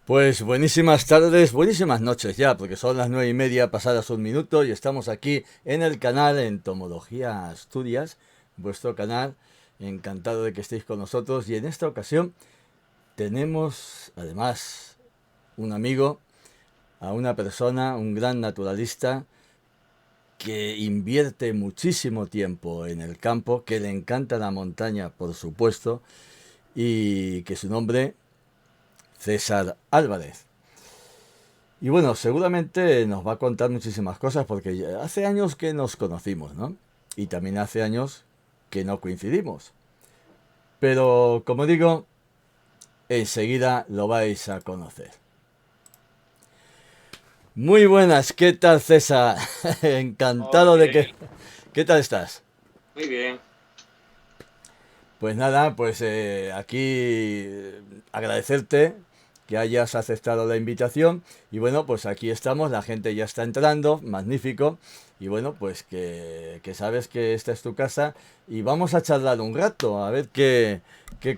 Pues buenísimas tardes, buenísimas noches ya, porque son las 9:30 pasadas un minuto y estamos aquí en el canal Entomología Asturias, vuestro canal. Encantado de que estéis con nosotros y en esta ocasión tenemos además un amigo, a una persona, un gran naturalista que invierte muchísimo tiempo en el campo, que le encanta la montaña, por supuesto, y que su nombre, César Álvarez. Y bueno, seguramente nos va a contar muchísimas cosas porque ya hace años que nos conocimos, ¿no? Y también hace años que no coincidimos. Pero como digo, enseguida lo vais a conocer. Muy buenas, ¿qué tal César? Hola Encantado de que... Miguel, ¿Qué tal estás? muy bien. Pues nada, pues aquí agradecerte que hayas aceptado la invitación y bueno, pues aquí estamos, la gente ya está entrando, magnífico y bueno, pues que sabes que esta es tu casa y vamos a charlar un rato, a ver qué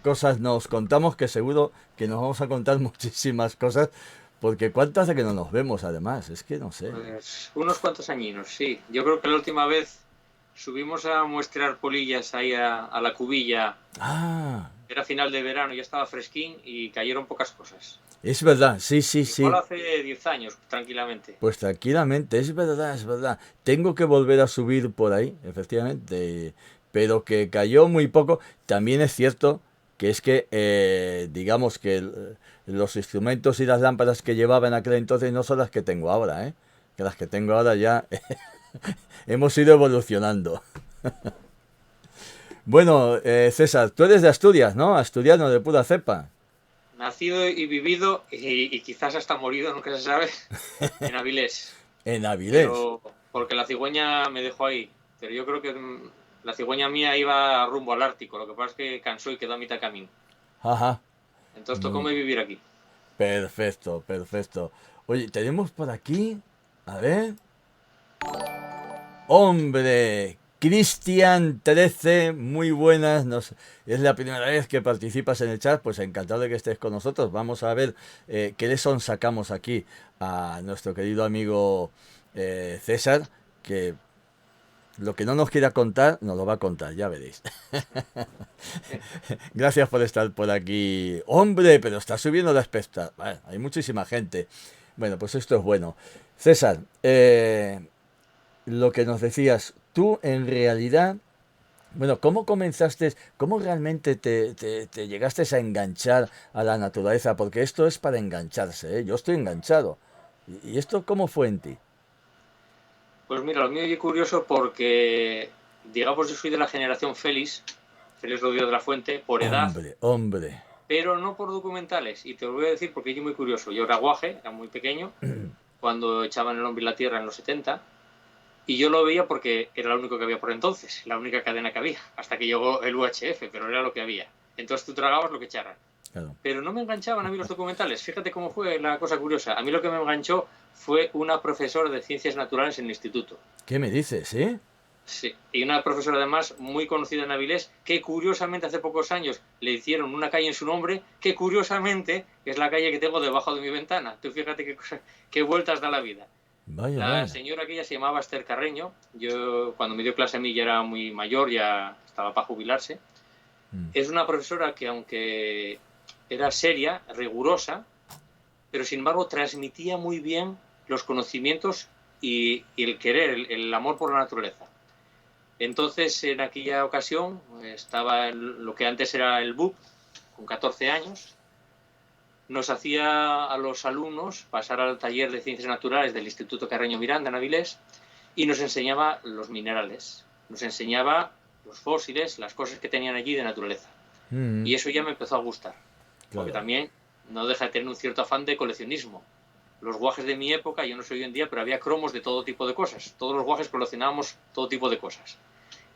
cosas nos contamos, que seguro que nos vamos a contar muchísimas cosas, porque cuánto hace que no nos vemos además, es que no sé. Pues unos cuantos añinos, sí. Yo creo que la última vez subimos a muestrear polillas ahí a la cubilla. Ah, Era final de verano, ya estaba fresquín y cayeron pocas cosas. es verdad, sí, sí, Igual sí. hace 10 años, tranquilamente. Pues tranquilamente, es verdad, es verdad. Tengo que volver a subir por ahí, efectivamente, pero que cayó muy poco. También es cierto que es que, digamos que los instrumentos y las lámparas que llevaba en aquel entonces no son las que tengo ahora, ¿eh? Que las que tengo ahora ya hemos ido evolucionando. Bueno, César, tú eres de Asturias, ¿no? Asturiano de pura cepa. Nacido y vivido y quizás hasta morido, nunca se sabe, en Avilés. En Avilés. Pero porque la cigüeña me dejó ahí. Pero yo creo que la cigüeña mía iba rumbo al Ártico. Lo que pasa es que cansó y quedó a mitad camino. Ajá. Entonces Mm, tocóme vivir aquí. perfecto, perfecto. Oye, tenemos por aquí, a ver. Hombre, Cristian 13, muy buenas. Es la primera vez que participas en el chat, pues encantado de que estés con nosotros. Vamos a ver qué le sacamos aquí a nuestro querido amigo César, que lo que no nos quiera contar, nos lo va a contar, ya veréis. Gracias por estar por aquí. Hombre, pero está subiendo la expectativa. Bueno, hay muchísima gente. Bueno, pues esto es bueno. César, lo que nos decías, tú en realidad, bueno, ¿cómo comenzaste, cómo realmente te llegaste a enganchar a la naturaleza? Porque esto es para engancharse, ¿eh? Yo estoy enganchado. ¿Y esto cómo fue en ti? Pues mira, lo mío es curioso porque, digamos, yo soy de la generación Félix, Félix Rodríguez de la Fuente, por edad, Hombre, hombre. pero no por documentales. Y te lo voy a decir porque yo muy curioso. Yo era guaje, era muy pequeño, cuando echaban el hombre y la tierra en los 70, y yo lo veía porque era lo único que había por entonces, la única cadena que había, hasta que llegó el UHF, pero era lo que había. Entonces tú tragabas lo que echaran. Claro. Pero no me enganchaban a mí los documentales. Fíjate cómo fue la cosa curiosa. A mí lo que me enganchó fue una profesora de ciencias naturales en el instituto. ¿Qué me dices, eh? Sí, y una profesora además muy conocida en Avilés, que curiosamente hace pocos años le hicieron una calle en su nombre, que curiosamente es la calle que tengo debajo de mi ventana. Tú fíjate qué vueltas da la vida. Vaya, La vaya. señora aquella se llamaba Esther Carreño. Yo cuando me dio clase a mí ya era muy mayor, ya estaba para jubilarse. Mm. Es una profesora que aunque era seria, rigurosa, pero sin embargo transmitía muy bien los conocimientos y el querer, el amor por la naturaleza. Entonces, en aquella ocasión, estaba lo que antes era el BUP, con 14 años, nos hacía a los alumnos pasar al taller de Ciencias Naturales del Instituto Carreño Miranda en Avilés y nos enseñaba los minerales, nos enseñaba los fósiles, las cosas que tenían allí de naturaleza. Mm, Y eso ya me empezó a gustar, porque claro. también no deja de tener un cierto afán de coleccionismo. Los guajes de mi época, yo no soy hoy en día, pero había cromos de todo tipo de cosas. Todos los guajes coleccionábamos todo tipo de cosas.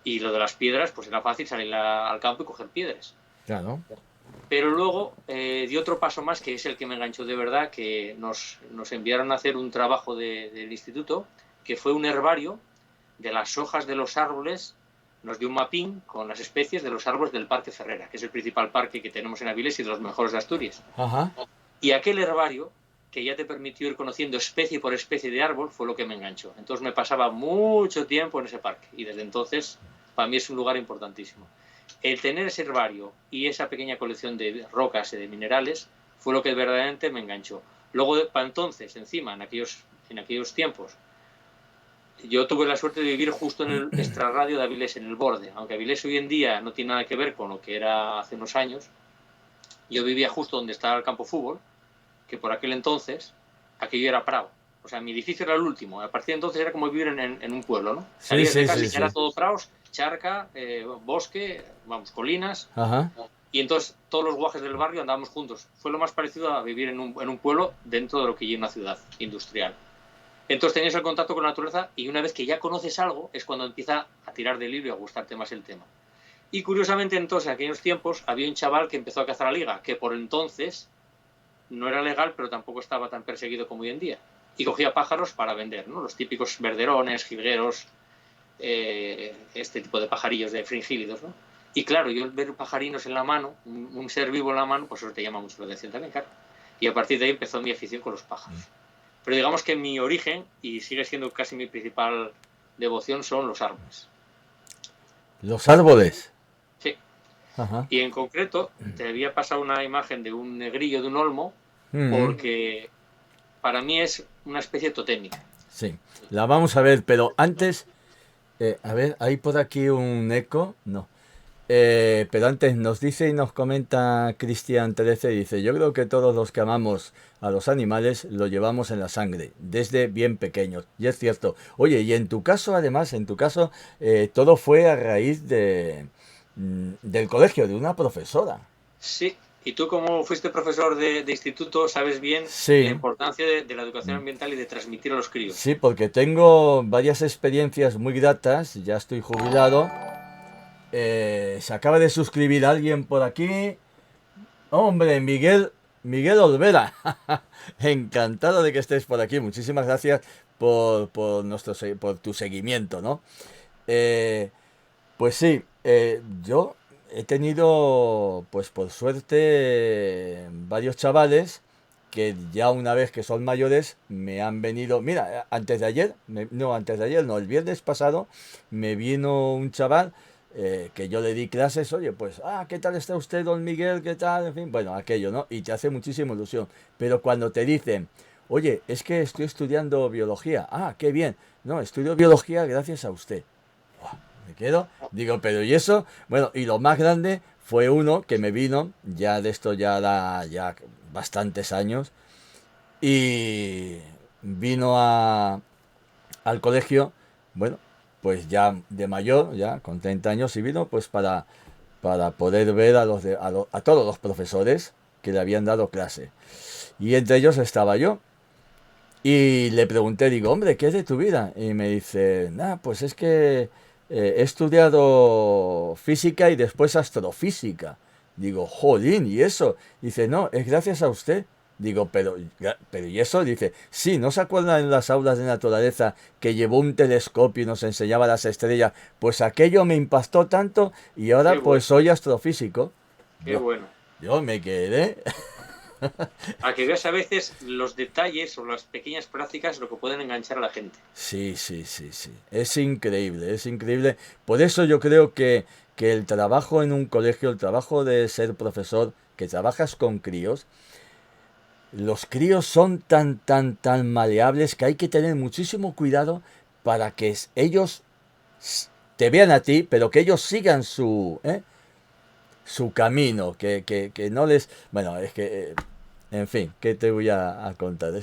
Y lo de las piedras, pues era fácil salir al campo y coger piedras. Claro. Pero luego di otro paso más, que es el que me enganchó de verdad, que nos enviaron a hacer un trabajo del instituto, que fue un herbario de las hojas de los árboles. Nos dio un mapín con las especies de los árboles del Parque Ferrera, que es el principal parque que tenemos en Avilés y de los mejores de Asturias. Ajá. Y aquel herbario, que ya te permitió ir conociendo especie por especie de árbol, fue lo que me enganchó. Entonces me pasaba mucho tiempo en ese parque y desde entonces para mí es un lugar importantísimo. El tener ese herbario y esa pequeña colección de rocas y de minerales fue lo que verdaderamente me enganchó. Luego, para entonces, encima, en aquellos tiempos, yo tuve la suerte de vivir justo en el extrarradio de Avilés, en el borde. Aunque Avilés hoy en día no tiene nada que ver con lo que era hace unos años, yo vivía justo donde estaba el campo de fútbol, que por aquel entonces aquello era prado. O sea, mi edificio era el último. A partir de entonces era como vivir en un pueblo, ¿no? Sí, Salías de sí, casa sí, y sí. era todo prados, charca, bosque, vamos, colinas. Ajá. Y entonces todos los guajes del barrio andábamos juntos. Fue lo más parecido a vivir en un pueblo dentro de lo que es una ciudad industrial. Entonces tenías el contacto con la naturaleza y una vez que ya conoces algo es cuando empieza a tirar del hilo y a gustarte más el tema. Y curiosamente entonces en aquellos tiempos había un chaval que empezó a cazar a liga, que por entonces no era legal, pero tampoco estaba tan perseguido como hoy en día. Y cogía pájaros para vender, ¿no? Los típicos verderones, jilgueros, este tipo de pajarillos de fringílidos, ¿no? Y claro, yo ver pajarinos en la mano, un ser vivo en la mano, pues eso te llama mucho la atención también, claro. Y a partir de ahí empezó mi afición con los pájaros. Pero digamos que mi origen, y sigue siendo casi mi principal devoción, son los árboles. Los árboles. Sí. Ajá. Y en concreto, te había pasado una imagen de un negrillo de un olmo, porque para mí es una especie totémica. Sí, la vamos a ver, pero antes, a ver, ¿hay por aquí un eco? No. Pero antes nos dice y nos comenta Cristian 13, dice, yo creo que todos los que amamos a los animales lo llevamos en la sangre, desde bien pequeños. Y es cierto. Oye, y en tu caso, además, en tu caso, todo fue a raíz del colegio, de una profesora. Sí, y tú como fuiste profesor de instituto, sabes bien la Sí, importancia de la educación ambiental y de transmitir a los críos. sí, porque tengo varias experiencias muy gratas, ya estoy jubilado. Se acaba de suscribir alguien por aquí. Hombre, Miguel Olvera. Encantado de que estés por aquí. Muchísimas gracias por tu seguimiento, ¿no? Eh, pues sí, yo he tenido, pues por suerte, varios chavales que ya una vez que son mayores me han venido. Mira, antes de ayer, no, el viernes pasado me vino un chaval que yo le di clases. Oye, pues, ¿qué tal está usted, don Miguel? ¿Qué tal? En fin, bueno, aquello, ¿no? Y te hace muchísima ilusión. Pero cuando te dicen, oye, es que estoy estudiando biología. Qué bien. No, estudio biología gracias a usted. Me quedo, digo, pero ¿y eso? Bueno, y lo más grande fue uno que me vino, ya de esto ya da ya bastantes años, y vino al colegio, bueno, pues ya de mayor, ya con 30 años, y vino pues para poder ver a todos los profesores que le habían dado clase. Y entre ellos estaba yo. Y le pregunté, digo, hombre, ¿qué es de tu vida? Y me dice, pues es que he estudiado física y después astrofísica. Digo, jolín, ¿y eso? Dice, no, es gracias a usted. Digo, pero ¿y eso? Dice, sí, ¿no se acuerdan en las aulas de naturaleza que llevó un telescopio y nos enseñaba las estrellas? Pues aquello me impactó tanto y Qué ahora pues bueno, soy astrofísico. qué Yo, bueno. yo me quedé. A que veas a veces los detalles o las pequeñas prácticas lo que pueden enganchar a la gente. Sí, sí, sí, sí. Es increíble, es increíble. Por eso yo creo que el trabajo en un colegio, el trabajo de ser profesor, que trabajas con críos, los críos son tan, tan, tan maleables que hay que tener muchísimo cuidado para que ellos te vean a ti, pero que ellos sigan su camino, que no les... Bueno, es que, en fin, ¿qué te voy a contar?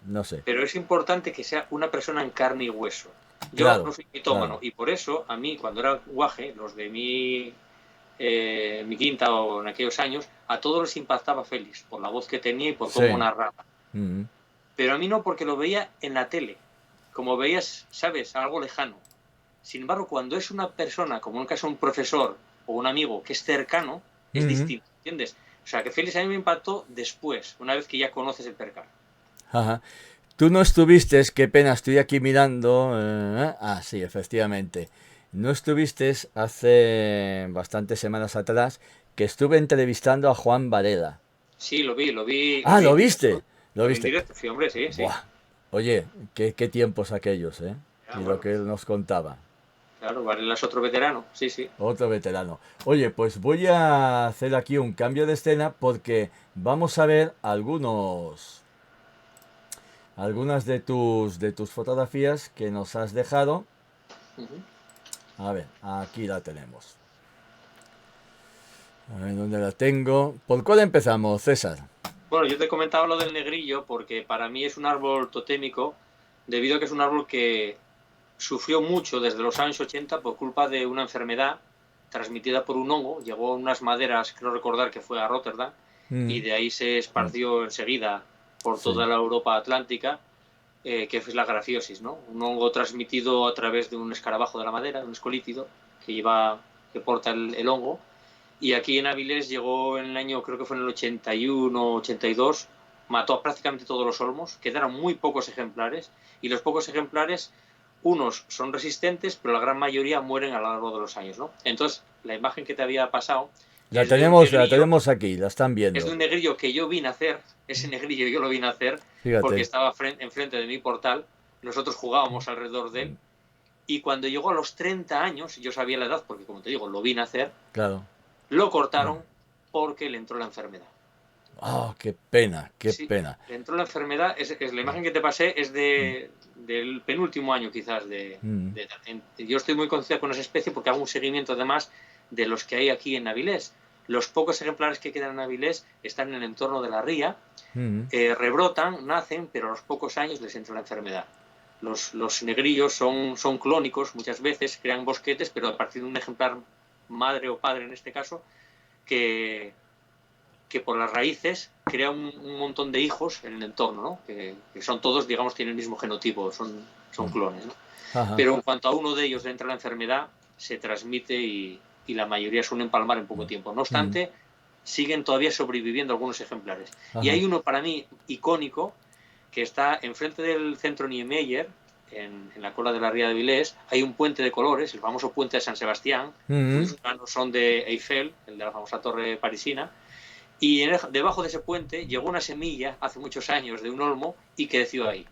No sé. Pero es importante que sea una persona en carne y hueso. Yo no Claro, soy mitómano claro. y por eso a mí cuando era guaje, los de mi quinta o en aquellos años, a todos les impactaba Félix por la voz que tenía y por cómo Sí. narraba. Mm. Pero a mí no, porque lo veía en la tele, como veías, sabes, algo lejano. Sin embargo, cuando es una persona, como en el caso un profesor o un amigo que es cercano, es Mm. distinto, ¿entiendes? O sea, que Félix a mí me impactó después, una vez que ya conoces el percal. Ajá. Tú no estuviste, qué pena, estoy aquí mirando. Sí, efectivamente. No estuviste hace bastantes semanas atrás que estuve entrevistando a Juan Varela. Sí, lo vi, lo vi, lo Ah, vi ¿lo en viste? directo. ¿Lo Lo vi en viste? directo, sí, hombre, sí, sí. Buah. Oye, qué tiempos aquellos, ¿eh? Ya, Y lo bueno, que él nos contaba. claro, Varela es otro veterano, sí, sí. Otro veterano. Oye, pues voy a hacer aquí un cambio de escena porque vamos a ver algunas de tus fotografías que nos has dejado. Ujú. A ver, aquí la tenemos. A ver dónde la tengo. ¿Por cuál empezamos, César? Bueno, yo te he comentado lo del negrillo porque para mí es un árbol totémico, debido a que es un árbol que sufrió mucho desde los años 80 por culpa de una enfermedad transmitida por un hongo. Llegó en unas maderas, creo recordar que fue a Rotterdam, y Mm, de ahí se esparció enseguida por sí. toda la Europa atlántica, que es la grafiosis, ¿no? Un hongo transmitido a través de un escarabajo de la madera, un escolítido, que porta el hongo. Y aquí en Avilés llegó en el año, creo que fue en el 81, 82, mató a prácticamente todos los olmos, quedaron muy pocos ejemplares, y los pocos ejemplares, unos son resistentes, pero la gran mayoría mueren a lo largo de los años, ¿no? Entonces, la imagen que te había pasado La es de un tenemos, la negrillo, tenemos aquí, la están es de viendo. un negrillo que yo vi nacer, ese negrillo yo lo vi nacer porque Fíjate. estaba enfrente de mi portal, nosotros jugábamos alrededor de él, y cuando llegó a los 30 años, yo sabía la edad porque, como te digo, lo vi nacer, Claro. lo cortaron porque le entró la enfermedad. Ah, qué pena, qué Sí, pena. le entró la enfermedad. Es la imagen que te pasé es del penúltimo año quizás Mm, yo estoy muy concienciado con esa especie porque hago un seguimiento además de los que hay aquí en Avilés. Los pocos ejemplares que quedan en Avilés están en el entorno de la ría, mm, rebrotan, nacen, pero a los pocos años les entra la enfermedad. Los negrillos son clónicos muchas veces, crean bosquetes, pero a partir de un ejemplar madre o padre en este caso, que, que por las raíces crea un montón de hijos en el entorno, ¿no? Que son todos, digamos, tienen el mismo genotipo, son mm. clones, ¿no? Ajá. Pero en cuanto a uno de ellos entra la enfermedad, se transmite y la mayoría suelen empalmar en poco tiempo. No Mm, obstante, siguen todavía sobreviviendo algunos ejemplares. Y ajá. hay uno para mí icónico que está enfrente del centro Niemeyer, en la cola de la Ría de Vilés. Hay un puente de colores, el famoso puente de San Sebastián, Mm, cuyos planos son de Eiffel, el de la famosa torre parisina. Y debajo de ese puente llegó una semilla hace muchos años de un olmo y creció ahí.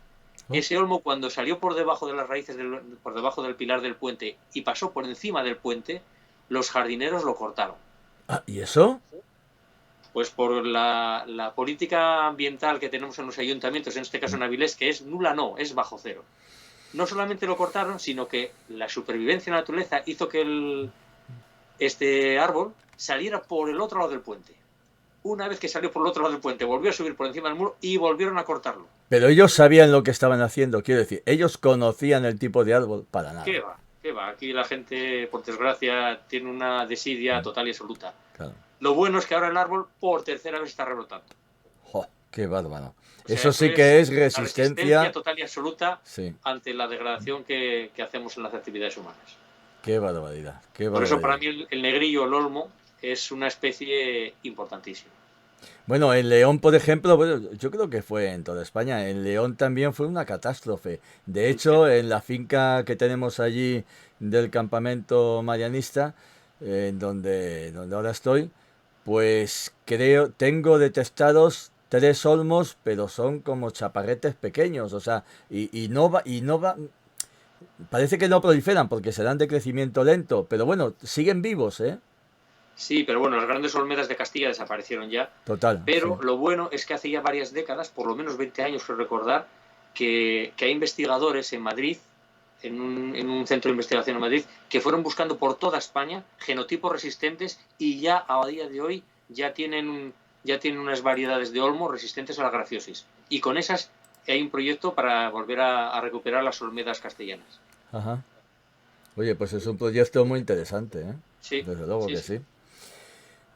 oh, Ese olmo, cuando salió por debajo de las raíces, por debajo del pilar del puente y pasó por encima del puente, los jardineros lo cortaron. ah, ¿y eso? Pues por la política ambiental que tenemos en los ayuntamientos, en este caso en Avilés, que es nula, no, es bajo cero. No solamente lo cortaron, sino que la supervivencia de la naturaleza hizo que este árbol saliera por el otro lado del puente. Una vez que salió por el otro lado del puente, volvió a subir por encima del muro y volvieron a cortarlo. Pero ellos sabían lo que estaban haciendo, quiero decir, ellos conocían el tipo de árbol para ¿Qué nada. va? ¿Qué va? Aquí la gente, por desgracia, tiene una desidia Mm, total y absoluta. claro. Lo bueno es que ahora el árbol por tercera vez está rebrotando. Jo, qué bárbaro. O sea, Eso eso sí que es es la resistencia resistencia. total y absoluta Sí, ante la degradación que hacemos en las actividades humanas. qué barbaridad, qué Por eso para barbaridad. mí el negrillo, el olmo, es una especie importantísima. Bueno, en León, por ejemplo, bueno, yo creo que fue en toda España. En León también fue una catástrofe. De Hostia. hecho, en la finca que tenemos allí del campamento marianista, donde ahora estoy, pues tengo detectados 3 olmos, pero son como chaparretes pequeños, o sea, parece que no proliferan porque serán de crecimiento lento, pero bueno, siguen vivos, ¿eh? Sí, pero bueno, las grandes olmedas de Castilla desaparecieron ya. Total, sí. Pero lo bueno es que hace ya varias décadas, por lo menos 20 años, creo recordar, que hay investigadores en Madrid, en un centro de investigación en Madrid, que fueron buscando por toda España genotipos resistentes y ya a día de hoy ya tienen unas variedades de olmo resistentes a la grafiosis. Y con esas hay un proyecto para volver a recuperar las olmedas castellanas. Ajá. Oye, pues es un proyecto muy interesante, ¿eh? Sí, Desde luego sí, que sí. sí.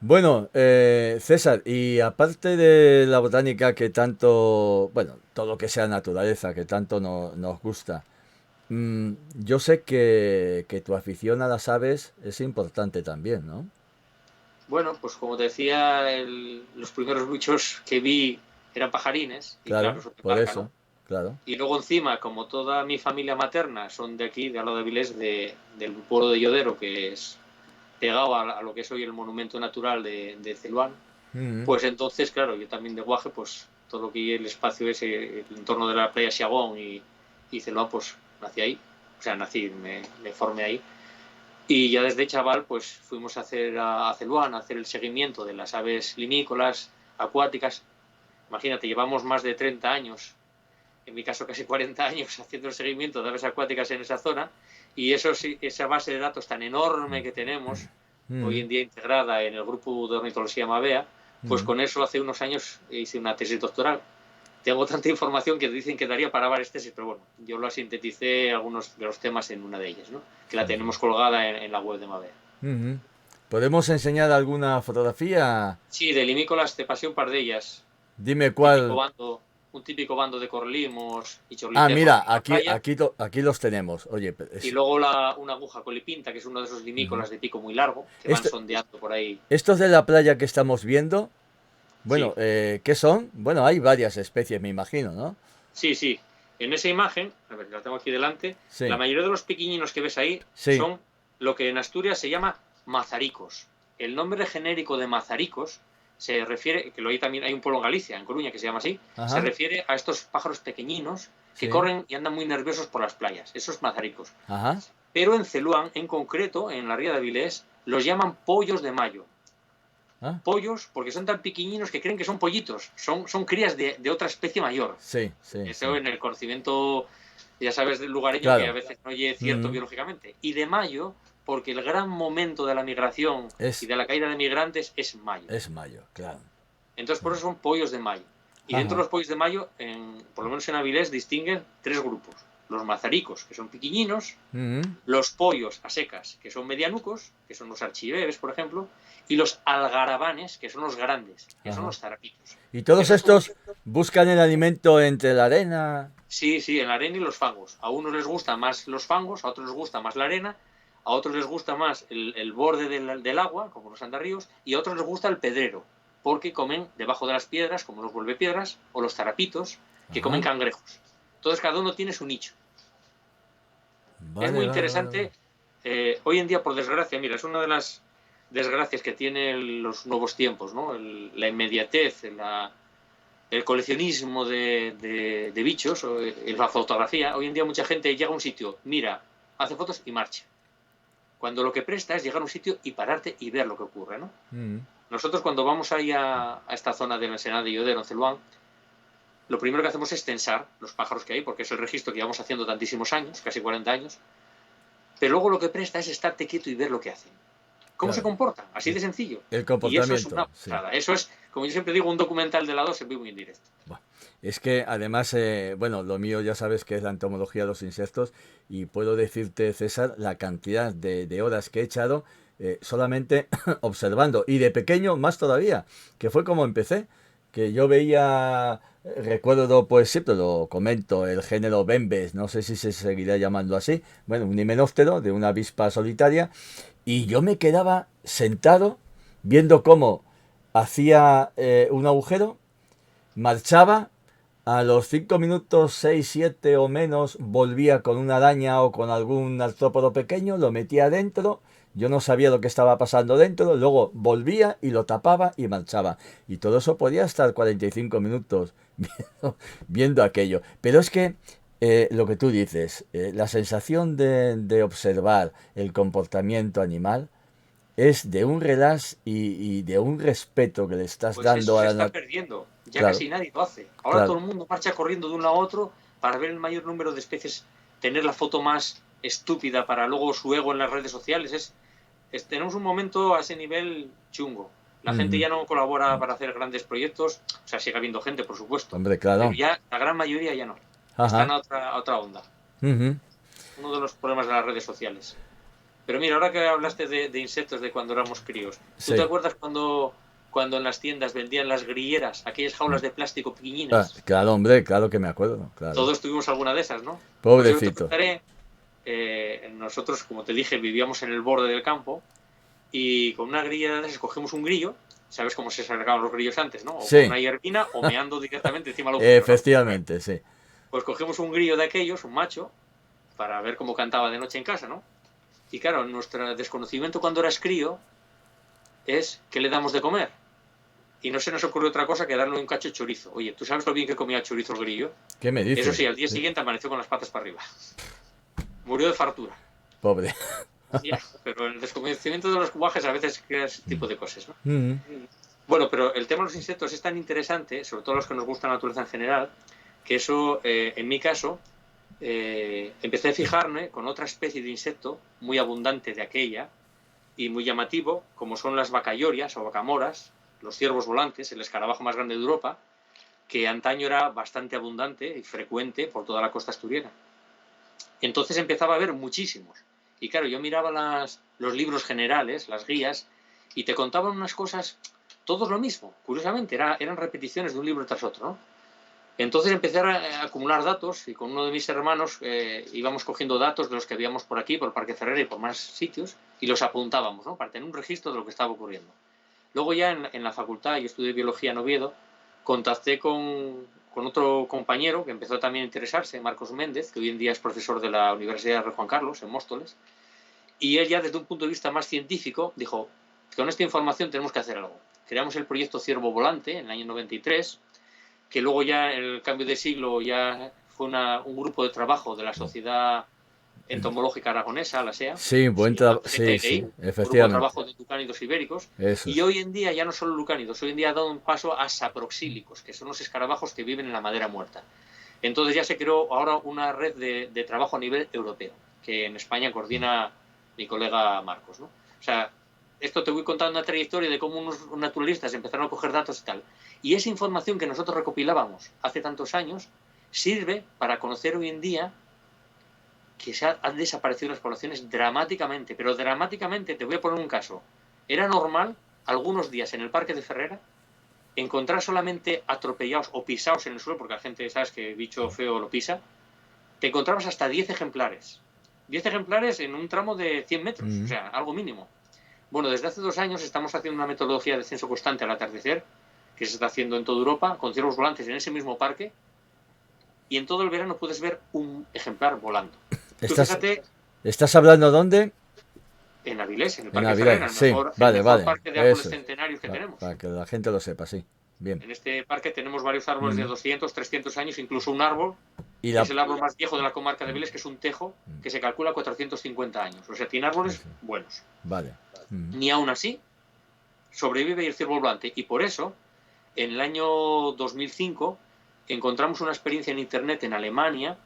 Bueno, César, y aparte de la botánica que tanto, bueno, todo lo que sea naturaleza, que tanto nos gusta, yo sé que tu afición a las aves es importante también, ¿no? Bueno, pues como te decía, los primeros bichos que vi eran pajarines, y claro, Claro, eso te por marca, eso, ¿no? claro. Y luego encima, como toda mi familia materna son de aquí, de Aló de Avilés, del pueblo de Llodero, que es pegado a lo que es hoy el monumento natural de Celuán, Pues entonces, claro, yo también de Guaje, pues todo lo que el espacio ese, el entorno de la playa Siagón y Celuán, pues nací ahí. O sea, me formé ahí. Y ya desde chaval, pues fuimos a Celuán a hacer el seguimiento de las aves limícolas, acuáticas. Imagínate, llevamos más de 30 años, en mi caso casi 40 años, haciendo el seguimiento de aves acuáticas en esa zona. Y eso sí, esa base de datos tan enorme que tenemos, hoy en día integrada en el grupo de ornitología Mavea, pues con eso hace unos años hice una tesis doctoral. Tengo tanta información que dicen que daría para varias tesis, pero bueno, yo lo sinteticé algunos de los temas en una de ellas, ¿no? Que la tenemos colgada en la web de Mavea. ¿Podemos enseñar alguna fotografía? Sí, de limícolas te pasé un par de ellas. Dime Típico cuál. bando, un típico bando de corlimos y Ah, chorlitejos mira, en la playa. aquí los tenemos. Oye, Y luego una aguja colipinta, que es uno de esos limícolas de pico muy largo, que van esto- sondeando por ahí. estos de la playa que estamos viendo, bueno, Sí, ¿qué son? Bueno, hay varias especies, me imagino, ¿no? sí, sí. En esa imagen, a ver, la tengo aquí delante, la Sí, mayoría de los pequeñinos que ves ahí sí, son lo que en Asturias se llama mazaricos. El nombre genérico de mazaricos se refiere, que lo hay también, hay un pueblo en Galicia, en Coruña, que se llama así, se ajá, refiere a estos pájaros pequeñinos que sí, corren y andan muy nerviosos por las playas, esos mazaricos. ajá, Pero en Celuán, en concreto, en la ría de Avilés, los llaman pollos de mayo. ah, Pollos porque son tan pequeñinos que creen que son pollitos, son crías de otra especie mayor. sí, sí, Eso sí, en el conocimiento, ya sabes, del lugareño que a claro, veces no oye cierto biológicamente. Y de mayo, porque el gran momento de la migración y es, de la caída de migrantes es mayo. es mayo, claro, Entonces, por eso son pollos de mayo. Y dentro de ajá, los pollos de mayo, por lo menos en Avilés, distinguen tres grupos. Los mazaricos, que son piquiñinos, los pollos a secas, que son medianucos, que son los archiveves, por ejemplo, y los algarabanes, que son los grandes, que son ajá. los zarapitos. Y todos Esos son estos buscan el alimento entre la arena. Sí, sí, en la arena y los fangos. A unos les gusta más los fangos, a otros les gusta más la arena, a otros les gusta más el borde del agua, como los andarríos, y a otros les gusta el pedrero, porque comen debajo de las piedras, como los vuelvepiedras, o los zarapitos, que comen Ajá, cangrejos. Entonces cada uno tiene su nicho. Es vale, muy vale, vale, vale. interesante. Hoy en día, por desgracia, mira, es una de las desgracias que tienen los nuevos tiempos, ¿no? La inmediatez, el coleccionismo de bichos, o la fotografía. Hoy en día mucha gente llega a un sitio, mira, hace fotos y marcha. Cuando lo que presta es llegar a un sitio y pararte y ver lo que ocurre, ¿no? Nosotros cuando vamos ahí a esta zona de la Ensenada de Llodero, en Celuán, lo primero que hacemos es censar los pájaros que hay, porque es el registro que llevamos haciendo tantísimos años, casi 40 años, pero luego lo que presta es estarte quieto y ver lo que hacen. ¿Cómo se Claro, comportan? Así el, de sencillo. el Y eso es comportamiento, una sí. pasada. Eso es, como yo siempre digo, un documental de la 2 en vivo y en directo. Buah. Es que además, bueno, lo mío ya sabes que es la entomología de los insectos y puedo decirte, César, la cantidad de horas que he echado solamente observando. Y de pequeño más todavía, que fue como empecé, que yo veía, recuerdo, pues siempre lo comento, el género Bembes, no sé si se seguirá llamando así, bueno, un himenóptero de una avispa solitaria, y yo me quedaba sentado viendo cómo hacía un agujero, marchaba, a los 5 minutos, 6 7 o menos, volvía con una araña o con algún artrópodo pequeño, lo metía dentro, yo no sabía lo que estaba pasando dentro, luego volvía y lo tapaba y marchaba. Y todo eso podía estar 45 minutos viendo aquello. Pero es que lo que tú dices, la sensación de observar el comportamiento animal es de un relax y de un respeto que le estás Pues eso dando a se la está naturaleza. perdiendo. Ya Claro, casi nadie lo hace. Ahora claro. todo el mundo marcha corriendo de un lado a otro para ver el mayor número de especies, tener la foto más estúpida para luego su ego en las redes sociales. Tenemos un momento a ese nivel chungo. La gente Ujú. ya no colabora para hacer grandes proyectos. O sea, sigue habiendo gente, por supuesto. Hombre, Pero claro. ya la gran mayoría ya no. Están Ajá. a otra onda. Ujú. Uno de los problemas de las redes sociales. Pero mira, ahora que hablaste de insectos de cuando éramos críos, ¿tú te Sí. acuerdas cuando en las tiendas vendían las grilleras, aquellas jaulas de plástico Ah, pequeñinas? claro, hombre, claro que me acuerdo, claro. Todos tuvimos alguna de esas, ¿no? Pues yo te Pobrecito. contaré, nosotros, como te dije, vivíamos en el borde del campo y con una grilla de esas cogemos un grillo, ¿sabes cómo se sacaban los grillos antes, no? O con Sí, una hierbina o meando directamente encima del agujero, ¿no? efectivamente, sí. Pues cogemos un grillo de aquellos, un macho, para ver cómo cantaba de noche en casa, ¿no? Y claro, nuestro desconocimiento cuando eras crío es ¿qué le damos de comer? y no se nos ocurrió otra cosa que darle un cacho de chorizo. Oye, ¿tú sabes lo bien que comía chorizo el grillo? ¿Qué me dices? Eso sí, al día siguiente amaneció con las patas para arriba. Murió de fartura. Pobre. Ya, pero el desconocimiento de los guajes a veces crea ese tipo de cosas, ¿no? Mm. Bueno, pero el tema de los insectos es tan interesante, sobre todo los que nos gusta la naturaleza en general, que eso, en mi caso, empecé a fijarme con otra especie de insecto muy abundante de aquella y muy llamativo, como son las bacallorias o bacamoras, los ciervos volantes, el escarabajo más grande de Europa, que antaño era bastante abundante y frecuente por toda la costa asturiana. Entonces empezaba a haber muchísimos. Y claro, yo miraba los libros generales, las guías, y te contaban unas cosas, todos lo mismo, curiosamente, eran repeticiones de un libro tras otro, ¿no? Entonces empecé a acumular datos y con uno de mis hermanos íbamos cogiendo datos de los que habíamos por aquí, por el Parque Ferrera y por más sitios, y los apuntábamos, ¿no? Para tener un registro de lo que estaba ocurriendo. Luego ya en la facultad, yo estudié biología en Oviedo, contacté con otro compañero que empezó también a interesarse, Marcos Méndez, que hoy en día es profesor de la Universidad de Rey Juan Carlos, en Móstoles, y él ya desde un punto de vista más científico dijo, con esta información tenemos que hacer algo. Creamos el proyecto Ciervo Volante en el año 93, que luego ya en el cambio de siglo ya fue un grupo de trabajo de la Sociedad Entomológica Aragonesa, la SEA, Sí, buen trabajo. Sí, sí, un grupo de efectivamente. trabajo de lucánidos ibéricos, Eso y es. hoy en día ya no solo lucánidos, hoy en día ha dado un paso a saproxílicos, que son los escarabajos que viven en la madera muerta. Entonces ya se creó ahora una red de trabajo a nivel europeo, que en España coordina mi colega Marcos, ¿no? O sea, esto te voy contando una trayectoria de cómo unos naturalistas empezaron a coger datos y tal. Y esa información que nosotros recopilábamos hace tantos años sirve para conocer hoy en día que han desaparecido las poblaciones dramáticamente, pero dramáticamente. Te voy a poner un caso. Era normal, algunos días en el Parque de Ferrera, encontrar solamente atropellados o pisados en el suelo, porque la gente, sabes que bicho feo lo pisa, te encontrabas hasta 10 ejemplares. 10 ejemplares en un tramo de 100 metros, o sea, algo mínimo. Bueno, desde hace 2 años estamos haciendo una metodología de censo constante al atardecer, que se está haciendo en toda Europa, con ciervos volantes en ese mismo parque, y en todo el verano puedes ver un ejemplar volando. Tú fíjate, ¿Estás hablando dónde? en Avilés, en el En Parque Avilés, Ferrera, sí, el vale, mejor vale, parque de árboles eso es. centenarios que tenemos. Para que la gente lo sepa, sí. Bien. En este parque tenemos varios árboles de 200, 300 años, incluso un árbol, Y que la... es el árbol más viejo de la comarca de Avilés, que es un tejo, que se calcula 450 años. O sea, tiene árboles buenos. Vale. Ni aún así sobrevive el ciervo volante. Y por eso, en el año 2005, encontramos una experiencia en Internet en Alemania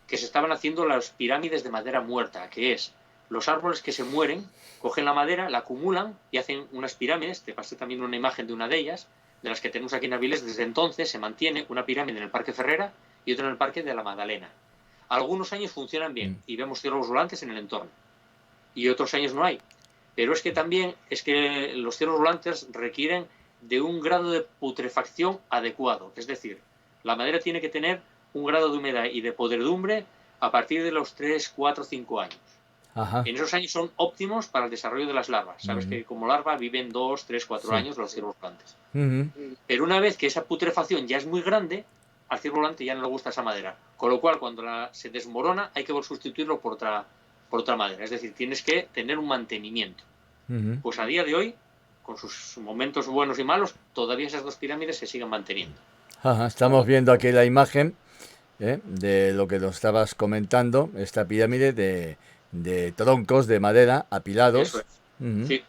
que se estaban haciendo las pirámides de madera muerta, que es los árboles que se mueren, cogen la madera, la acumulan y hacen unas pirámides. Te pasé también una imagen de una de ellas, de las que tenemos aquí en Avilés. Desde entonces se mantiene una pirámide en el Parque Ferrera y otra en el Parque de la Magdalena. Algunos años funcionan bien y vemos ciervos volantes en el entorno, y otros años no hay. Pero es que también los ciervos volantes requieren de un grado de putrefacción adecuado. Es decir, la madera tiene que tener un grado de humedad y de podredumbre a partir de los 3, 4, 5 años. Ajá. En esos años son óptimos para el desarrollo de las larvas. Sabes que como larva viven 2, 3, 4 años los ciervos volantes. Pero una vez que esa putrefacción ya es muy grande, al ciervo volante ya no le gusta esa madera. Con lo cual, cuando se desmorona, hay que sustituirlo por otra madera. Es decir, tienes que tener un mantenimiento. Pues a día de hoy, con sus momentos buenos y malos, todavía esas dos pirámides se siguen manteniendo. Ajá. Estamos viendo aquí la imagen de lo que nos estabas comentando, esta pirámide de troncos de madera apilados. Eso es. Sí.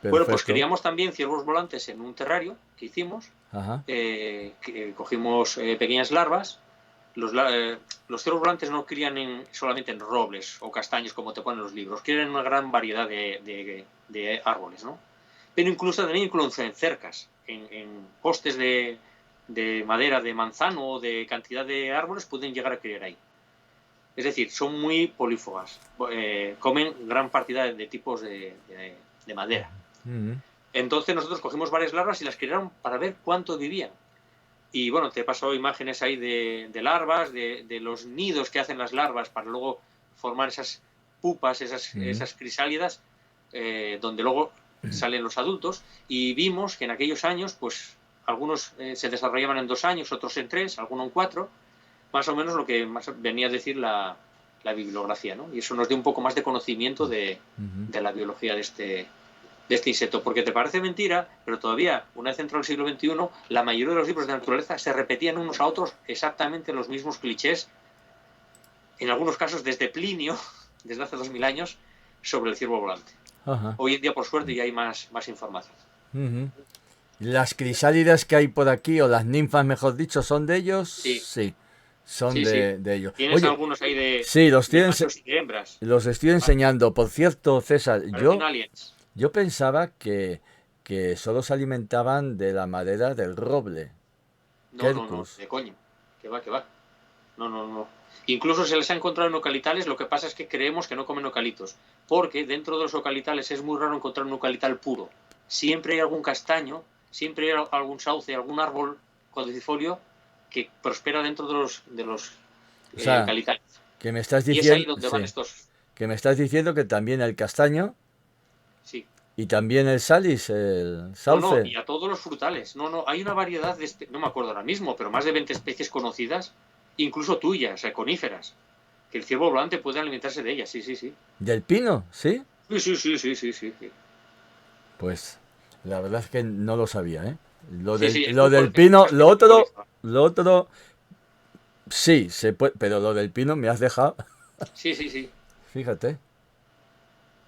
Perfecto. Bueno, pues queríamos también ciervos volantes en un terrario que hicimos. Que cogimos pequeñas larvas. Los ciervos volantes no crían solamente en robles o castaños como te ponen los libros, crían una gran variedad de árboles, ¿no? Pero incluso en cercas, en postes de madera de manzano o de cantidad de árboles pueden llegar a criar ahí. Es decir, son muy polífagas, comen gran cantidad de tipos de madera. Entonces nosotros cogimos varias larvas y las criaron para ver cuánto vivían. Y bueno, te he pasado imágenes ahí de larvas, de los nidos que hacen las larvas para luego formar esas pupas, esas crisálidas, donde luego salen los adultos. Y vimos que en aquellos años, pues algunos se desarrollaban en 2 años, otros en 3, algunos en 4, más o menos lo que más venía a decir la bibliografía, ¿no? Y eso nos dio un poco más de conocimiento de la biología de de este insecto, porque te parece mentira, pero todavía, una vez entró el siglo XXI, la mayoría de los libros de naturaleza se repetían unos a otros exactamente los mismos clichés, en algunos casos desde Plinio, desde hace 2000 años, sobre el ciervo volante. Ajá. Hoy en día, por suerte, ya hay más información. Uh-huh. ¿Las crisálidas que hay por aquí, o las ninfas, mejor dicho, son de ellos? Sí. Sí, son Sí, de ellos. Tienes Oye, algunos ahí sí, los de tienen, machos y de hembras. los estoy enseñando. Por cierto, César, Parecen aliens. yo pensaba que solo se alimentaban de la madera del roble. No, de coño. Que va. No. Incluso se les ha encontrado en eucalitales, lo que pasa es que creemos que no comen eucalitos, porque dentro de los eucalitales es muy raro encontrar un eucalital puro. Siempre hay algún castaño, siempre hay algún sauce, algún árbol caducifolio que prospera dentro de los O sea, eucalitales. que me estás Y es ahí diciendo, donde van estos. que me estás diciendo que también el castaño Sí. y también el salis, el sauce. No, y a todos los frutales. No, hay una variedad de, no me acuerdo ahora mismo, pero más de 20 especies conocidas, incluso tuyas, o sea, coníferas, que el ciervo volante puede alimentarse de ellas, sí. ¿Del pino? ¿Sí? Sí. Pues la verdad es que no lo sabía, ¿eh? Lo Sí, del pino, lo otro, sí, se puede, pero lo del pino me has dejado, Sí. fíjate.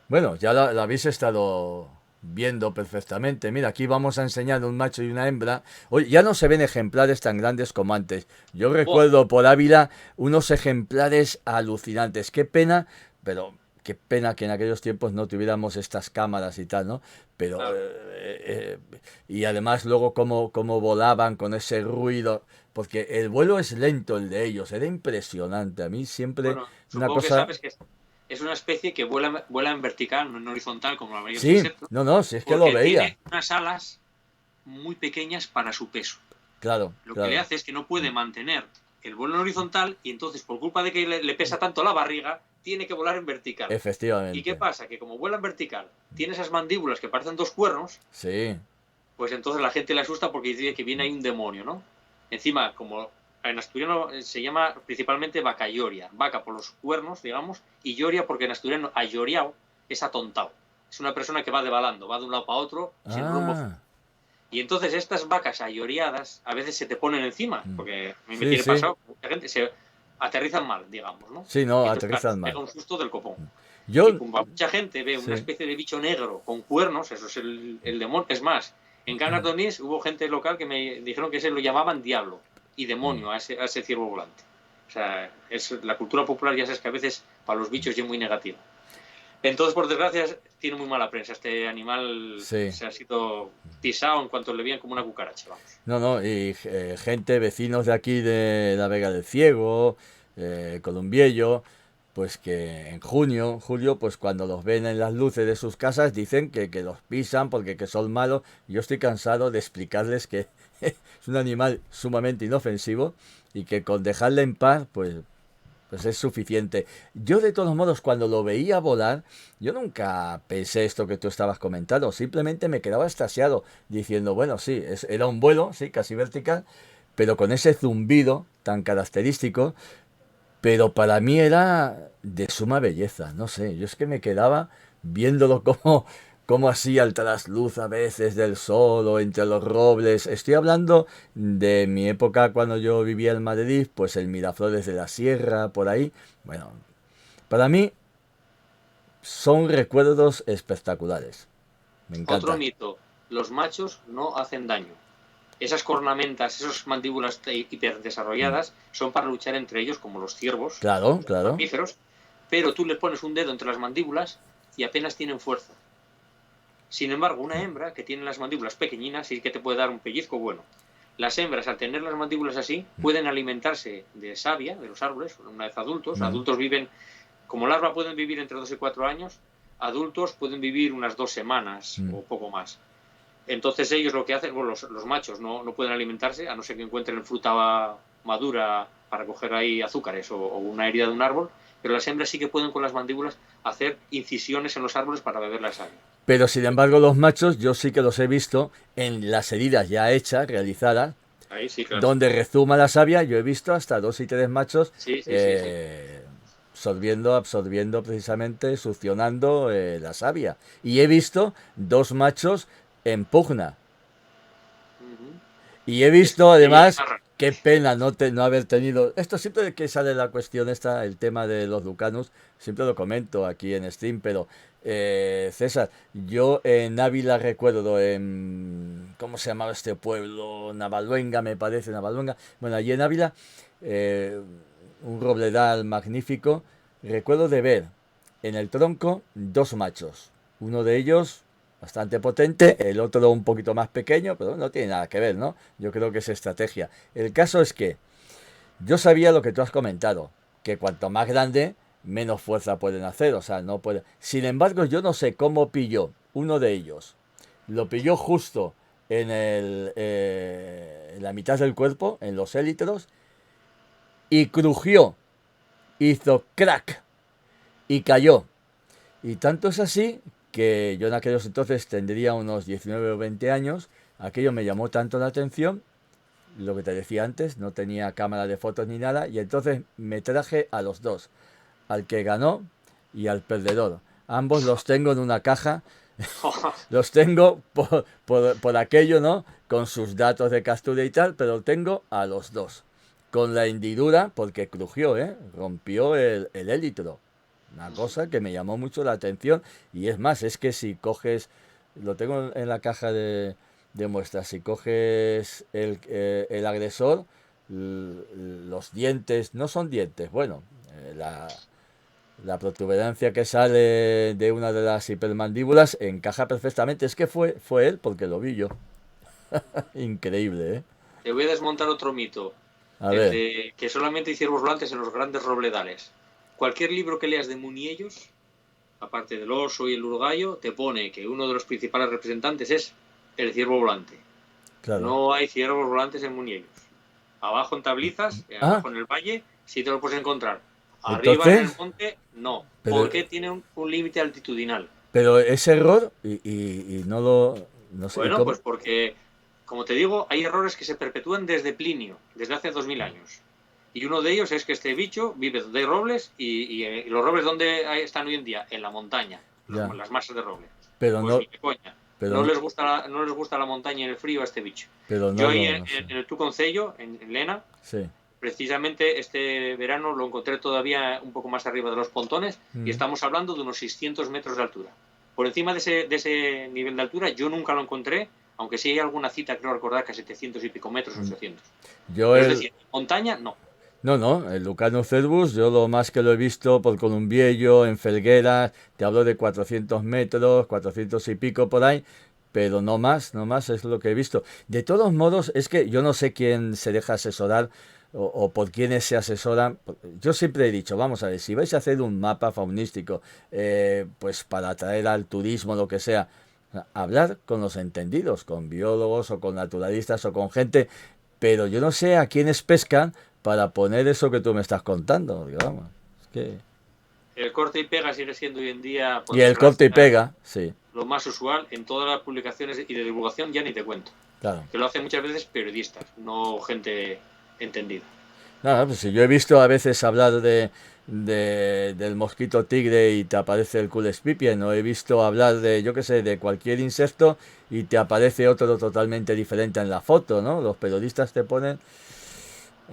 Bueno, ya la habéis estado viendo perfectamente. Mira, aquí vamos a enseñar un macho y una hembra. Oye, ya no se ven ejemplares tan grandes como antes. Yo recuerdo por Ávila unos ejemplares alucinantes. Qué pena, pero qué pena que en aquellos tiempos no tuviéramos estas cámaras y tal, ¿no? Pero, Claro. y además luego cómo volaban con ese ruido, porque el vuelo es lento el de ellos, era impresionante. A mí siempre Bueno, una supongo que cosa... sabes que es una especie que vuela en vertical, no en horizontal, como la mayoría de los Sí, insectos, no, si es que lo porque veía. tiene unas alas muy pequeñas para su peso. Claro, Lo que le hace es que no puede mantener el vuelo en horizontal y entonces, por culpa de que le pesa tanto la barriga, tiene que volar en vertical. Efectivamente. ¿Y qué pasa? Que como vuela en vertical, tiene esas mandíbulas que parecen dos cuernos, Sí. pues entonces la gente le asusta porque dice que viene ahí un demonio, ¿no? Encima, como en asturiano se llama principalmente vaca lloria, vaca por los cuernos, digamos, y lloria porque en asturiano ayoriao es atontado. Es una persona que va devalando, va de un lado para otro, sin rumbo. Y entonces estas vacas ayoriadas a veces se te ponen encima, porque a mí me tiene pasado, mucha gente se aterrizan mal, digamos, ¿no? Sí, no, Y entonces, aterrizan claro, mal. pega un susto del copón. Yo... Y como mucha gente ve una especie de bicho negro con cuernos, eso es el demonio. Es más, en Cangas de Onís hubo gente local que me dijeron que se lo llamaban diablo y demonio a ese ciervo volante. O sea, la cultura popular ya sabes que a veces para los bichos es muy negativa. Entonces, por desgracia, tiene muy mala prensa. Este animal se ha sido pisado en cuanto le veían como una cucaracha, vamos. No, y gente, vecinos de aquí de la Vega del Ciego, Columbiello, pues que en julio, pues cuando los ven en las luces de sus casas dicen que los pisan porque que son malos. Yo estoy cansado de explicarles que es un animal sumamente inofensivo y que con dejarle en paz, pues es suficiente. Yo de todos modos cuando lo veía volar, yo nunca pensé esto que tú estabas comentando, simplemente me quedaba extasiado diciendo, bueno, sí, era un vuelo, sí, casi vertical, pero con ese zumbido tan característico, pero para mí era de suma belleza, no sé, yo es que me quedaba viéndolo como así al trasluz a veces del sol o entre los robles. Estoy hablando de mi época cuando yo vivía en Madrid, pues el Miraflores de la Sierra, por ahí. Bueno, para mí son recuerdos espectaculares. Me encanta. Otro mito, los machos no hacen daño. Esas cornamentas, esas mandíbulas hiperdesarrolladas son para luchar entre ellos como los ciervos, claro, los mamíferos, pero tú le pones un dedo entre las mandíbulas y apenas tienen fuerza. Sin embargo, una hembra que tiene las mandíbulas pequeñinas sí que te puede dar un pellizco bueno. Las hembras, al tener las mandíbulas así, pueden alimentarse de savia, de los árboles, una vez adultos. Adultos viven, como larva pueden vivir entre 2 y 4 años, adultos pueden vivir unas 2 semanas o poco más. Entonces ellos lo que hacen, bueno, los machos no pueden alimentarse, a no ser que encuentren fruta madura para coger ahí azúcares o una herida de un árbol, pero las hembras sí que pueden con las mandíbulas hacer incisiones en los árboles para beber la savia. Pero sin embargo los machos yo sí que los he visto en las heridas ya hechas, realizadas, ahí sí, claro. donde rezuma la savia. Yo he visto hasta 2 y 3 machos sí. absorbiendo precisamente, succionando la savia. Y he visto dos machos en pugna. Ujú. Y he Es visto que ella además, narra. qué pena no haber tenido. Esto siempre que sale la cuestión esta, el tema de los Lucanus, siempre lo comento aquí en stream, pero César, yo en Ávila recuerdo ¿cómo se llamaba este pueblo? Navaluenga, me parece, Navaluenga. Bueno, allí en Ávila, eh, un robledal magnífico. Recuerdo de ver en el tronco dos machos. Uno de ellos bastante potente, el otro un poquito más pequeño, pero no tiene nada que ver, ¿no? Yo creo que es estrategia. El caso es que yo sabía lo que tú has comentado, que cuanto más grande, menos fuerza pueden hacer, o sea, no puede. Sin embargo, yo no sé cómo pilló uno de ellos. Lo pilló justo en la mitad del cuerpo, en los élitros, y crujió, hizo crack y cayó. Y tanto es así que yo en aquellos entonces tendría unos 19 o 20 años. Aquello me llamó tanto la atención, lo que te decía antes, no tenía cámara de fotos ni nada, y entonces me traje a los dos, al que ganó y al perdedor. Ambos los tengo en una caja, los tengo por aquello, ¿no? Con sus datos de captura y tal, pero tengo a los dos. Con la hendidura, porque crujió, ¿eh? Rompió el élitro. Una cosa que me llamó mucho la atención. Y es más, es que si coges, lo tengo en la caja de muestras, si coges el agresor, los dientes, no son dientes, bueno, la protuberancia que sale de una de las hipermandíbulas encaja perfectamente. Es que fue él porque lo vi yo. Increíble, ¿eh? Te voy a desmontar otro mito, A el ver, de que solamente hay ciervos volantes en los grandes robledales. Cualquier libro que leas de Muniellos, aparte del oso y el urgallo, te pone que uno de los principales representantes es el ciervo volante. claro. No hay ciervos volantes en Muniellos. Abajo en Tablizas, Ah, abajo en el valle, sí te lo puedes encontrar. Arriba en el entonces, monte, no. pero, Porque tiene un límite altitudinal. pero es error y no lo, no sé, ¿y Bueno, cómo? pues porque, como te digo, hay errores que se perpetúan desde Plinio, desde hace 2000 años. Y uno de ellos es que este bicho vive donde hay robles y los robles ¿dónde están hoy en día? En la montaña, Ya, las masas de roble. pero Pues no, ni de coña. pero No no, les gusta no les gusta la montaña y el frío a este bicho. pero Yo no ahí lo, no sé. en el Tuconcello, en Lena, Sí. precisamente este verano lo encontré todavía un poco más arriba de los pontones y Mm. estamos hablando de unos 600 metros de altura. Por encima de ese nivel de altura yo nunca lo encontré, aunque sí hay alguna cita, creo recordar, que a 700 y pico metros o 800. Yo Pero es el, decir, montaña, no. no, no, el Lucano Cervus, yo lo más que lo he visto por Columbiello, en Felgueras, te hablo de 400 metros, 400 y pico por ahí, pero no más, no más es lo que he visto. De todos modos, es que yo no sé quién se deja asesorar o por quiénes se asesoran. Yo siempre he dicho, vamos a ver, si vais a hacer un mapa faunístico, pues para atraer al turismo, lo que sea, hablar con los entendidos, con biólogos o con naturalistas o con gente, pero yo no sé a quiénes pescan para poner eso que tú me estás contando. Porque, vamos, es que... El corte y pega sigue siendo hoy en día, por Y el corte y desgracia, pega, sí, lo más usual en todas las publicaciones y de divulgación, ya ni te cuento. claro. Que lo hacen muchas veces periodistas, no gente entendida. Nada, pues si yo he visto a veces hablar del mosquito tigre y te aparece el Culex-Pipiens, no he visto hablar de, yo qué sé, de cualquier insecto y te aparece otro totalmente diferente en la foto, ¿no? Los periodistas te ponen,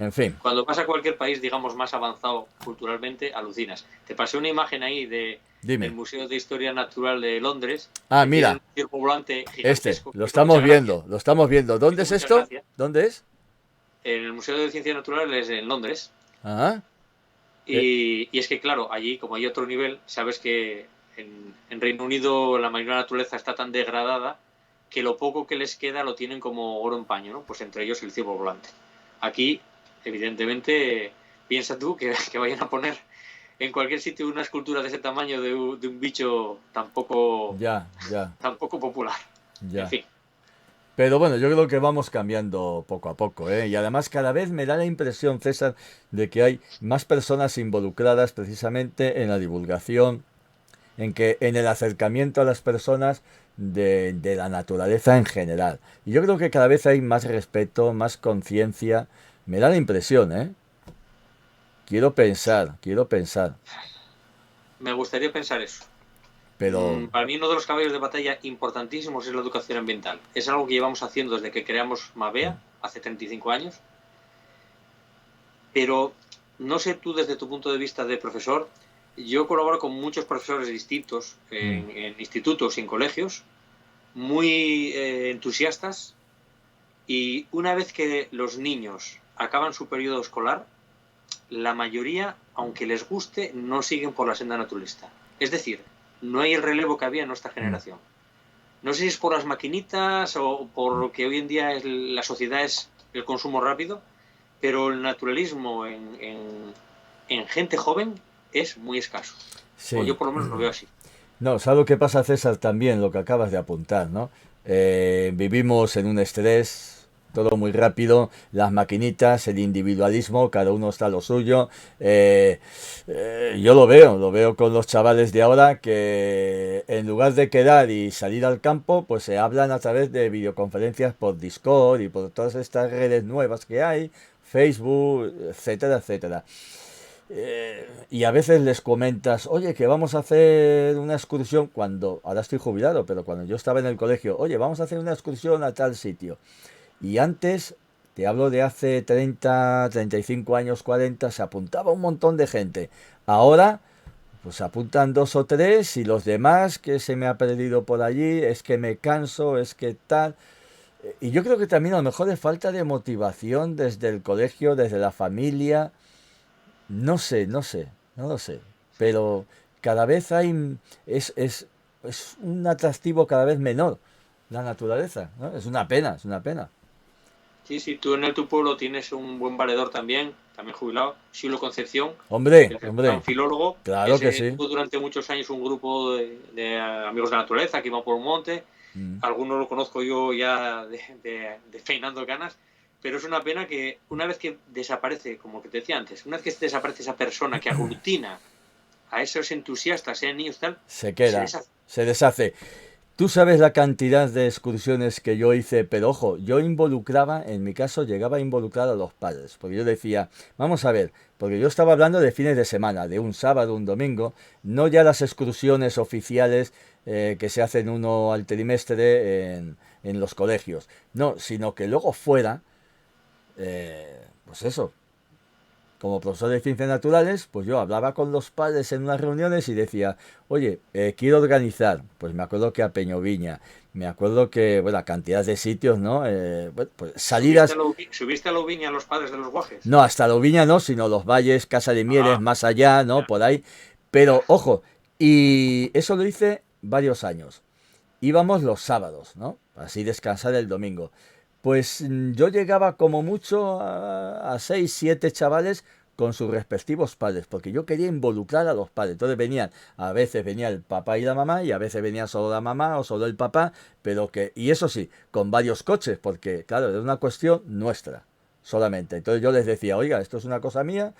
en fin, Cuando vas a cualquier país, digamos, más avanzado culturalmente, alucinas. Te pasé una imagen ahí del dime. Museo de Historia Natural de Londres, Ah, que tiene un mira, ciervo volante este, gigantesco, lo que hizo mucha estamos gracia. viendo, lo estamos viendo. ¿Dónde Hizo es mucha esto? gracia. ¿Dónde es? En el Museo de Ciencias Naturales en Londres. Ah, eh, Y es que, claro, allí, como hay otro nivel, sabes que en Reino Unido la mayoría de la naturaleza está tan degradada que lo poco que les queda lo tienen como oro en paño, ¿no? Pues entre ellos el ciervo volante. Aquí, evidentemente, piensa tú que vayan a poner en cualquier sitio una escultura de ese tamaño de un bicho ya, ya, tan poco popular. En ya. fin, Pero bueno, yo creo que vamos cambiando poco a poco, ¿eh? Y además cada vez me da la impresión, César, de que hay más personas involucradas precisamente en la divulgación, en el acercamiento a las personas de la naturaleza en general. Y yo creo que cada vez hay más respeto, más conciencia. Me da la impresión, ¿eh? quiero pensar, Me gustaría pensar eso. pero Para mí uno de los caballos de batalla importantísimos es la educación ambiental. Es algo que llevamos haciendo desde que creamos Mabea, hace 35 años. Pero no sé tú desde tu punto de vista de profesor, yo colaboro con muchos profesores distintos en institutos y en colegios, muy entusiastas, y una vez que los niños acaban su periodo escolar, la mayoría, aunque les guste, no siguen por la senda naturalista. Es decir, no hay el relevo que había en nuestra generación. No sé si es por las maquinitas o por lo que hoy en día la sociedad es el consumo rápido, pero el naturalismo en gente joven es muy escaso. O sí. yo por lo menos lo veo así. No, ¿sabes lo que pasa, César? También lo que acabas de apuntar, ¿no? Vivimos en un estrés, todo muy rápido, las maquinitas, el individualismo, cada uno está a lo suyo. Yo lo veo con los chavales de ahora que en lugar de quedar y salir al campo, pues se hablan a través de videoconferencias por Discord y por todas estas redes nuevas que hay, Facebook, etcétera, etcétera. Y a veces les comentas, oye, que vamos a hacer una excursión cuando, ahora estoy jubilado, pero cuando yo estaba en el colegio, oye, vamos a hacer una excursión a tal sitio. Y antes, te hablo de hace 30, 35 años, 40, se apuntaba un montón de gente. Ahora, pues se apuntan dos o tres y los demás que se me ha perdido por allí, es que me canso, es que tal. Y yo creo que también a lo mejor es falta de motivación desde el colegio, desde la familia. No lo sé. Pero cada vez es, es, es un atractivo cada vez menor la naturaleza, ¿no? Es una pena, es una pena. Sí, sí, tú en tu pueblo tienes un buen valedor también, también jubilado, Silo Concepción, Hombre, que es un gran hombre, filólogo. claro que Ese sí. tuvo durante muchos años un grupo de amigos de la naturaleza que iban por un monte. Mm. Algunos lo conozco yo ya de peinando ganas, pero es una pena que una vez que desaparece, como que te decía antes, una vez que desaparece esa persona que aglutina a esos entusiastas, sean niños tal, Se se queda, deshace. se deshace. Tú sabes la cantidad de excursiones que yo hice, pero ojo, yo involucraba, en mi caso llegaba a involucrar a los padres, porque yo decía, vamos a ver, porque yo estaba hablando de fines de semana, de un sábado, un domingo, no ya las excursiones oficiales que se hacen uno al trimestre en los colegios, no, sino que luego fuera, pues eso, como profesor de ciencias naturales, pues yo hablaba con los padres en unas reuniones y decía, oye, quiero organizar, pues me acuerdo que a Peñoviña, me acuerdo que, bueno, cantidad de sitios, ¿no? Bueno, pues salidas, ¿Subiste a la Ubiña a los padres de los guajes? no hasta Loviña, no, sino los valles, Casa de Mieres, Ah, más allá, ¿no? ya, Por ahí. ya. Pero, ojo, y eso lo hice varios años. Íbamos los sábados, ¿no? Así descansar el domingo. Pues yo llegaba como mucho a 6, 7 chavales con sus respectivos padres, porque yo quería involucrar a los padres. Entonces venían, a veces venía el papá y la mamá, y a veces venía solo la mamá o solo el papá, pero que, y eso sí, con varios coches, porque claro, era una cuestión nuestra solamente. Entonces yo les decía, oiga, esto es una cosa mía,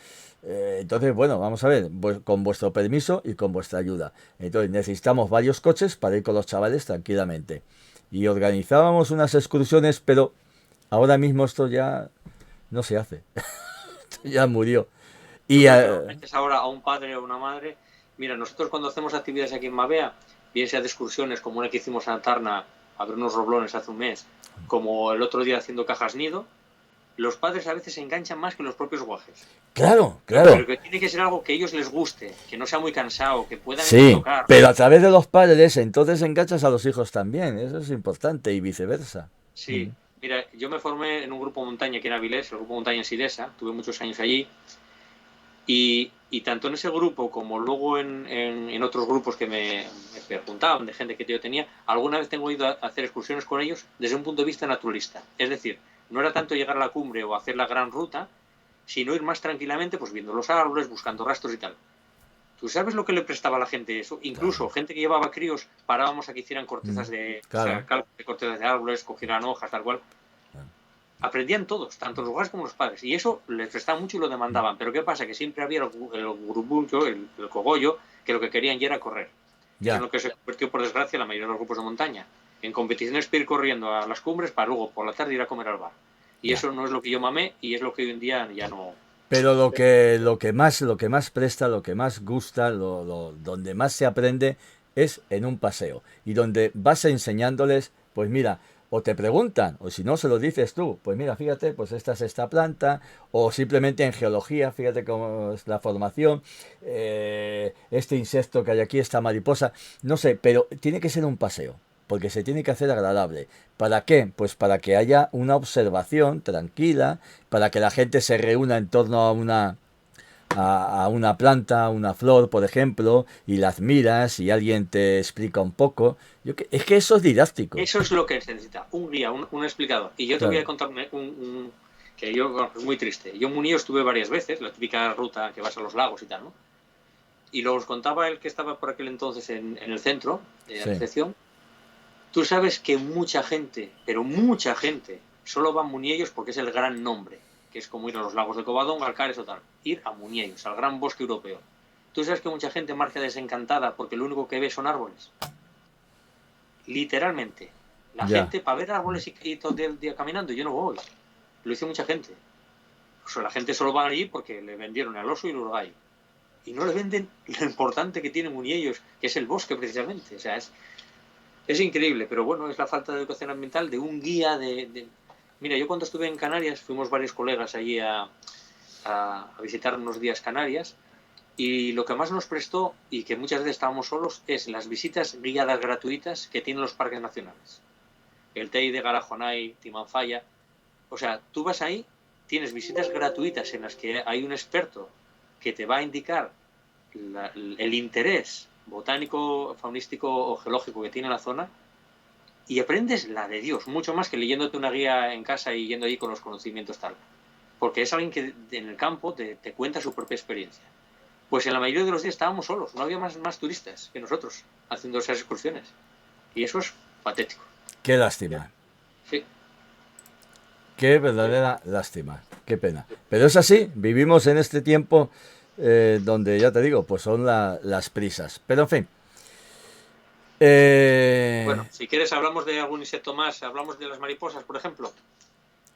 entonces bueno, vamos a ver, con vuestro permiso y con vuestra ayuda. Entonces necesitamos varios coches para ir con los chavales tranquilamente. Y organizábamos unas excursiones, pero ahora mismo esto ya no se hace. Ya murió. Yo Y creo que lo metes ahora a un padre o una madre. Mira, nosotros cuando hacemos actividades aquí en Mabea, bien sea de excursiones, como una que hicimos en Antarna a ver unos roblones hace un mes, como el otro día haciendo cajas nido, los padres a veces se enganchan más que los propios guajes. claro, Pero claro. que tiene que ser algo que a ellos les guste, que no sea muy cansado, que puedan ellos Sí, tocar. pero a través de los padres entonces enganchas a los hijos también. Eso es importante y viceversa. Mm. Sí, mira, yo me formé en un grupo montaña aquí en Avilés, el grupo montaña en Sidesa, tuve muchos años allí, y tanto en ese grupo como luego en otros grupos que me preguntaban de gente que yo tenía, alguna vez tengo ido a hacer excursiones con ellos desde un punto de vista naturalista. Es decir, no era tanto llegar a la cumbre o hacer la gran ruta, sino ir más tranquilamente, pues viendo los árboles, buscando rastros y tal. ¿Tú sabes lo que le prestaba a la gente eso? Incluso Claro. gente que llevaba críos, parábamos a que hicieran Mm. cortezas o Claro. sea, cálculos de cortezas de árboles, cogieran hojas, tal cual. Aprendían todos, tanto los hogares como los padres, y eso les prestaba mucho y lo demandaban. Pero ¿qué pasa? Que siempre había el grubullo, el cogollo, que lo que querían ya era correr. Eso es Ya. lo que se convirtió, por desgracia, la mayoría de los grupos de montaña. En competiciones para ir corriendo a las cumbres para luego por la tarde ir a comer al bar. Y Ya. eso no es lo que yo mamé y es lo que hoy en día Pero lo que más presta, lo que más gusta, donde más se aprende es en un paseo. Y donde vas enseñándoles, pues mira, o te preguntan, o si no se lo dices tú, pues mira, fíjate, pues esta es esta planta, o simplemente en geología, fíjate cómo es la formación, este insecto que hay aquí, esta mariposa, no sé, pero tiene que ser un paseo, porque se tiene que hacer agradable. ¿Para qué? Pues para que haya una observación tranquila, para que la gente se reúna en torno a una planta, a una flor, por ejemplo, y las miras y alguien te explica un poco. Es que eso es didáctico. Eso es lo que se necesita, un guía, un explicador. Y yo te voy a Claro. contar que yo, bueno, es muy triste. Yo en Munillo estuve varias veces, la típica ruta que vas a los lagos y tal, ¿no? Y os contaba el que estaba por aquel entonces en el centro de Sí. recepción. Tú sabes que mucha gente, pero mucha gente, solo va a Muniellos porque es el gran nombre, que es como ir a los lagos de Covadonga, Alcares o tal. Ir a Muniellos, al gran bosque europeo. Tú sabes que mucha gente marcha desencantada porque lo único que ve son árboles. Literalmente. La Ya. gente, para ver árboles y todo el día caminando, yo no voy. Lo dice mucha gente. O sea, la gente solo va allí porque le vendieron al oso y al gallo. Y no le venden lo importante que tienen Muniellos, que es el bosque precisamente. O sea, es increíble, pero bueno, es la falta de educación ambiental, de un guía, Mira, yo cuando estuve en Canarias, fuimos varios colegas allí a visitar unos días Canarias, y lo que más nos prestó, y que muchas veces estábamos solos, es las visitas guiadas gratuitas que tienen los parques nacionales. El Teide, Garajonay, Timanfaya. O sea, tú vas ahí, tienes visitas gratuitas en las que hay un experto que te va a indicar el interés botánico, faunístico o geológico que tiene la zona, y aprendes la de Dios, mucho más que leyéndote una guía en casa y yendo allí con los conocimientos tal. Porque es alguien que en el campo te cuenta su propia experiencia. Pues en la mayoría de los días estábamos solos, no había más turistas que nosotros haciendo esas excursiones. Y eso es patético. Qué lástima. Sí. Qué verdadera lástima. Qué pena. Pero es así, vivimos en este tiempo donde, ya te digo, pues son las prisas. Pero en fin. Bueno, eh, si quieres hablamos de algún insecto más, hablamos de las mariposas, por ejemplo.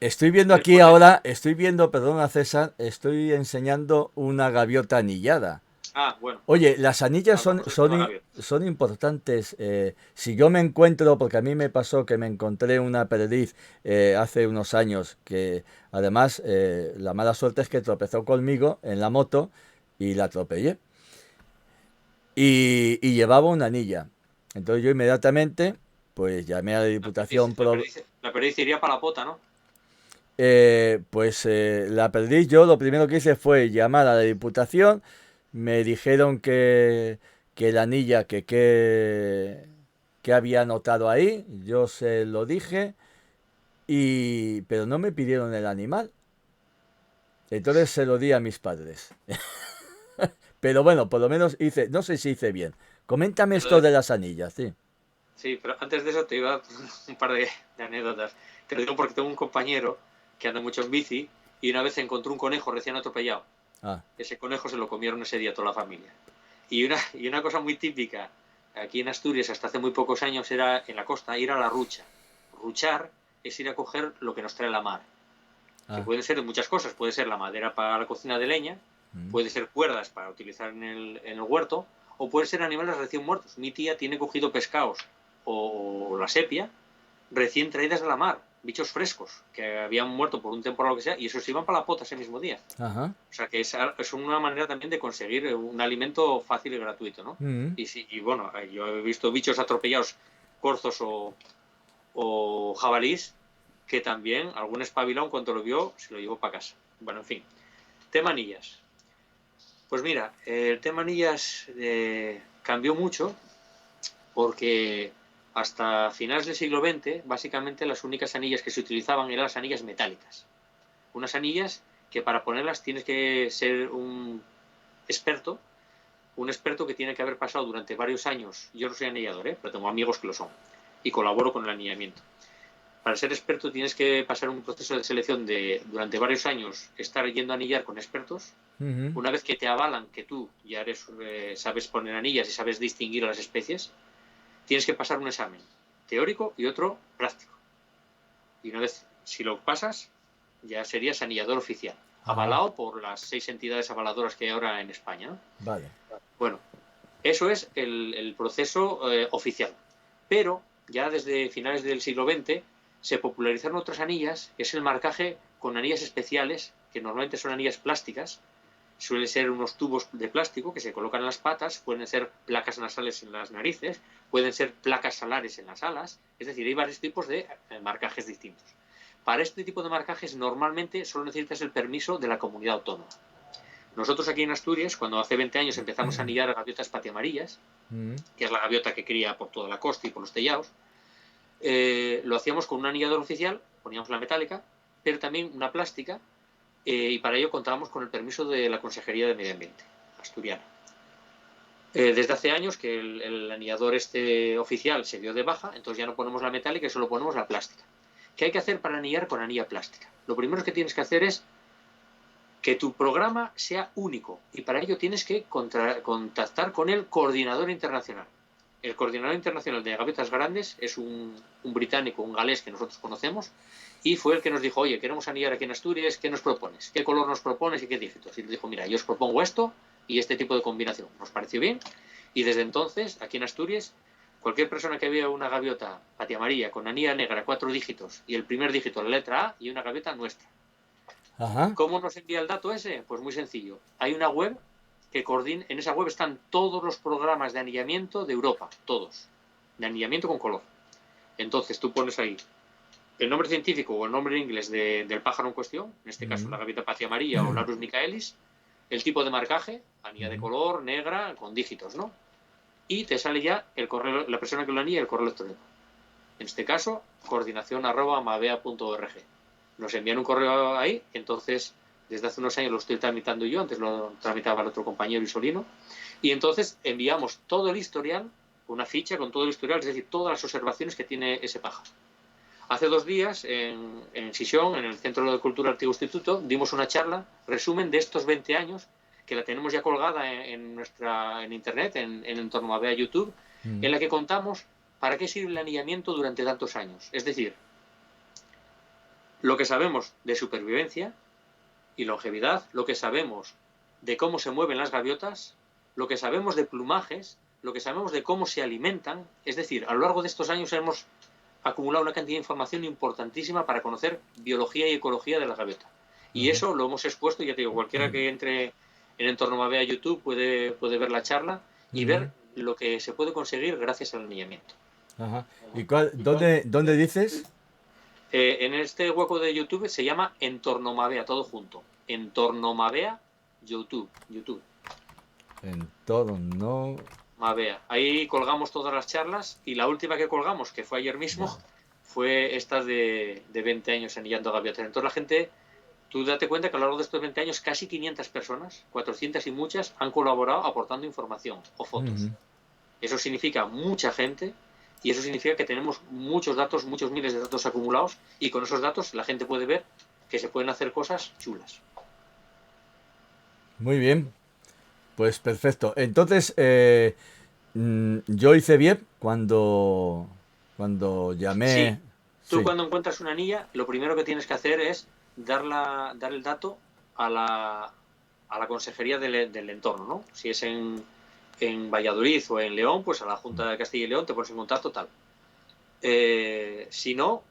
Estoy viendo aquí Después de... ahora, estoy viendo, perdona César, estoy enseñando una gaviota anillada. Ah, bueno, Oye, las anillas hablamos del tema gaviota. son importantes. Si yo me encuentro, porque a mí me pasó que me encontré una perdiz hace unos años, que además la mala suerte es que tropezó conmigo en la moto y la atropellé. Y llevaba una anilla. Entonces yo inmediatamente, pues llamé a la Diputación. La perdiz iría para la pota, ¿no? La perdiz, yo lo primero que hice fue llamar a la Diputación, me dijeron que la anilla que había anotado ahí, yo se lo dije, pero no me pidieron el animal, entonces se lo di a mis padres. Pero bueno, por lo menos hice, no sé si hice bien. Coméntame Pero esto de las anillas, sí. sí, pero antes de eso te iba a un par de anécdotas. Te lo digo porque tengo un compañero que anda mucho en bici y una vez encontró un conejo recién atropellado. Ah, Ese conejo se lo comieron ese día toda la familia. Y una cosa muy típica aquí en Asturias hasta hace muy pocos años era en la costa ir a la rucha. Ruchar es ir a coger lo que nos trae la mar, que ah, puede ser de muchas cosas. Puede ser la madera para la cocina de leña, mm, puede ser cuerdas para utilizar en el huerto, o puede ser animales recién muertos. Mi tía tiene cogido pescados o la sepia recién traídas de la mar, bichos frescos que habían muerto por un temporal o lo que sea, y esos iban para la pota ese mismo día. ajá, O sea que es una manera también de conseguir un alimento fácil y gratuito, ¿no? mm, Y bueno, yo he visto bichos atropellados, corzos o jabalís, que también algún espabilado en cuanto lo vio se lo llevó para casa. Bueno, en fin. Tema anillas. Pues mira, el tema anillas cambió mucho porque hasta finales del siglo XX, básicamente las únicas anillas que se utilizaban eran las anillas metálicas. Unas anillas que para ponerlas tienes que ser experto, un experto que tiene que haber pasado durante varios años. Yo no soy anillador, pero tengo amigos que lo son y colaboro con el anillamiento. Para ser experto tienes que pasar un proceso de selección de durante varios años estar yendo a anillar con expertos. mm, Una vez que te avalan que tú ya sabes poner anillas y sabes distinguir a las especies, tienes que pasar un examen teórico y otro práctico. Y una vez, si lo pasas, ya serías anillador oficial. avalado por las 6 entidades avaladoras que hay ahora en España, ¿no? Vale. Bueno, eso es el proceso oficial. Pero ya desde finales del siglo XX se popularizaron otras anillas, que es el marcaje con anillas especiales, que normalmente son anillas plásticas. Suelen ser unos tubos de plástico que se colocan en las patas, pueden ser placas nasales en las narices, pueden ser placas salares en las alas, es decir, hay varios tipos de marcajes distintos. Para este tipo de marcajes normalmente solo necesitas el permiso de la comunidad autónoma. Nosotros aquí en Asturias, cuando hace 20 años empezamos a anillar gaviotas patiamarillas, que es la gaviota que cría por toda la costa y por los tellados, lo hacíamos con un anillador oficial, poníamos la metálica, pero también una plástica, y para ello contábamos con el permiso de la Consejería de Medio Ambiente asturiana. Desde hace años que el anillador oficial se dio de baja, entonces ya no ponemos la metálica y solo ponemos la plástica. ¿Qué hay que hacer para anillar con anilla plástica? Lo primero que tienes que hacer es que tu programa sea único, y para ello tienes que contactar con el coordinador internacional. El coordinador internacional de gaviotas grandes es un británico, un galés que nosotros conocemos, y fue el que nos dijo, oye, queremos anillar aquí en Asturias, ¿qué nos propones? ¿Qué color nos propones y qué dígitos? Y nos dijo, mira, yo os propongo esto y este tipo de combinación. Nos pareció bien, y desde entonces, aquí en Asturias, cualquier persona que vea una gaviota patiamarilla con anilla negra, 4 dígitos, y el primer dígito la letra A, y una gaviota nuestra. Ajá. ¿Cómo nos envía el dato ese? Pues muy sencillo. Hay una web que coordina, en esa web están todos los programas de anillamiento de Europa, todos, de anillamiento con color. Entonces tú pones ahí el nombre científico o el nombre en inglés del pájaro en cuestión, en este caso la gaviota patiamarilla o Larus michaelis, el tipo de marcaje, anilla de color, negra, con dígitos, ¿no? Y te sale ya el correo, la persona que lo anilla y el correo electrónico. En este caso, coordinación@mavea.org. Nos envían un correo ahí, entonces desde hace unos años lo estoy tramitando yo, antes lo tramitaba el otro compañero Isolino, y entonces enviamos todo el historial, una ficha con todo el historial, es decir, todas las observaciones que tiene ese pájaro. Hace 2 días, en Sisión, en el Centro de Cultura Antiguo Instituto, dimos una charla, resumen de estos 20 años, que la tenemos ya colgada en internet, en Entorno Mavea YouTube, en la que contamos para qué sirve el anillamiento durante tantos años. Es decir, lo que sabemos de supervivencia y longevidad, lo que sabemos de cómo se mueven las gaviotas, lo que sabemos de plumajes, lo que sabemos de cómo se alimentan. Es decir, a lo largo de estos años hemos acumulado una cantidad de información importantísima para conocer biología y ecología de la gaviota. Y eso lo hemos expuesto, ya te digo, cualquiera que entre en Entorno Mavea YouTube puede ver la charla y ver lo que se puede conseguir gracias al anillamiento. Ajá. ¿Y dónde dices? En este hueco de YouTube se llama Entorno Mavea, todo junto. Entorno Mavea, YouTube. Entorno Mavea. Ahí colgamos todas las charlas, y la última que colgamos, que fue ayer mismo, fue esta de 20 años anillando gaviotas. Entonces la gente, tú date cuenta que a lo largo de estos 20 años casi 500 personas, 400 y muchas, han colaborado aportando información o fotos. Eso significa mucha gente. Y eso significa que tenemos muchos datos, muchos miles de datos acumulados, y con esos datos la gente puede ver que se pueden hacer cosas chulas. Muy bien, pues perfecto. Entonces, yo hice bien cuando llamé. Sí, tú Sí. cuando encuentras una anilla, lo primero que tienes que hacer es dar el dato a la consejería del entorno, ¿no? Si es en Valladolid o en León, pues a la Junta de Castilla y León te pones en contacto, tal. Si no,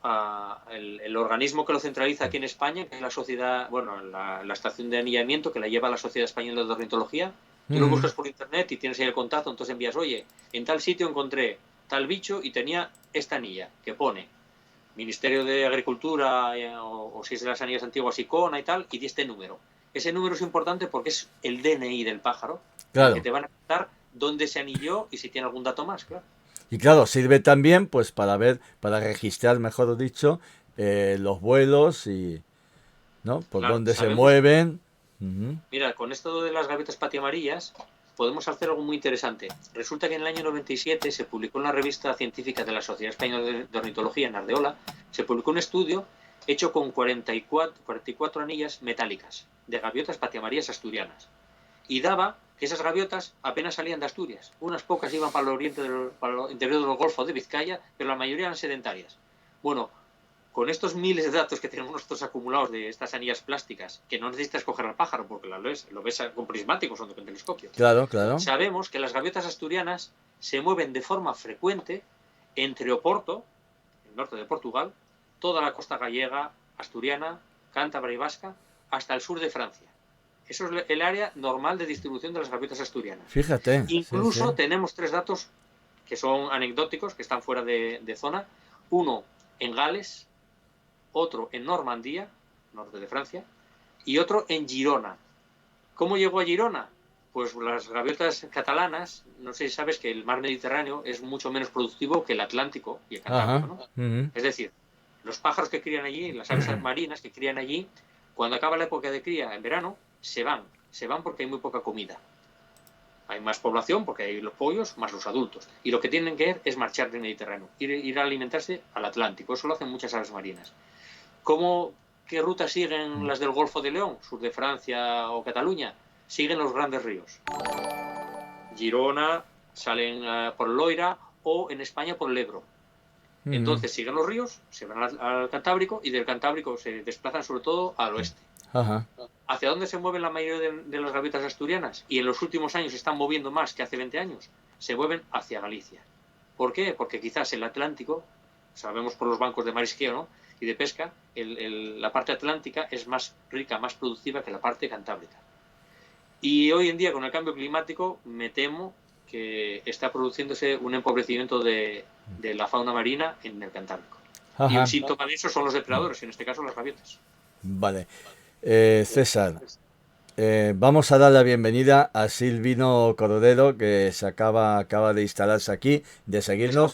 el organismo que lo centraliza aquí en España, que es la sociedad, bueno, la estación de anillamiento que la lleva la Sociedad Española de Ornitología, tú lo buscas por internet y tienes ahí el contacto, entonces envías, oye, en tal sitio encontré tal bicho y tenía esta anilla, que pone Ministerio de Agricultura, o si es de las anillas antiguas, Icona y tal, y este número. Ese número es importante porque es el DNI del pájaro, Claro. que te van a contar dónde se anilló y si tiene algún dato más, claro. Y claro, sirve también pues para registrar, mejor dicho, los vuelos y, ¿no? Por Claro, dónde se sabemos. mueven. Mira, con esto de las gaviotas patiamarillas podemos hacer algo muy interesante. Resulta que en el año 97 se publicó en la revista científica de la Sociedad Española de Ornitología, en Ardeola, se publicó un estudio hecho con 44 anillas metálicas de gaviotas patiamarillas asturianas. Y daba que esas gaviotas apenas salían de Asturias. Unas pocas iban para el interior del Golfo de Vizcaya, pero la mayoría eran sedentarias. Bueno, con estos miles de datos que tenemos nosotros acumulados de estas anillas plásticas, que no necesitas coger al pájaro porque lo ves con prismáticos o con telescopios, Claro, claro. sabemos que las gaviotas asturianas se mueven de forma frecuente entre Oporto, el norte de Portugal, toda la costa gallega, asturiana, cántabra y vasca, hasta el sur de Francia. Eso es el área normal de distribución de las gaviotas asturianas. Fíjate. Incluso sí. tenemos 3 datos que son anecdóticos, que están fuera de zona. Uno en Gales, otro en Normandía, norte de Francia, y otro en Girona. ¿Cómo llegó a Girona? Pues las gaviotas catalanas, no sé si sabes que el mar Mediterráneo es mucho menos productivo que el Atlántico y el Cantábrico, ¿no? Es decir, los pájaros que crían allí, las aves marinas que crían allí, cuando acaba la época de cría en verano, se van porque hay muy poca comida. Hay más población porque hay los pollos más los adultos. Y lo que tienen que hacer es marchar del Mediterráneo, ir a alimentarse al Atlántico. Eso lo hacen muchas aves marinas. ¿Qué rutas siguen las del Golfo de León, sur de Francia o Cataluña? Siguen los grandes ríos. Girona, salen por Loira o en España por el Ebro. Entonces siguen los ríos, se van al Cantábrico y del Cantábrico se desplazan sobre todo al oeste. Ajá. ¿Hacia dónde se mueven la mayoría de las gaviotas asturianas? Y en los últimos años se están moviendo más que hace 20 años. Se mueven hacia Galicia. ¿Por qué? Porque quizás el Atlántico, sabemos por los bancos de marisqueo, ¿no?, y de pesca, la parte atlántica es más rica, más productiva que la parte cantábrica. Y hoy en día, con el cambio climático, me temo que está produciéndose un empobrecimiento de la fauna marina en el Cantábrico. Ajá. Y un síntoma de eso son los depredadores, en este caso las gaviotas. Vale. César, vamos a dar la bienvenida a Silvino Corredero, que se acaba de instalarse aquí, de seguirnos.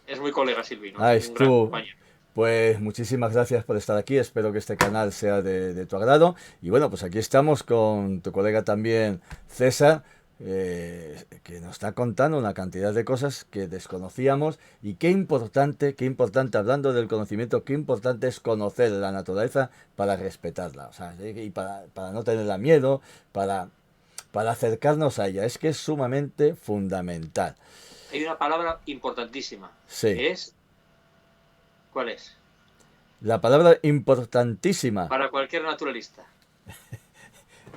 Es muy colega Silvino, es un gran compañero. Pues muchísimas gracias por estar aquí, espero que este canal sea de tu agrado. Y bueno, pues aquí estamos con tu colega también, César, que nos está contando una cantidad de cosas que desconocíamos. Y qué importante, hablando del conocimiento, qué importante es conocer la naturaleza para respetarla. O sea, y para no tenerla miedo, para acercarnos a ella. Es que es sumamente fundamental. Hay una palabra importantísima. Sí. ¿Cuál es? La palabra importantísima. Para cualquier naturalista.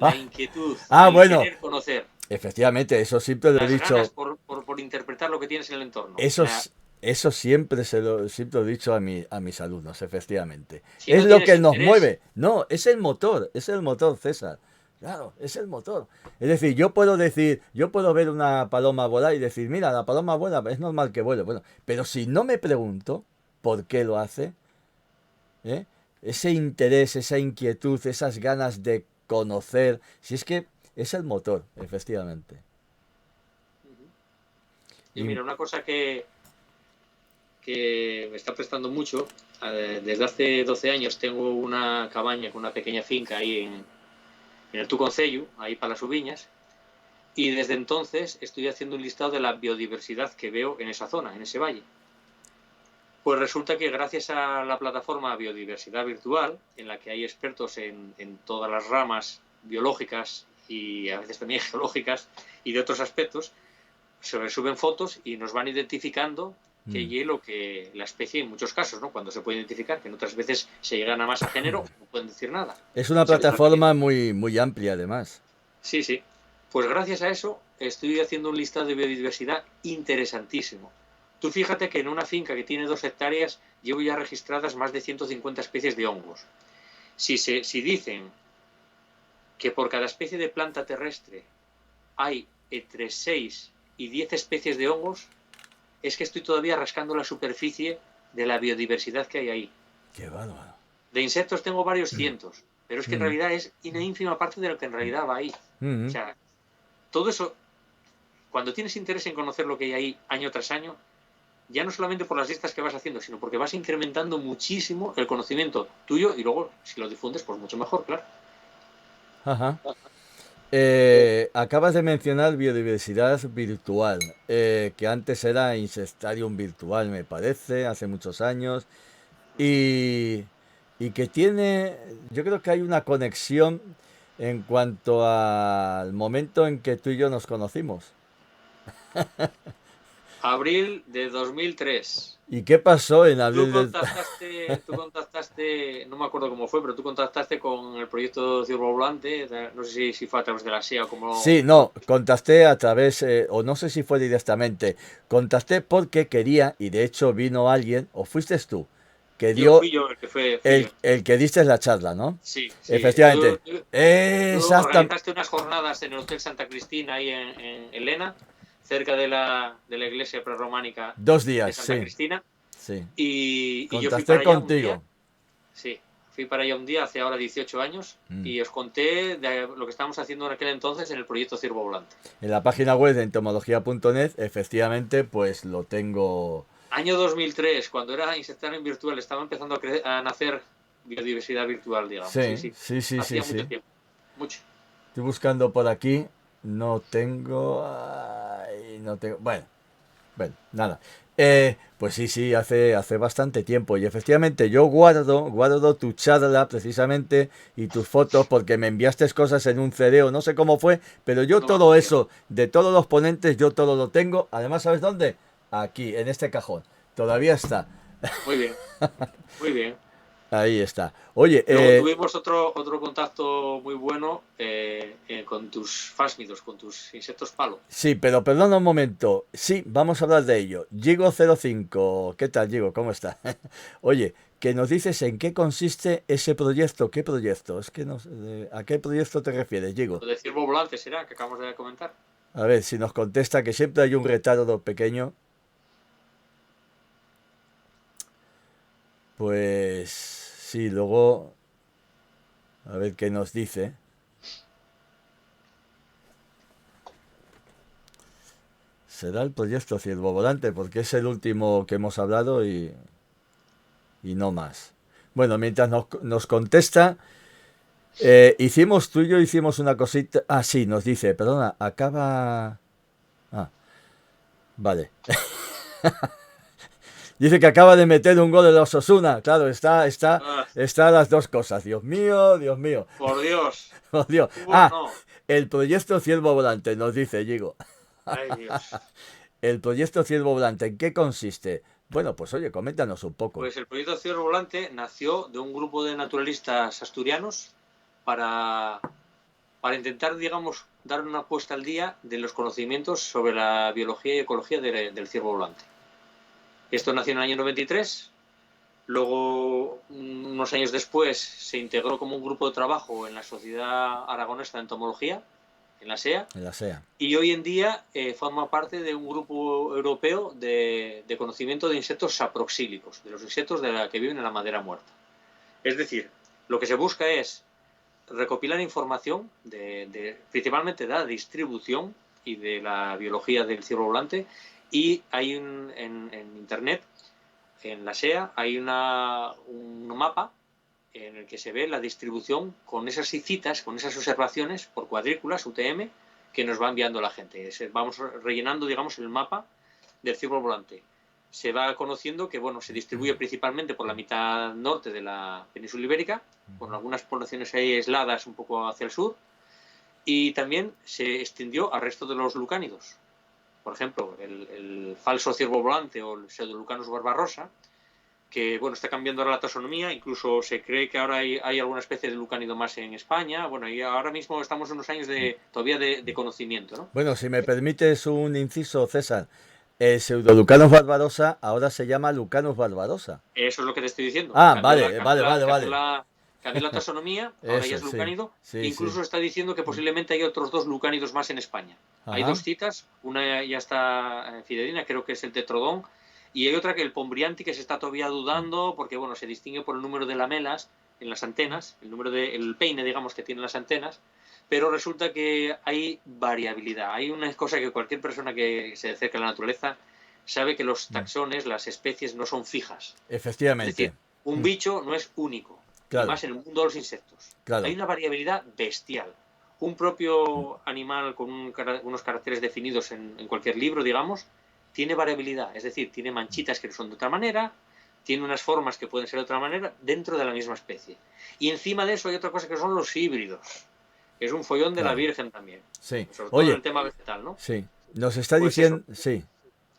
La inquietud. Bueno. Querer conocer. Efectivamente, eso siempre lo he dicho. Ganas por interpretar lo que tienes en el entorno. Eso siempre lo he dicho a mis alumnos, efectivamente. Si es no lo que nos interés, mueve. No, es el motor, César. Claro, es el motor. Es decir, yo puedo ver una paloma volar y decir, mira, la paloma vuela, es normal que vuele. Bueno, pero si no me pregunto por qué lo hace, ese interés, esa inquietud, esas ganas de conocer, si es que es el motor, efectivamente. Y mira, una cosa que me está prestando mucho, desde hace 12 años tengo una cabaña con una pequeña finca ahí en el Tuconcello, ahí para las Ubiñas, y desde entonces estoy haciendo un listado de la biodiversidad que veo en esa zona, en ese valle. Pues resulta que gracias a la plataforma Biodiversidad Virtual, en la que hay expertos en todas las ramas biológicas y a veces también geológicas y de otros aspectos, se suben fotos y nos van identificando que la especie en muchos casos, ¿no?, cuando se puede identificar, que en otras veces se llegan a más a género, no pueden decir nada. Es una plataforma muy amplia, además. Sí, sí. Pues gracias a eso estoy haciendo un listado de biodiversidad interesantísimo. Tú fíjate que en una finca que tiene 2 hectáreas llevo ya registradas más de 150 especies de hongos. Si dicen que por cada especie de planta terrestre hay entre 6 y 10 especies de hongos, es que estoy todavía rascando la superficie de la biodiversidad que hay ahí. ¡Qué bárbaro! De insectos tengo varios cientos, pero es que en realidad es una ínfima parte de lo que en realidad va ahí. O sea, todo eso, cuando tienes interés en conocer lo que hay ahí año tras año, ya no solamente por las listas que vas haciendo, sino porque vas incrementando muchísimo el conocimiento tuyo y luego, si lo difundes, pues mucho mejor, claro. Ajá. Acabas de mencionar biodiversidad virtual, que antes era Insectarium Virtual, me parece, hace muchos años, y que yo creo que hay una conexión en cuanto al momento en que tú y yo nos conocimos. Abril de 2003. ¿Y qué pasó en Tú abril del... contactaste, no me acuerdo cómo fue, pero tú contactaste con el proyecto Ciervo Volante, no sé si fue a través de la SEA o Sí, no, contacté a través, o no sé si fue directamente, contacté porque quería, y de hecho vino alguien, o fuiste tú, que Yo dio fui yo el que fui yo. el que diste la charla, ¿no? Sí, sí. Efectivamente. Tú Exactamente. organizaste unas jornadas en el Hotel Santa Cristina, ahí en Elena, cerca de la iglesia prerrománica Dos de días, Santa sí, Cristina, sí. y yo fui Contacté para allá un día. contigo. Sí, fui para allá un día hace ahora 18 años Mm. y os conté de lo que estábamos haciendo en aquel entonces en el proyecto Ciervo Volante. En la página web de entomología.net, efectivamente, pues lo tengo. Año 2003, cuando era insectario virtual, estaba empezando a nacer biodiversidad virtual, digamos. Sí, Sí, sí. sí, sí, sí, Hacía mucho sí. tiempo. Mucho. Estoy buscando por aquí. No tengo. Ay, no tengo. Bueno, nada. Pues sí, sí, hace bastante tiempo. Y efectivamente yo guardo tu charla precisamente y tus fotos porque me enviaste cosas en un CD, no sé cómo fue, pero yo No me todo acuerdo. eso, de todos los ponentes, yo todo lo tengo. Además, ¿sabes dónde? Aquí, en este cajón. Todavía está. Muy bien, muy bien. Ahí está. Oye, Luego tuvimos otro contacto muy bueno con tus fásmidos, con tus insectos palo. sí, pero perdona un momento. Sí, vamos a hablar de ello. Gigo05, ¿qué tal, Gigo? ¿Cómo está? Oye, que nos dices en qué consiste ese proyecto. ¿Qué proyecto? Es que no sé, ¿a qué proyecto te refieres, Gigo? Lo de ciervo volante será, que acabamos de comentar. A ver, si nos contesta que siempre hay un retardo pequeño. Pues sí, luego a ver qué nos dice. Será el proyecto Ciervo Volante, porque es el último que hemos hablado y no más. Bueno, mientras nos contesta, tú y yo hicimos una cosita. Ah, sí, nos dice, perdona, acaba. Ah, vale. Dice que acaba de meter un gol de los Osasuna. Claro, Ah, está las dos cosas. Dios mío, Dios mío. por Dios. Oh, Dios. Fútbol Ah, no. el proyecto Ciervo Volante, nos dice, digo. Ay, Dios. El proyecto Ciervo Volante, ¿en qué consiste? Bueno, pues oye, coméntanos un poco. Pues el proyecto Ciervo Volante nació de un grupo de naturalistas asturianos para, para intentar, digamos, dar una puesta al día de los conocimientos sobre la biología y ecología del ciervo volante. Esto nació en el año 93, luego, unos años después, se integró como un grupo de trabajo en la Sociedad Aragonesa de Entomología, en la SEA, En la SEA. y hoy en día forma parte de un grupo europeo de conocimiento de insectos saproxílicos, de los insectos que viven en la madera muerta. Es decir, lo que se busca es recopilar información principalmente de la distribución y de la biología del ciervo volante, y hay en internet, en la SEA, hay un mapa en el que se ve la distribución con esas citas, con esas observaciones por cuadrículas UTM que nos va enviando la gente. Vamos rellenando, digamos, el mapa del ciervo volante. Se va conociendo que, bueno, se distribuye principalmente por la mitad norte de la península ibérica, con algunas poblaciones ahí aisladas un poco hacia el sur, y también se extendió al resto de los lucánidos. Por ejemplo, el falso ciervo volante o el Pseudolucanus barbarosa, que bueno, está cambiando ahora la taxonomía, incluso se cree que ahora hay alguna especie de lucánido más en España. Bueno, y ahora mismo estamos en unos años todavía de conocimiento, ¿no? Bueno, si me permites un inciso, César. El Pseudolucanus barbarosa ahora se llama Lucanus barbarosa. Eso es lo que te estoy diciendo. Ah, vale. Cambió la taxonomía, ahora ya Eso, es sí. lucánido. Sí, sí. Incluso está diciendo que posiblemente hay otros 2 lucánidos más en España. Hay Ajá. 2 citas, una ya está fidedigna, creo que es el tetrodón, y hay otra que el pombrianti, que se está todavía dudando, porque bueno, se distingue por el número de lamelas en las antenas, el peine, digamos, que tienen las antenas, pero resulta que hay variabilidad. Hay una cosa que cualquier persona que se acerca a la naturaleza sabe, que los taxones, las especies, no son fijas. Es Efectivamente. decir, un bicho no es único, y Claro, más en el mundo de los insectos. claro. Hay una variabilidad bestial. Un propio animal con unos caracteres definidos en cualquier libro, digamos, tiene variabilidad. Es decir, tiene manchitas que son de otra manera, tiene unas formas que pueden ser de otra manera dentro de la misma especie. Y encima de eso hay otra cosa que son los híbridos. Es un follón de la Claro. Virgen también. Sí. Sobre todo en Oye, el tema vegetal, ¿no? sí. Nos está Pues eso. diciendo. Sí.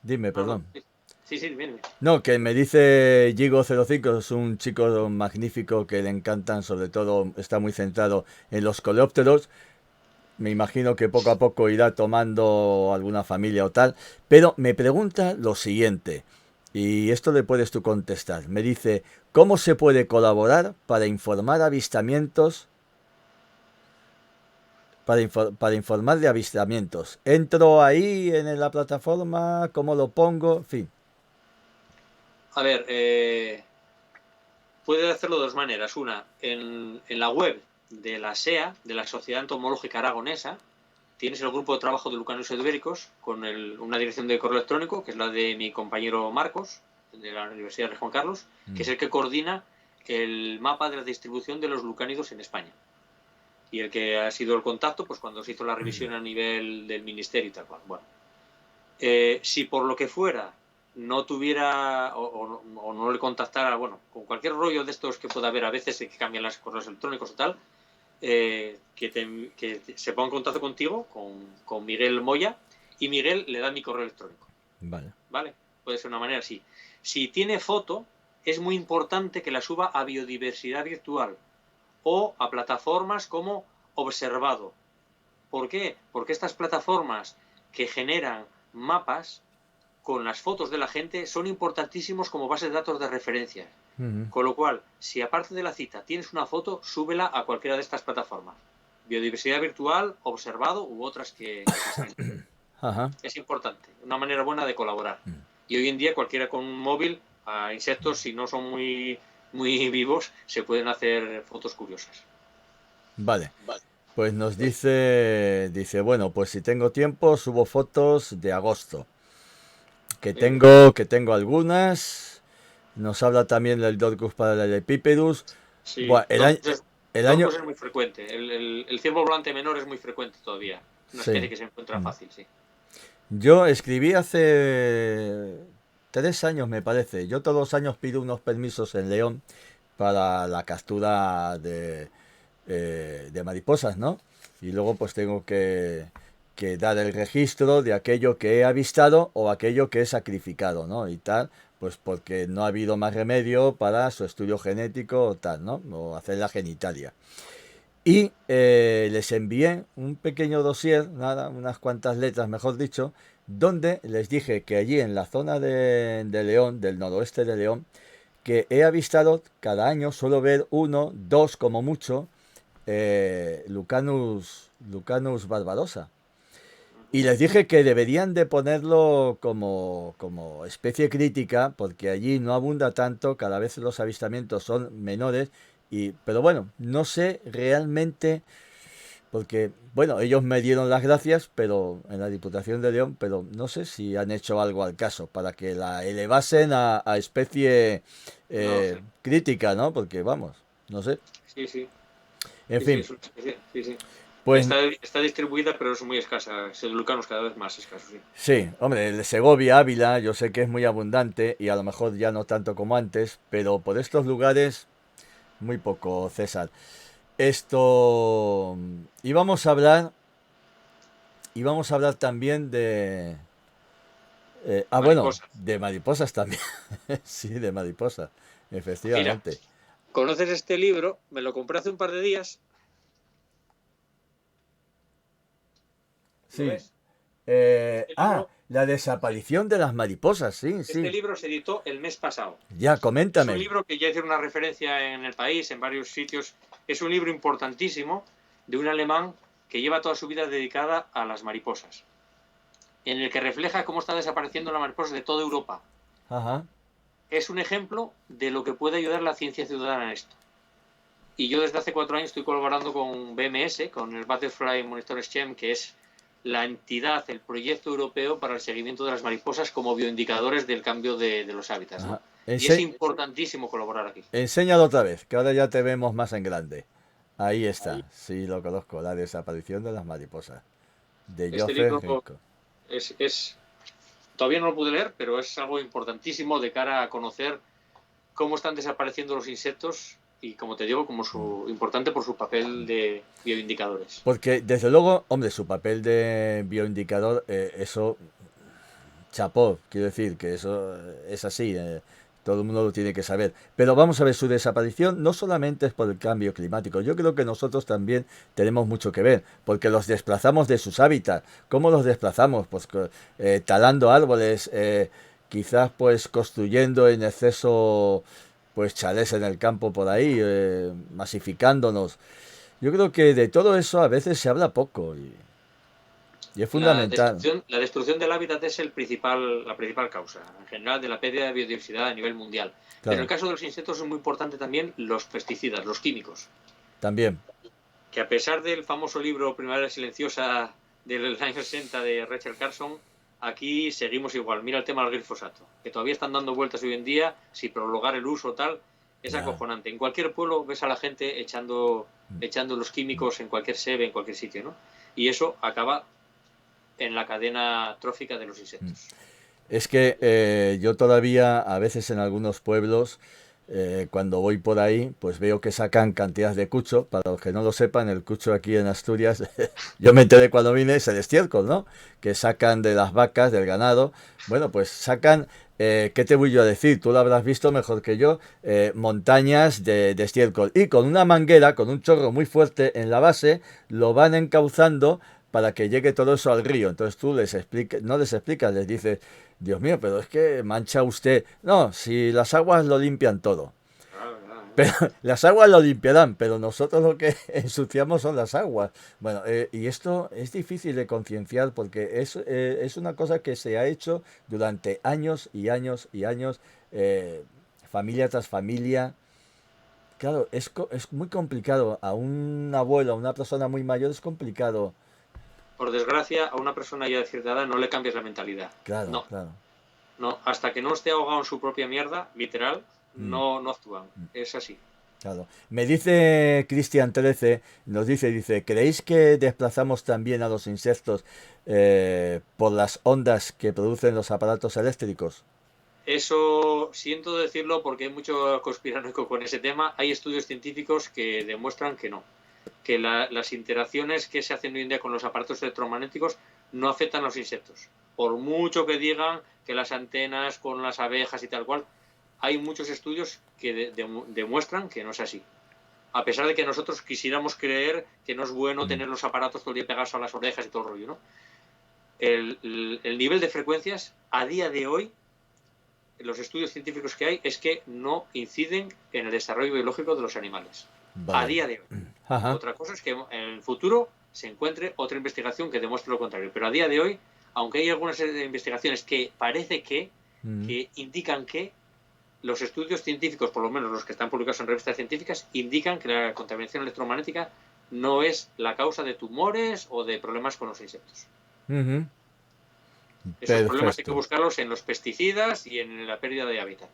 Dime, No, no, perdón. sí, sí, sí, bien. No, que me dice Gigo05, es un chico magnífico que le encantan, sobre todo está muy centrado en los coleópteros. Me imagino que poco a poco irá tomando alguna familia o tal, pero me pregunta lo siguiente, y esto le puedes tú contestar. Me dice, ¿cómo se puede colaborar para informar avistamientos, para informar de avistamientos? Entro ahí en la plataforma, ¿cómo lo pongo? En fin. A ver, puede hacerlo de dos maneras. Una, en la web de la SEA, de la Sociedad Entomológica Aragonesa, tienes el grupo de trabajo de Lucanos Ibéricos con una dirección de correo electrónico, que es la de mi compañero Marcos, de la Universidad de Juan Carlos, que es el que coordina el mapa de la distribución de los lucánidos en España. Y el que ha sido el contacto, pues cuando se hizo la revisión a nivel del ministerio y tal cual. Bueno, si por lo que fuera no tuviera o no le contactara, bueno, con cualquier rollo de estos que pueda haber a veces que cambian los correos electrónicos o tal, que se ponga en contacto contigo, con Miguel Moya, y Miguel le da mi correo electrónico. Vale. ¿Vale? Puede ser una manera así. Si tiene foto, es muy importante que la suba a Biodiversidad Virtual o a plataformas como Observado. ¿Por qué? Porque estas plataformas que generan mapas con las fotos de la gente son importantísimos como base de datos de referencia. Con lo cual, si aparte de la cita tienes una foto, súbela a cualquiera de estas plataformas. Biodiversidad Virtual, Observado u otras que existen. Ajá. Es importante, una manera buena de colaborar. Y hoy en día cualquiera con un móvil, a insectos, si no son muy, muy vivos, se pueden hacer fotos curiosas. Vale. Pues nos dice, bueno, pues si tengo tiempo, subo fotos de agosto. Que tengo algunas. Nos habla también del Dorcus paralelepipedus. Sí, Bueno, el año, Dorcus es muy frecuente. El ciervo volante menor es muy frecuente todavía. Una sí. especie que se encuentra fácil, sí. Yo escribí hace 3 años, me parece. Yo todos los años pido unos permisos en León para la captura de mariposas, ¿no? Y luego pues tengo que dar el registro de aquello que he avistado o aquello que he sacrificado, ¿no? Y tal, pues porque no ha habido más remedio para su estudio genético o tal, ¿no? O hacer la genitalia. Y les envié un pequeño dossier, nada, unas cuantas letras, mejor dicho, donde les dije que allí en la zona de León, del noroeste de León, que he avistado cada año, suelo ver uno, dos como mucho, Lucanus barbarosa. Y les dije que deberían de ponerlo como especie crítica, porque allí no abunda tanto, cada vez los avistamientos son menores, pero bueno, no sé realmente, porque, bueno, ellos me dieron las gracias, pero en la Diputación de León, pero no sé si han hecho algo al caso, para que la elevasen a especie No sé. crítica, ¿no? Porque, vamos, no sé. Sí, sí. En Sí, sí, fin, es una especie. Sí, sí. pues Está distribuida, pero es muy escasa. El Lucanus cada vez más escaso, sí. sí, hombre, el Segovia, Ávila, yo sé que es muy abundante y a lo mejor ya no tanto como antes, pero por estos lugares muy poco, César. Esto y vamos a hablar también bueno, Mariposas. de mariposas también. Sí, de mariposas, Mira, efectivamente. ¿conoces este libro? Me lo compré hace un par de días. ¿Lo Sí. ves? Este libro, La desaparición de las mariposas, sí, este sí. libro se editó el mes pasado. Ya, Es un coméntame. libro que ya hice una referencia en el país, en varios sitios. Es un libro importantísimo de un alemán que lleva toda su vida dedicada a las mariposas, en el que refleja cómo está desapareciendo las mariposas de toda Europa. Ajá. Es un ejemplo de lo que puede ayudar la ciencia ciudadana en esto. Y yo desde hace 4 años estoy colaborando con BMS, con el Butterfly Monitor Scheme, que es la entidad, el proyecto europeo para el seguimiento de las mariposas como bioindicadores del cambio de los hábitats, ¿no? Ajá. Y es importantísimo colaborar aquí. Enséñalo otra vez, que ahora ya te vemos más en grande. Ahí está, sí lo conozco, la desaparición de las mariposas, de Este Joseph libro Henko. todavía no lo pude leer, pero es algo importantísimo de cara a conocer cómo están desapareciendo los insectos y, como te digo, como importante por su papel de bioindicadores. Porque desde luego, hombre, su papel de bioindicador, eso chapó, quiero decir que eso es así, todo el mundo lo tiene que saber. Pero vamos a ver, su desaparición no solamente es por el cambio climático, yo creo que nosotros también tenemos mucho que ver, porque los desplazamos de sus hábitats. ¿Cómo los desplazamos? Pues talando árboles, quizás pues construyendo en exceso pues chalés en el campo por ahí, masificándonos. Yo creo que de todo eso a veces se habla poco y es fundamental. La destrucción del hábitat es la principal causa, en general, de la pérdida de biodiversidad a nivel mundial. Pero en Claro, el caso de los insectos es muy importante también los pesticidas, los químicos. también. Que a pesar del famoso libro Primavera Silenciosa del año 60 de Rachel Carson, aquí seguimos igual. Mira el tema del glifosato, que todavía están dando vueltas hoy en día, si prolongar el uso tal, es Ya. acojonante. En cualquier pueblo ves a la gente echando los químicos en cualquier sebe, en cualquier sitio, ¿no? Y eso acaba en la cadena trófica de los insectos. Es que yo todavía, a veces en algunos pueblos, cuando voy por ahí, pues veo que sacan cantidades de cucho. Para los que no lo sepan, el cucho aquí en Asturias, yo me enteré cuando vine, es el estiércol, ¿no? Que sacan de las vacas, del ganado. Bueno, pues sacan, ¿qué te voy yo a decir? Tú lo habrás visto mejor que yo, montañas de estiércol. Y con una manguera, con un chorro muy fuerte en la base, lo van encauzando para que llegue todo eso al río. Entonces tú no les explicas, les dices, Dios mío, pero es que mancha usted. No, si las aguas lo limpian todo. Pero las aguas lo limpiarán, pero nosotros lo que ensuciamos son las aguas. Bueno, y esto es difícil de concienciar porque es una cosa que se ha hecho durante años y años y años, familia tras familia. Claro, es muy complicado. A un abuelo, a una persona muy mayor es complicado. Por desgracia, a una persona ya de cierta edad no le cambias la mentalidad. Claro, No, claro. no, hasta que no esté ahogado en su propia mierda, literal, Mm. no actúan. Es así. Claro. Me dice Cristian 13, dice, ¿creéis que desplazamos también a los insectos por las ondas que producen los aparatos eléctricos? Eso siento decirlo porque hay mucho conspiranoico con ese tema. Hay estudios científicos que demuestran que no, que las interacciones que se hacen hoy en día con los aparatos electromagnéticos no afectan a los insectos. Por mucho que digan que las antenas con las abejas y tal cual, hay muchos estudios que demuestran que no es así. A pesar de que nosotros quisiéramos creer que no es bueno tener los aparatos todo el día pegados a las orejas y todo el rollo, ¿no? El nivel de frecuencias a día de hoy, los estudios científicos que hay, es que no inciden en el desarrollo biológico de los animales. Vale. A día de hoy. Ajá. Otra cosa es que en el futuro se encuentre otra investigación que demuestre lo contrario. Pero a día de hoy, aunque hay algunas investigaciones que parece que indican que los estudios científicos, por lo menos los que están publicados en revistas científicas, indican que la contaminación electromagnética no es la causa de tumores o de problemas con los insectos. Ujú. Esos problemas hay que Perfecto. buscarlos en los pesticidas y en la pérdida de hábitat.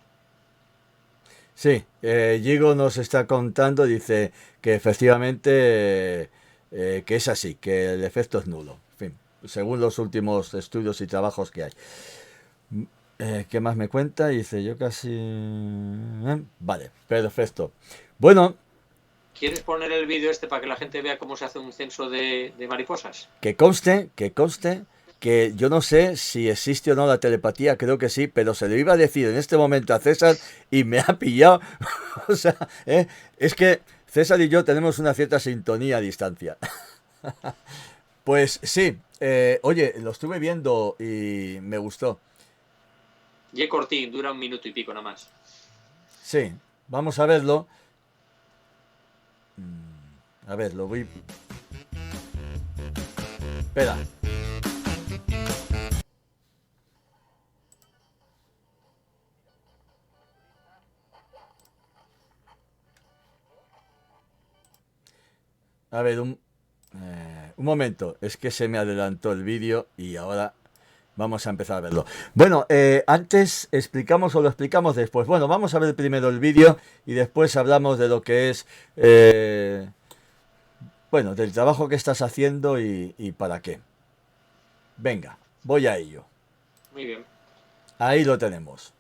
Sí, Yigo nos está contando, dice que efectivamente que es así, que el efecto es nulo. En fin, según los últimos estudios y trabajos que hay. ¿Qué más me cuenta? Dice, yo casi... Vale, perfecto. Bueno, ¿Quieres poner el vídeo este para que la gente vea cómo se hace un censo de mariposas? que conste que yo no sé si existe o no la telepatía, creo que sí, pero se lo iba a decir en este momento a César y me ha pillado. O sea, es que César y yo tenemos una cierta sintonía a distancia. Pues sí, oye, lo estuve viendo y me gustó. Y cortín, dura 1 minuto y pico nada más. Sí, vamos a verlo. A ver, lo voy... Espera. A ver, un momento. Es que se me adelantó el vídeo y ahora vamos a empezar a verlo. Bueno, antes explicamos o lo explicamos después. Bueno, vamos a ver primero el vídeo y después hablamos de lo que es... bueno, del trabajo que estás haciendo y para qué. Venga, voy a ello. Muy bien. Ahí lo tenemos.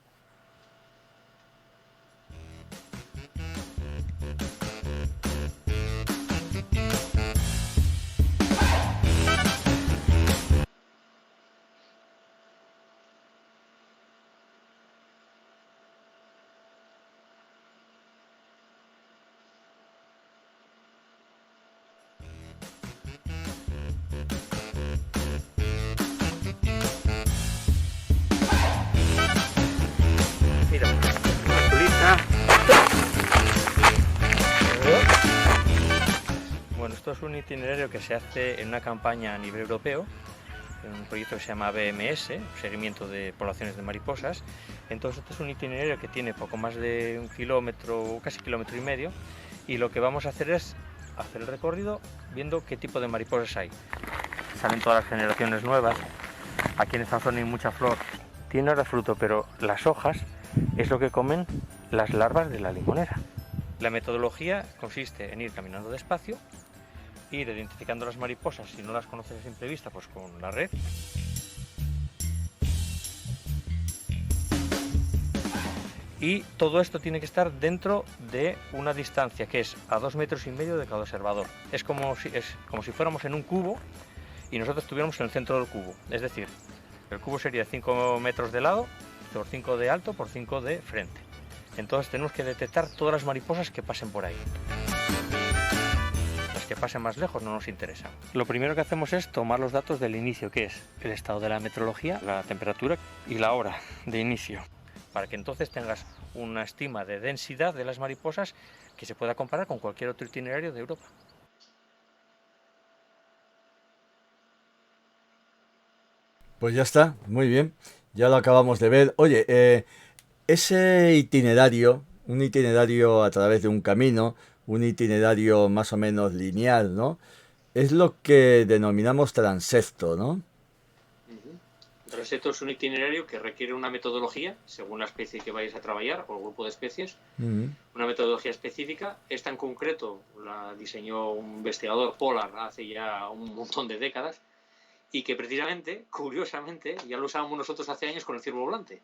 Bueno, esto es un itinerario que se hace en una campaña a nivel europeo, en un proyecto que se llama BMS, Seguimiento de Poblaciones de Mariposas. Entonces, este es un itinerario que tiene poco más de 1 kilómetro, casi 1,5 kilómetros, y lo que vamos a hacer es hacer el recorrido viendo qué tipo de mariposas hay. Salen todas las generaciones nuevas. Aquí en esta zona hay mucha flor. Tiene ahora fruto, pero las hojas es lo que comen las larvas de la limonera. La metodología consiste en ir caminando despacio, ir identificando las mariposas, si no las conoces a simple vista, pues con la red. Y todo esto tiene que estar dentro de una distancia que es a 2,5 metros de cada observador. Es como si fuéramos en un cubo y nosotros estuviéramos en el centro del cubo. Es decir, el cubo sería 5 metros de lado, por 5 de alto, por 5 de frente. Entonces tenemos que detectar todas las mariposas que pasen por ahí. Las que pasen más lejos no nos interesan. Lo primero que hacemos es tomar los datos del inicio, que es el estado de la meteorología, la temperatura y la hora de inicio, para que entonces tengas una estima de densidad de las mariposas que se pueda comparar con cualquier otro itinerario de Europa. Pues ya está, muy bien. Ya lo acabamos de ver. Oye, ese itinerario, un itinerario a través de un camino, un itinerario más o menos lineal, ¿no? Es lo que denominamos transecto, ¿no? Ujú. El transecto es un itinerario que requiere una metodología, según la especie que vayáis a trabajar o el grupo de especies, una metodología específica. Esta en concreto la diseñó un investigador Pollard hace ya un montón de décadas y que precisamente, curiosamente, ya lo usábamos nosotros hace años con el ciervo volante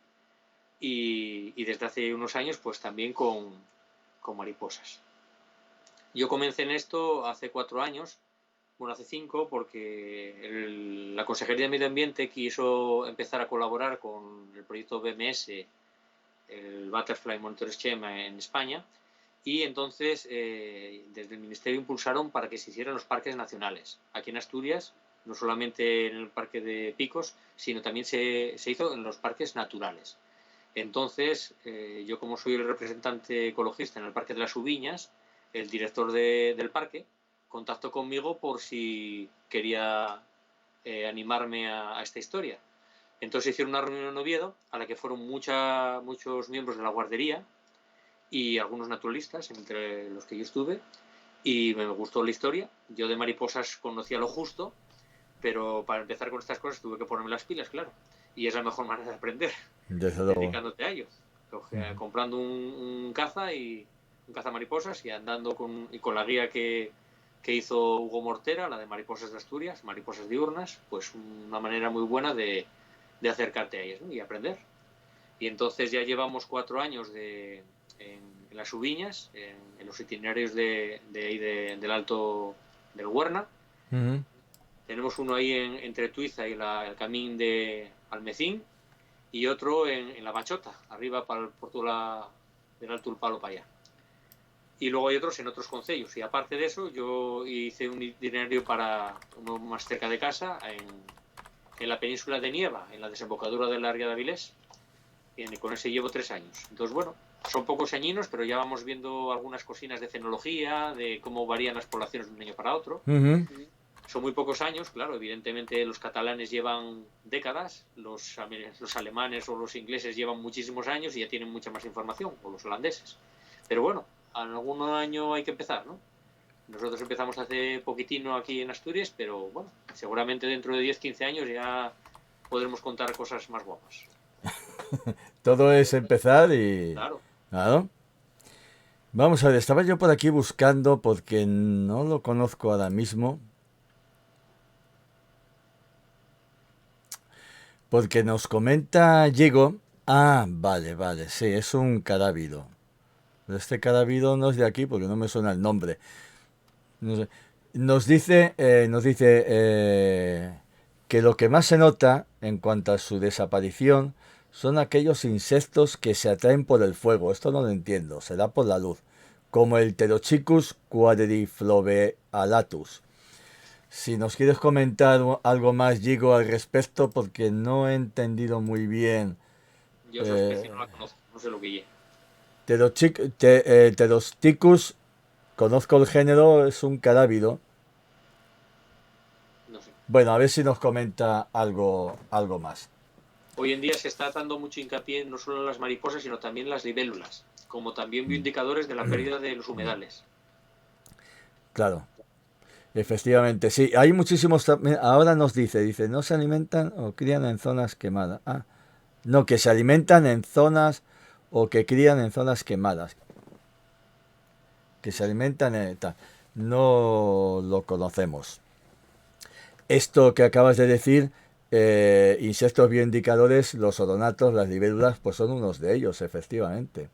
y desde hace unos años pues también con mariposas. Yo comencé en esto hace 4 años, bueno, hace 5, porque la Consejería de Medio Ambiente quiso empezar a colaborar con el proyecto BMS, el Butterfly Monitor Scheme en España, y entonces desde el Ministerio impulsaron para que se hicieran los parques nacionales. Aquí en Asturias, no solamente en el Parque de Picos, sino también se hizo en los parques naturales. Entonces, yo como soy el representante ecologista en el Parque de las Ubiñas, el director del parque contactó conmigo por si quería animarme a esta historia. Entonces hicieron una reunión en Oviedo a la que fueron muchos miembros de la guardería y algunos naturalistas, entre los que yo estuve, y me gustó la historia. Yo de mariposas conocía lo justo, pero para empezar con estas cosas tuve que ponerme las pilas, claro. Y es la mejor manera de aprender, Desde luego. dedicándote a ello. Comprando un caza y un caza mariposas y andando con la guía que hizo Hugo Mortera, la de Mariposas de Asturias, mariposas diurnas, pues una manera muy buena de acercarte a ellas, ¿no? Y aprender. Y entonces ya llevamos 4 años en las Ubiñas, en los itinerarios del Alto del Huerna. Tenemos uno ahí entre Tuiza y el camín de Almecín y otro en la Bachota, arriba por todo del Alto del Palo para allá. Y luego hay otros en otros concellos. Y aparte de eso, yo hice un itinerario para uno más cerca de casa, en la península de Nieva, en la desembocadura de la Ría de Avilés. Y con ese llevo 3 años. Entonces, bueno, son pocos añinos, pero ya vamos viendo algunas cosinas de cenología, de cómo varían las poblaciones de un año para otro. Son muy pocos años, claro, evidentemente los catalanes llevan décadas, los alemanes o los ingleses llevan muchísimos años y ya tienen mucha más información, o los holandeses. Pero bueno, en algún año hay que empezar, ¿no? Nosotros empezamos hace poquitino aquí en Asturias, pero bueno, seguramente dentro de 10-15 años ya podremos contar cosas más guapas. Todo es empezar y... Claro. Claro. Vamos a ver, estaba yo por aquí buscando porque no lo conozco ahora mismo. Porque nos comenta Diego. Ah, vale, vale, sí, es un carábido. Este carábido no es de aquí porque no me suena el nombre. No sé. Nos dice que lo que más se nota en cuanto a su desaparición son aquellos insectos que se atraen por el fuego. Esto no lo entiendo, será por la luz. Como el Pterochicus quadriflobealatus. Si nos quieres comentar algo más, Diego, al respecto, porque no he entendido muy bien. Yo esa especie no la conozco, no sé lo que Pterochicus, conozco el género, es un carábido. Bueno, a ver si nos comenta algo más. Hoy en día se está dando mucho hincapié no solo en las mariposas, sino también en las libélulas, como también bioindicadores de la pérdida de los humedales. Claro, efectivamente, sí. Hay muchísimos. Ahora nos dice, no se alimentan o crían en zonas quemadas. Ah, no, que se alimentan en zonas o que crían en zonas quemadas. Que se alimentan en tal. No lo conocemos. Esto que acabas de decir, insectos bioindicadores, los odonatos, las libélulas, pues son unos de ellos, efectivamente.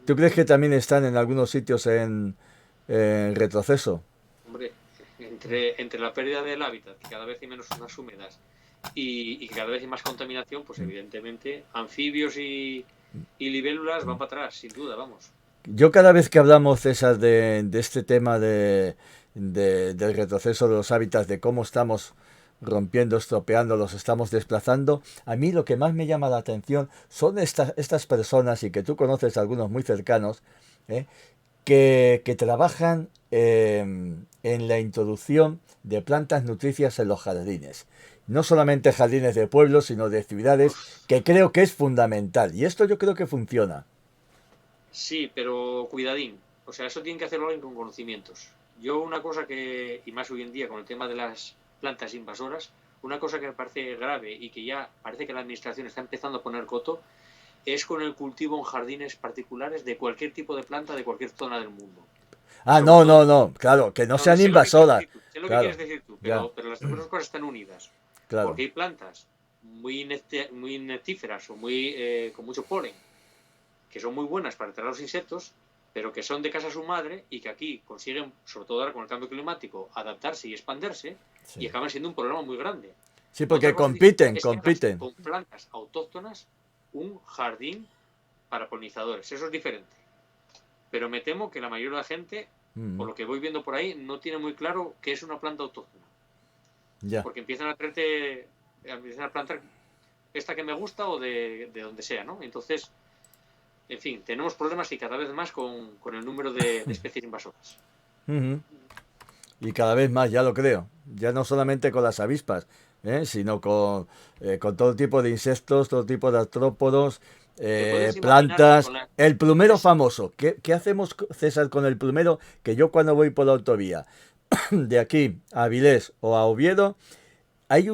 ¿Tú crees que también están en algunos sitios en retroceso? Hombre, entre la pérdida del hábitat, que cada vez hay menos zonas húmedas, y que cada vez hay más contaminación, pues evidentemente anfibios y libélulas van para atrás, sin duda, vamos. Yo cada vez que hablamos, César, de este tema del retroceso de los hábitats, de cómo estamos rompiendo, estropeando, los estamos desplazando, a mí lo que más me llama la atención son estas personas, y que tú conoces algunos muy cercanos, ¿eh? que trabajan en la introducción de plantas nutricias en los jardines. No solamente jardines de pueblos, sino de ciudades, que creo que es fundamental. Y esto yo creo que funciona. Sí, pero cuidadín. O sea, eso tiene que hacerlo alguien con conocimientos. Yo una cosa que, y más hoy en día con el tema de las plantas invasoras, una cosa que me parece grave y que ya parece que la administración está empezando a poner coto, es con el cultivo en jardines particulares de cualquier tipo de planta de cualquier zona del mundo. Ah, Sobre no, no, todo, no, claro, que no no, no, sean sé lo que quieres invasoras. decir tú, sé lo que Claro, quieres decir tú, ya, pero las dos cosas están unidas. claro. Porque hay plantas muy nectíferas o con mucho polen, que son muy buenas para atraer a los insectos, pero que son de casa a su madre y que aquí consiguen, sobre todo ahora con el cambio climático, adaptarse y expandirse y Sí, acaban siendo un problema muy grande. sí, Otra porque cosa distinta compiten, es que hagas compiten. con plantas autóctonas un jardín para polinizadores. Eso es diferente. Pero me temo que la mayoría de la gente, por Mm, lo que voy viendo por ahí, no tiene muy claro qué es una planta autóctona. ya. Porque empiezan a plantar esta que me gusta o de donde sea, ¿no? Entonces, en fin, tenemos problemas y cada vez más con el número de especies invasoras. Ujú. Y cada vez más, ya lo creo. Ya no solamente con las avispas, sino con todo tipo de insectos, todo tipo de artrópodos, Te puedes imaginar que plantas. con la... El plumero Es, famoso. ¿Qué hacemos, César, con el plumero? Que yo cuando voy por la autovía de aquí a Avilés o a Oviedo, hay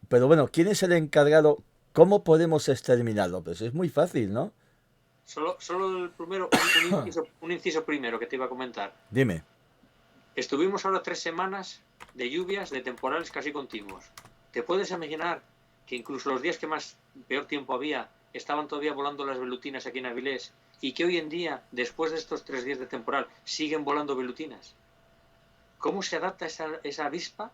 pero bueno, ¿quién es el encargado? ¿Cómo podemos exterminarlo? Pues es muy fácil, ¿no? solo el primero, un inciso primero que te iba a comentar. Dime. Estuvimos ahora 3 semanas de lluvias, de temporales casi continuos. ¿Te puedes imaginar que incluso los días que más peor tiempo había, estaban todavía volando las velutinas aquí en Avilés y que hoy en día, después de estos 3 días de temporal, siguen volando velutinas? ¿Cómo se adapta esa avispa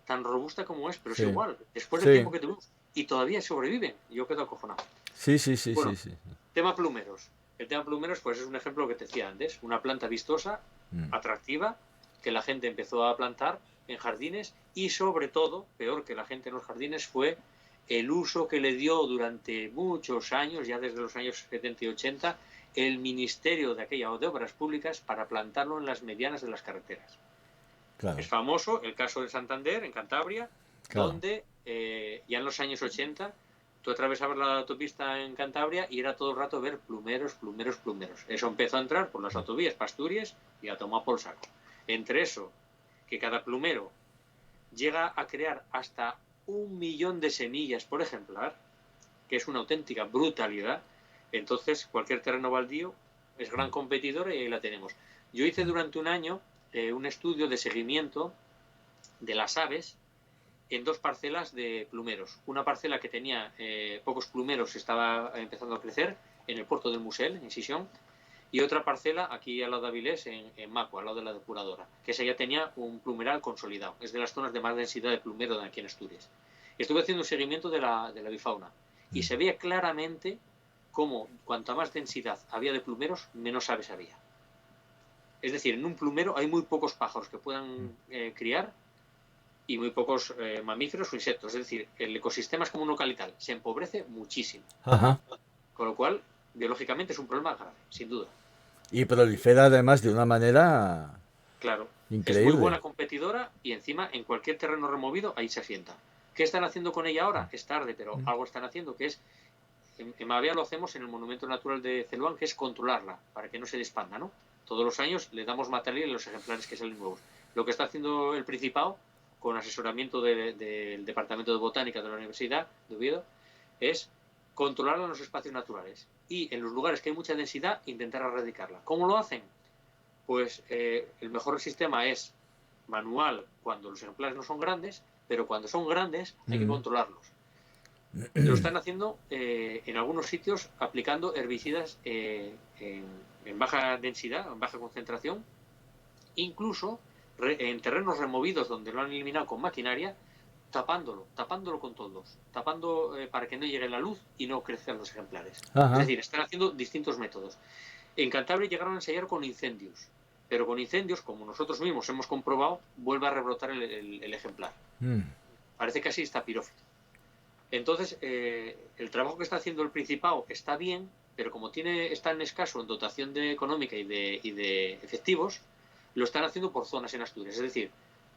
tan robusta como es? Pero es Sí, igual, después del sí, tiempo que tuvimos. Y todavía sobreviven. Yo quedo acojonado. sí, sí, sí, sí, Bueno, sí. tema plumeros. El tema plumeros, pues es un ejemplo que te decía antes. Una planta vistosa, Mm, atractiva, que la gente empezó a plantar en jardines y sobre todo, peor que la gente en los jardines, fue el uso que le dio durante muchos años, ya desde los años 70 y 80, el Ministerio de aquella de Obras Públicas para plantarlo en las medianas de las carreteras. Es claro, famoso el caso de Santander, en Cantabria, claro. donde ya en los años 80 tú atravesabas la autopista en Cantabria y era todo el rato ver plumeros, plumeros, plumeros. Eso empezó a entrar por las autovías Asturias y a tomar por saco. Entre eso, que cada plumero llega a crear hasta 1 millón de semillas por ejemplar, que es una auténtica brutalidad, entonces cualquier terreno baldío es gran competidor y ahí la tenemos. Yo hice durante un año un estudio de seguimiento de las aves en 2 parcelas de plumeros. Una parcela que tenía pocos plumeros, estaba empezando a crecer en el puerto del Musel, en Sisión, y otra parcela aquí al lado de Avilés, en Macua, al lado de la depuradora, que esa ya tenía un plumeral consolidado. Es de las zonas de más densidad de plumero de aquí en Asturias. Estuve haciendo un seguimiento de la bifauna y se veía claramente cómo cuanta más densidad había de plumeros, menos aves había. Es decir, en un plumero hay muy pocos pájaros que puedan criar y muy pocos mamíferos o insectos. Es decir, el ecosistema es como un local y tal. Se empobrece muchísimo. Ajá. Con lo cual, biológicamente es un problema grave, sin duda. Y prolifera además de una manera... Claro. Es muy Increíble. buena competidora y encima en cualquier terreno removido ahí se asienta. ¿Qué están haciendo con ella ahora? Es tarde, pero algo están haciendo, que es, en Mavea lo hacemos en el Monumento Natural de Celuán, que es controlarla, para que no se expanda, ¿no? Todos los años le damos material a los ejemplares que salen nuevos. Lo que está haciendo el Principado, con asesoramiento del Departamento de Botánica de la Universidad de Oviedo, es controlarla en los espacios naturales y en los lugares que hay mucha densidad intentar erradicarla. ¿Cómo lo hacen? Pues el mejor sistema es manual cuando los ejemplares no son grandes, pero cuando son grandes hay que controlarlos. Lo están haciendo en algunos sitios aplicando herbicidas en baja densidad, en baja concentración, incluso en terrenos removidos donde lo han eliminado con maquinaria, tapándolo con toldos, tapando para que no llegue la luz y no crezcan los ejemplares. Ajá. Es decir, están haciendo distintos métodos. En Cantabria llegaron a ensayar con incendios, pero con incendios, como nosotros mismos hemos comprobado, vuelve a rebrotar el ejemplar. Parece casi está pirófito. Entonces, el trabajo que está haciendo el Principado está bien, pero como es tan escaso en dotación económica y de efectivos, lo están haciendo por zonas en Asturias. Es decir,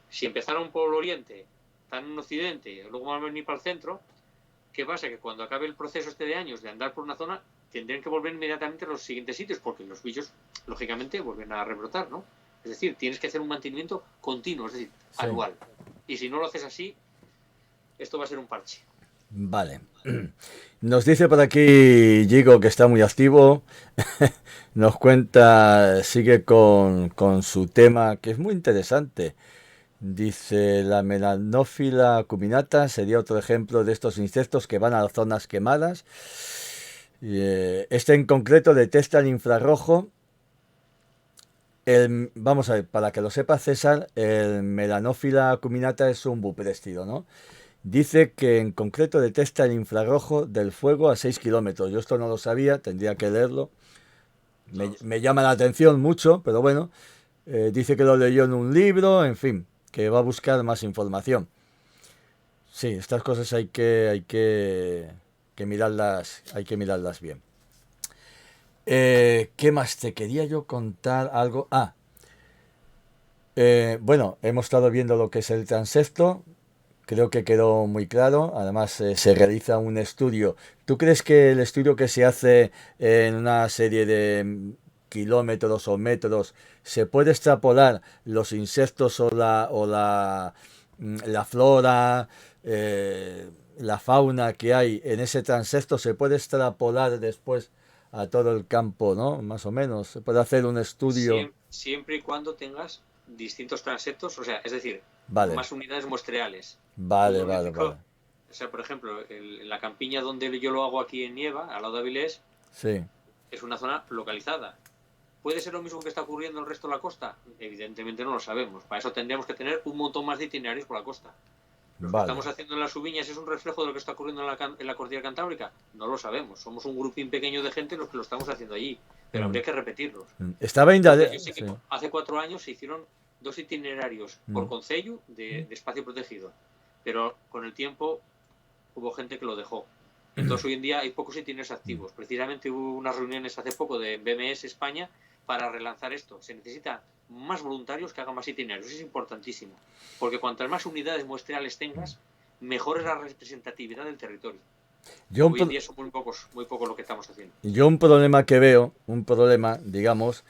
si empezaron por el oriente, están en occidente, luego van a venir para el centro, ¿qué pasa? Que cuando acabe el proceso de años de andar por una zona, tendrían que volver inmediatamente a los siguientes sitios, porque los bichos, lógicamente, vuelven a rebrotar, ¿no? Es decir, tienes que hacer un mantenimiento continuo, es decir, anual. Y si no lo haces así, esto va a ser un parche. Vale. Nos dice por aquí Gigo, que está muy activo. Nos cuenta, sigue con su tema, que es muy interesante. Dice, la melanófila acuminata sería otro ejemplo de estos insectos que van a las zonas quemadas. Este en concreto detecta el infrarrojo. Vamos a ver, para que lo sepa César, el melanófila acuminata es un bupréstido, ¿no? Dice que en concreto detecta el infrarrojo del fuego a 6 kilómetros. Yo esto no lo sabía, tendría que leerlo. Me llama la atención mucho, pero bueno. Dice que lo leyó en un libro, en fin, que va a buscar más información. Sí, estas cosas hay que mirarlas bien. ¿Qué más te quería yo contar? Algo. Bueno, hemos estado viendo lo que es el transepto. Creo que quedó muy claro. Además, se realiza un estudio. ¿Tú crees que el estudio que se hace en una serie de kilómetros o metros se puede extrapolar los insectos o la flora, la fauna que hay en ese transepto? ¿Se puede extrapolar después a todo el campo, ¿no? Más o menos. Se puede hacer un estudio. Siempre y cuando tengas distintos transeptos, o sea, es decir, Vale. más unidades muestreales. Vale. O sea, por ejemplo, la campiña donde yo lo hago aquí en Nieva, al lado de Avilés, sí, es una zona localizada. ¿Puede ser lo mismo que está ocurriendo en el resto de la costa? Evidentemente no lo sabemos. Para eso tendríamos que tener un montón más de itinerarios por la costa. ¿Lo que estamos haciendo en las Subiñas es un reflejo de lo que está ocurriendo en la cordillera cantábrica? No lo sabemos. Somos un grupín pequeño de gente los que lo estamos haciendo allí. Pero habría que repetirlos. Estaba indagando. Yo sé que hace 4 años se hicieron 2 itinerarios por concello de espacio protegido. Pero con el tiempo hubo gente que lo dejó. Entonces hoy en día hay pocos itinerarios activos. Precisamente hubo unas reuniones hace poco de BMS España para relanzar esto. Se necesita más voluntarios que hagan más itinerarios. Es importantísimo. Porque cuantas más unidades muestreales tengas, mejor es la representatividad del territorio. Hoy en día son muy pocos lo que estamos haciendo. Yo un problema que veo, digamos,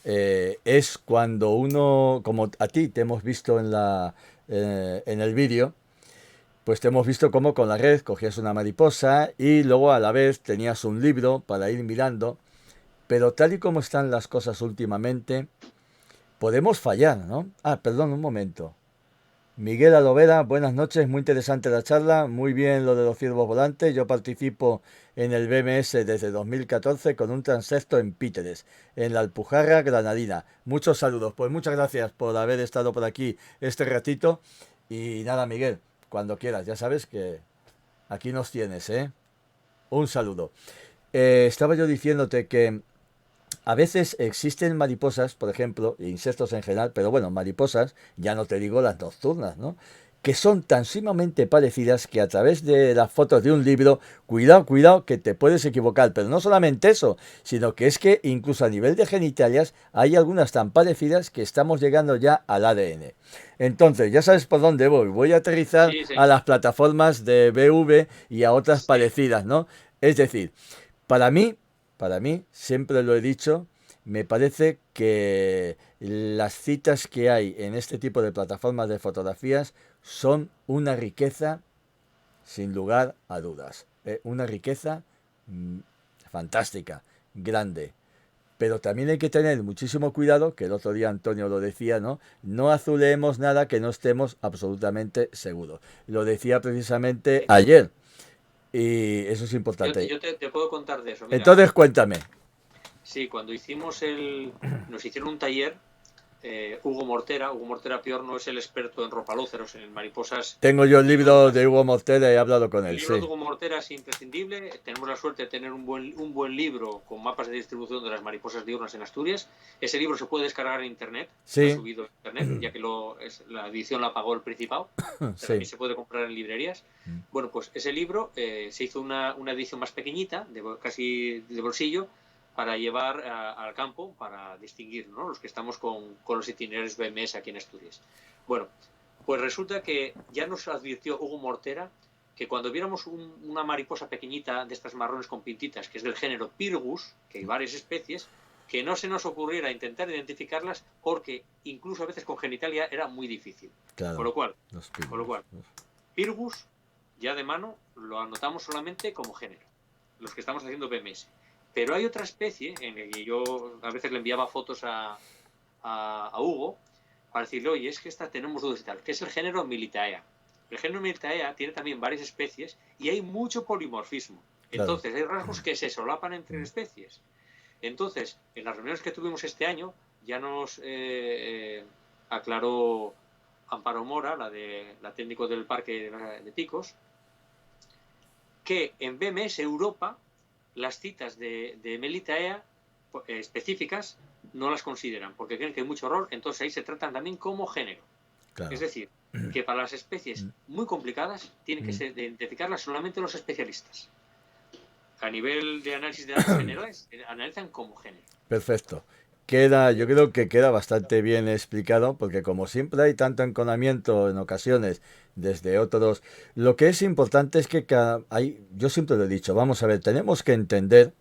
es cuando uno, como a ti te hemos visto en el vídeo, pues te hemos visto cómo con la red cogías una mariposa y luego a la vez tenías un libro para ir mirando, pero tal y como están las cosas últimamente, podemos fallar, ¿no? Perdón, un momento. Miguel Alovera, buenas noches, muy interesante la charla, muy bien lo de los ciervos volantes. Yo participo en el BMS desde 2014 con un transepto en Píteres, en la Alpujarra Granadina. Muchos saludos, pues muchas gracias por haber estado por aquí este ratito. Y nada, Miguel, cuando quieras, ya sabes que aquí nos tienes, ¿eh? Un saludo. Estaba yo diciéndote que a veces existen mariposas, por ejemplo, insectos en general, pero bueno, mariposas, ya no te digo las nocturnas, ¿no? que son tan sumamente parecidas que a través de las fotos de un libro, cuidado, cuidado, que te puedes equivocar. Pero no solamente eso, sino que es que incluso a nivel de genitalias hay algunas tan parecidas que estamos llegando ya al ADN. Entonces, ya sabes por dónde voy. Voy a aterrizar Sí, a señor. las plataformas de BV y a otras Sí. parecidas, ¿no? Es decir, para mí, siempre lo he dicho, me parece que las citas que hay en este tipo de plataformas de fotografías son una riqueza sin lugar a dudas. Una riqueza mm, fantástica, grande. Pero también hay que tener muchísimo cuidado, que el otro día Antonio lo decía, ¿no? No azuleemos nada que no estemos absolutamente seguros. Lo decía precisamente ayer y eso es importante. Yo te puedo contar de eso. Mira, Entonces cuéntame. sí, cuando nos hicieron un taller, Hugo Mortera Piorno es el experto en ropalúceros, en mariposas Tengo yo el libro pilotas. de Hugo Mortera y he hablado con El él, libro de sí. Hugo Mortera es imprescindible. Tenemos la suerte de tener un buen libro con mapas de distribución de las mariposas diurnas en Asturias. Ese libro se puede descargar en internet, está Sí, subido a internet, ya que la edición la pagó el Principado. También sí. se puede comprar en librerías. Bueno, pues ese libro se hizo una edición más pequeñita, casi de bolsillo, para llevar al campo, para distinguir, ¿no?, los que estamos con los itinerarios BMS aquí en Asturias. Bueno, pues resulta que ya nos advirtió Hugo Mortera que cuando viéramos una mariposa pequeñita de estas marrones con pintitas, que es del género Pyrgus, que hay varias especies, que no se nos ocurriera intentar identificarlas porque incluso a veces con genitalia era muy difícil. Claro. Con lo cual, Los Pyrgus, ya de mano, lo anotamos solamente como género, los que estamos haciendo BMS. Pero hay otra especie en la que yo a veces le enviaba fotos a Hugo para decirle, oye, es que esta tenemos dudas y tal, que es el género Militaea. El género Militaea tiene también varias especies y hay mucho polimorfismo. Claro. Entonces, hay rasgos que se solapan entre especies. Entonces, en las reuniones que tuvimos este año, ya nos aclaró Amparo Mora, la técnico del Parque de Picos, que en BMS Europa las citas de Militaea específicas no las consideran porque creen que hay mucho error, entonces ahí se tratan también como género. Claro. Es decir, que para las especies muy complicadas tienen que identificarlas solamente los especialistas. A nivel de análisis de datos generales, analizan como género. Perfecto. Yo creo que queda bastante bien explicado, porque como siempre hay tanto enconamiento en ocasiones desde otros, lo que es importante es que yo siempre lo he dicho, vamos a ver, tenemos que entender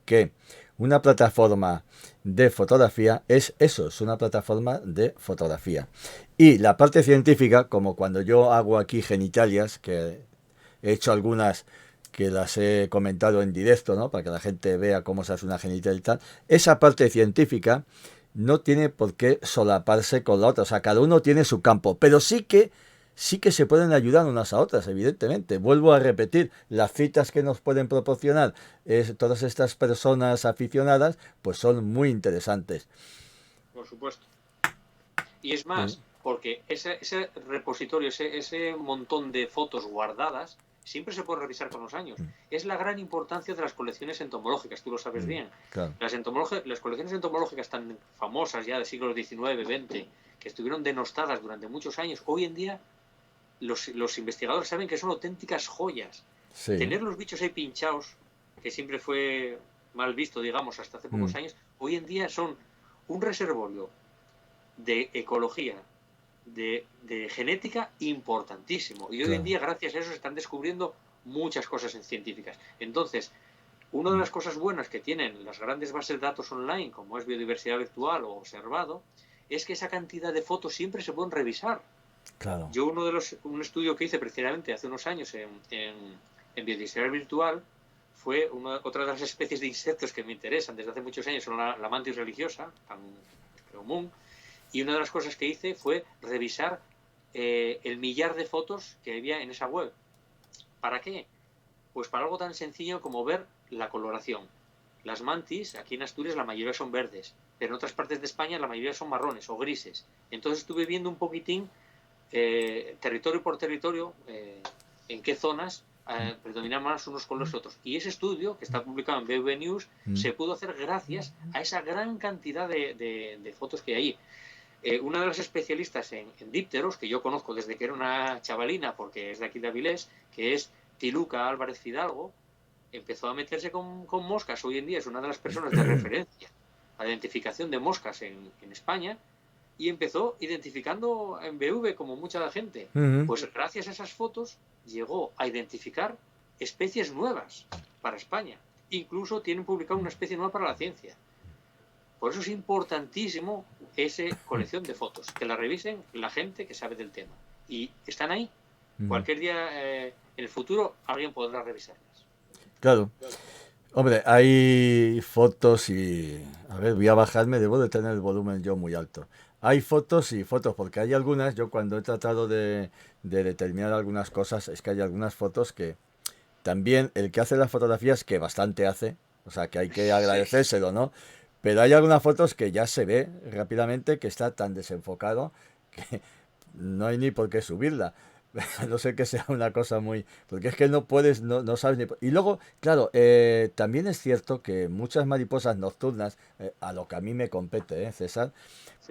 que una plataforma de fotografía es eso, es una plataforma de fotografía. Y la parte científica, como cuando yo hago aquí genitalias, que he hecho algunas que las he comentado en directo, ¿no?, para que la gente vea cómo se hace una genital y tal, esa parte científica no tiene por qué solaparse con la otra, o sea, cada uno tiene su campo, pero sí que se pueden ayudar unas a otras, evidentemente. Vuelvo a repetir, las citas que nos pueden proporcionar todas estas personas aficionadas, pues son muy interesantes. Por supuesto. Y es más, porque ese repositorio, ese montón de fotos guardadas, siempre se puede revisar con los años. Es la gran importancia de las colecciones entomológicas, tú lo sabes bien. Claro. Las colecciones entomológicas tan famosas ya de siglos XIX, XX, que estuvieron denostadas durante muchos años, hoy en día los investigadores saben que son auténticas joyas. Sí. Tener los bichos ahí pinchados, que siempre fue mal visto, digamos, hasta hace pocos años, hoy en día son un reservorio de ecología, de genética importantísimo. Y hoy en día, gracias a eso, se están descubriendo muchas cosas científicas. Entonces, una de las cosas buenas que tienen las grandes bases de datos online, como es biodiversidad virtual o observado, es que esa cantidad de fotos siempre se pueden revisar. Claro. Yo un estudio que hice precisamente hace unos años en biodiversidad virtual fue otra de las especies de insectos que me interesan desde hace muchos años, son la mantis religiosa, tan común. Y una de las cosas que hice fue revisar el millar de fotos que había en esa web. ¿Para qué? Pues para algo tan sencillo como ver la coloración. Las mantis, aquí en Asturias, la mayoría son verdes, pero en otras partes de España la mayoría son marrones o grises. Entonces estuve viendo un poquitín, territorio por territorio, en qué zonas predominan más unos con los otros. Y ese estudio, que está publicado en BV News, se pudo hacer gracias a esa gran cantidad de fotos que hay ahí. una de las especialistas en dípteros, que yo conozco desde que era una chavalina, porque es de aquí de Avilés, que es Tiluca Álvarez Fidalgo, empezó a meterse con moscas. Hoy en día es una de las personas de referencia a la identificación de moscas en España, y empezó identificando en BV como mucha gente. Pues gracias a esas fotos llegó a identificar especies nuevas para España. Incluso tienen publicado una especie nueva para la ciencia. Por eso es importantísimo esa colección de fotos, que la revisen la gente que sabe del tema. Y están ahí. Cualquier día en el futuro alguien podrá revisarlas. Claro. Hombre, hay fotos y... A ver, voy a bajarme, debo de tener el volumen yo muy alto. Hay fotos y fotos, porque hay algunas, yo cuando he tratado de determinar algunas cosas, es que hay algunas fotos que también el que hace las fotografías, que bastante hace, o sea, que hay que agradecérselo, ¿no? Pero hay algunas fotos que ya se ve rápidamente que está tan desenfocado que no hay ni por qué subirla. A no ser que sea una cosa muy... Porque es que no puedes, no sabes ni... Y luego, claro, también es cierto que muchas mariposas nocturnas, a lo que a mí me compete, César,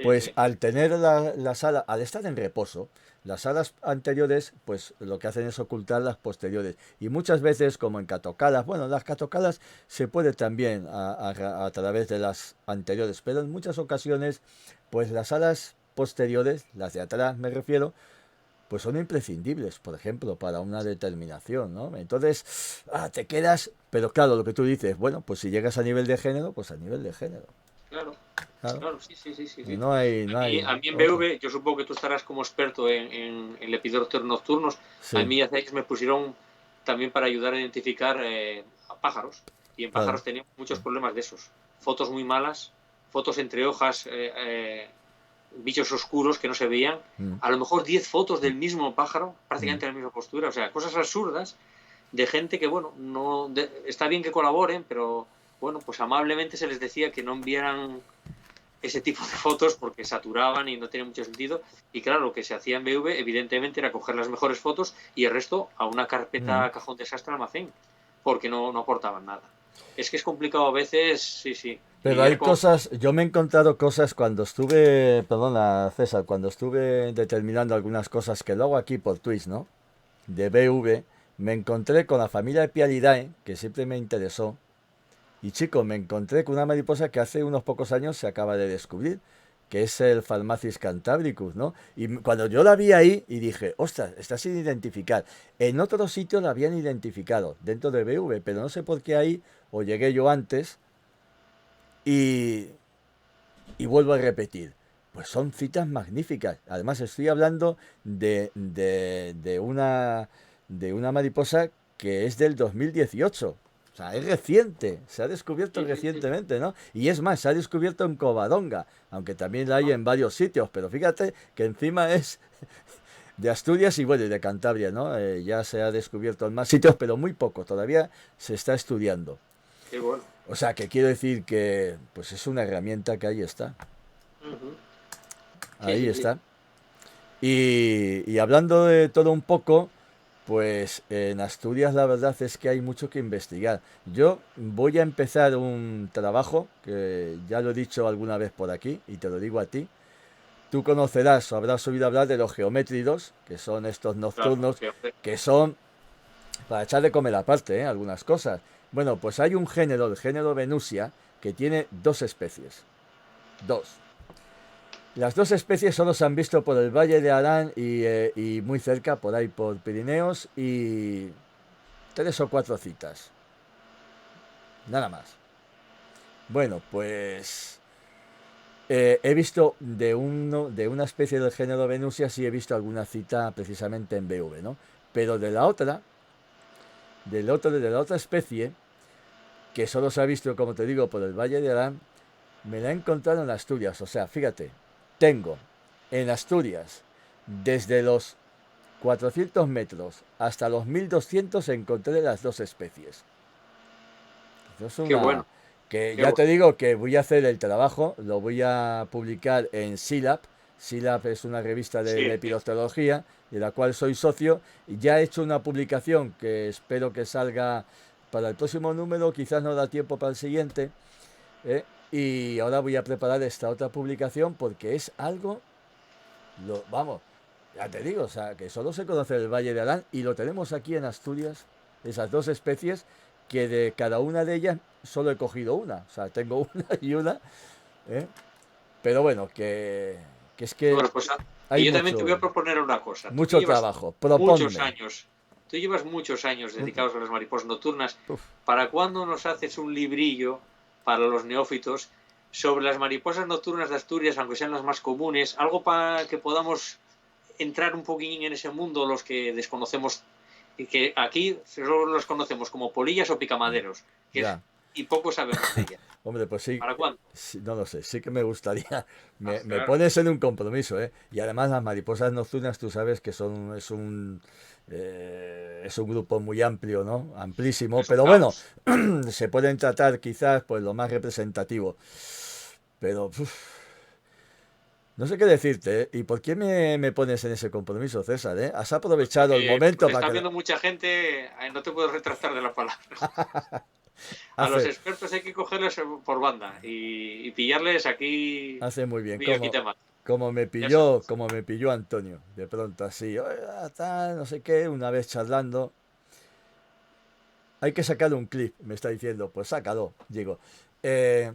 pues al tener las alas, al estar en reposo, las alas anteriores, pues lo que hacen es ocultar las posteriores. Y muchas veces, como en catocalas, bueno, las catocalas se puede también a través de las anteriores, pero en muchas ocasiones, pues las alas posteriores, las de atrás me refiero, pues son imprescindibles, por ejemplo, para una determinación, ¿no? Entonces, te quedas, pero claro, lo que tú dices, bueno, pues si llegas a nivel de género, pues a nivel de género. Claro, sí. No hay, A mí en BV, yo supongo que tú estarás como experto en lepidópteros nocturnos. Sí. A mí hace años me pusieron también para ayudar a identificar a pájaros. Y en pájaros teníamos muchos problemas de esos. Fotos muy malas, fotos entre hojas, bichos oscuros que no se veían. A lo mejor 10 fotos del mismo pájaro, prácticamente en la misma postura. O sea, cosas absurdas de gente que, bueno, está bien que colaboren, pero, bueno, pues amablemente se les decía que no enviaran ese tipo de fotos porque saturaban y no tenía mucho sentido. Y claro, lo que se hacía en BV, evidentemente, era coger las mejores fotos y el resto a una carpeta cajón desastre almacén, porque no aportaban nada. Es que es complicado a veces, sí. Pero hay cosas, yo me he encontrado cosas cuando estuve, perdona César, cuando estuve determinando algunas cosas que lo hago aquí por Twitch, ¿no? De BV, me encontré con la familia de Pialidae, que siempre me interesó. Y chico, me encontré con una mariposa que hace unos pocos años se acaba de descubrir, que es el Phalmacis cantabricus, ¿no? Y cuando yo la vi ahí y dije, ostras, está sin identificar. En otro sitio la habían identificado, dentro de BV, pero no sé por qué ahí, o llegué yo antes, y vuelvo a repetir, pues son citas magníficas. Además estoy hablando de una mariposa que es del 2018. O sea, es reciente, se ha descubierto recientemente, ¿no? Y es más, se ha descubierto en Covadonga, aunque también la hay en varios sitios, pero fíjate que encima es de Asturias y bueno, y de Cantabria, ¿no? Ya se ha descubierto en más sitios, pero muy poco, todavía se está estudiando. Qué bueno. O sea, que quiero decir que pues es una herramienta que ahí está. Ahí está. Y hablando de todo un poco, pues en Asturias la verdad es que hay mucho que investigar. Yo voy a empezar un trabajo, que ya lo he dicho alguna vez por aquí, y te lo digo a ti. Tú conocerás o habrás oído hablar de los geométridos, que son estos nocturnos, que son para echar de comer aparte, algunas cosas. Bueno, pues hay un género, el género Venusia, que tiene 2 especies. 2. Las 2 especies solo se han visto por el Valle de Arán y muy cerca, por ahí por Pirineos, y 3 o 4 citas. Nada más. Bueno, pues he visto de una especie del género Venusia, sí he visto alguna cita precisamente en BV, ¿no? Pero de la otra especie, que solo se ha visto, como te digo, por el Valle de Arán, me la he encontrado en Asturias. O sea, fíjate, tengo en Asturias, desde los 400 metros hasta los 1200, encontré las 2 especies. Es una, Qué bueno. Que ya te digo que voy a hacer el trabajo, lo voy a publicar en SILAB. SILAB es una revista de lepidopterología, de la cual soy socio, y ya he hecho una publicación que espero que salga para el próximo número, quizás no da tiempo para el siguiente, Y ahora voy a preparar esta otra publicación porque es algo, vamos, ya te digo, o sea, que solo se conoce el Valle de Arán y lo tenemos aquí en Asturias, esas dos especies, que de cada una de ellas solo he cogido una, o sea, tengo una y una, ¿eh? Pero bueno, que es que Bueno, pues y hay yo también te voy a mucho, proponer una cosa. Tú que mucho llevas trabajo, muchos proponme. años, tú llevas muchos años dedicados a las mariposas nocturnas. Uf, ¿Para cuándo nos haces un librillo para los neófitos sobre las mariposas nocturnas de Asturias, aunque sean las más comunes? Algo para que podamos entrar un poquín en ese mundo los que desconocemos y que aquí solo los conocemos como polillas o picamaderos, ya. y poco sabemos de ellas. Hombre, pues sí, ¿Para cuándo? sí, no lo sé, sí que me gustaría. Me Claro, pones en un compromiso, ¿eh? Y además las mariposas nocturnas, tú sabes que es un grupo muy amplio, ¿no? Amplísimo, es un pero bueno, caos. se pueden tratar quizás pues lo más representativo. Pero no sé qué decirte, ¿eh? ¿Y por qué me pones en ese compromiso, César, eh? ¿Has Pues aprovechado el porque momento te para está que... viendo mucha gente, no te puedes retractar de las palabras. A los Hace, expertos hay que cogerles por banda y pillarles aquí, hace muy bien, aquí tema. Ya sabes. como me pilló Antonio, de pronto así, "Oiga, tal, no sé qué, una vez charlando, hay que sacar un clip, me está diciendo, pues sácalo, digo, "Eh,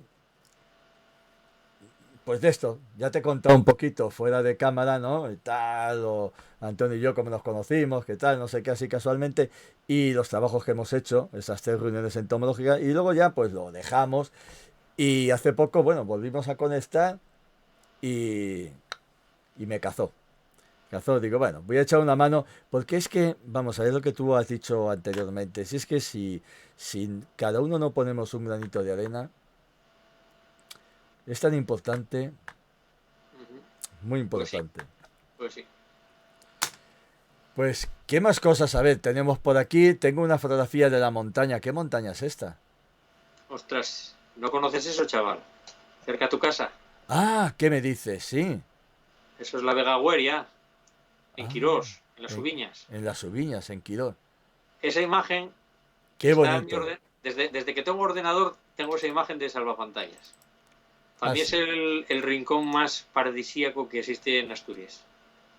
pues de esto, ya te he contado un poquito fuera de cámara, ¿no? Y tal, o Antonio y yo como nos conocimos, qué tal, no sé qué, así casualmente, y los trabajos que hemos hecho, esas 3 reuniones entomológicas, y luego ya pues lo dejamos, y hace poco, bueno, volvimos a conectar y, y me cazó. Cazó, digo, bueno, voy a echar una mano, porque es que, vamos a ver lo que tú has dicho anteriormente, si es que si cada uno no ponemos un granito de arena, es tan importante, Ujú. muy Pues sí, importante. pues sí. Pues, ¿qué más cosas? A ver, tenemos por aquí, tengo una fotografía de la montaña. ¿Qué montaña es esta? Ostras, ¿no conoces eso, chaval? Cerca a tu casa. Ah, ¿qué me dices? Sí. Eso es la Vega Güeria, en Ah, Quirós, en las en, Ubiñas. en las Ubiñas, en Quirón. Esa imagen Qué está en mi bonito. orden. Desde que tengo ordenador, tengo esa imagen de salvapantallas. Para Ah, mí es sí. el rincón más paradisíaco que existe en Asturias,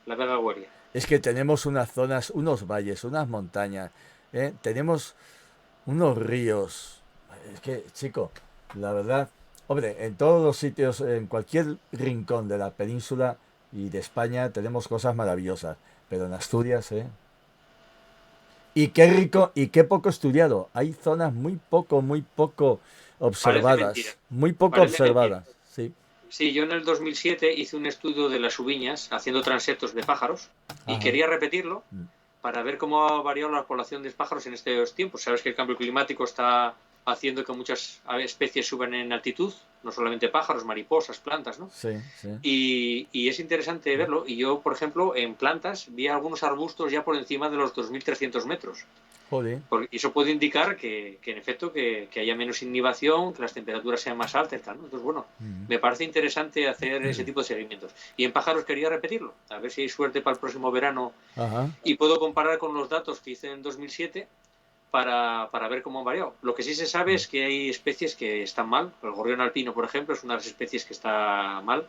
la Vega Güeria. Es que tenemos unas zonas, unos valles, unas montañas, ¿eh? Tenemos unos ríos. Es que, chico, la verdad, hombre, en todos los sitios, en cualquier rincón de la península y de España tenemos cosas maravillosas. Pero en Asturias, ¿eh? Y qué rico y qué poco estudiado. Hay zonas muy poco Parece mentira, observadas. Muy poco parece mentira. observadas. Sí. Sí, yo en el 2007 hice un estudio de las uviñas haciendo transectos de pájaros y Ajá. quería repetirlo para ver cómo ha variado la población de pájaros en estos tiempos. Sabes que el cambio climático está haciendo que muchas especies suban en altitud, no solamente pájaros, mariposas, plantas, ¿no? Sí, sí. Y es interesante verlo. Y yo, por ejemplo, en plantas vi algunos arbustos ya por encima de los 2.300 metros. Joder. Y eso puede indicar que en efecto, que haya menos inhibición, que las temperaturas sean más altas y tal, ¿no? Entonces, bueno, me parece interesante hacer ese tipo de seguimientos. Y en pájaros quería repetirlo, a ver si hay suerte para el próximo verano Ajá. y puedo comparar con los datos que hice en 2007 para ver cómo han variado. Lo que sí se sabe es que hay especies que están mal. El gorrión alpino, por ejemplo, es una de las especies que está mal,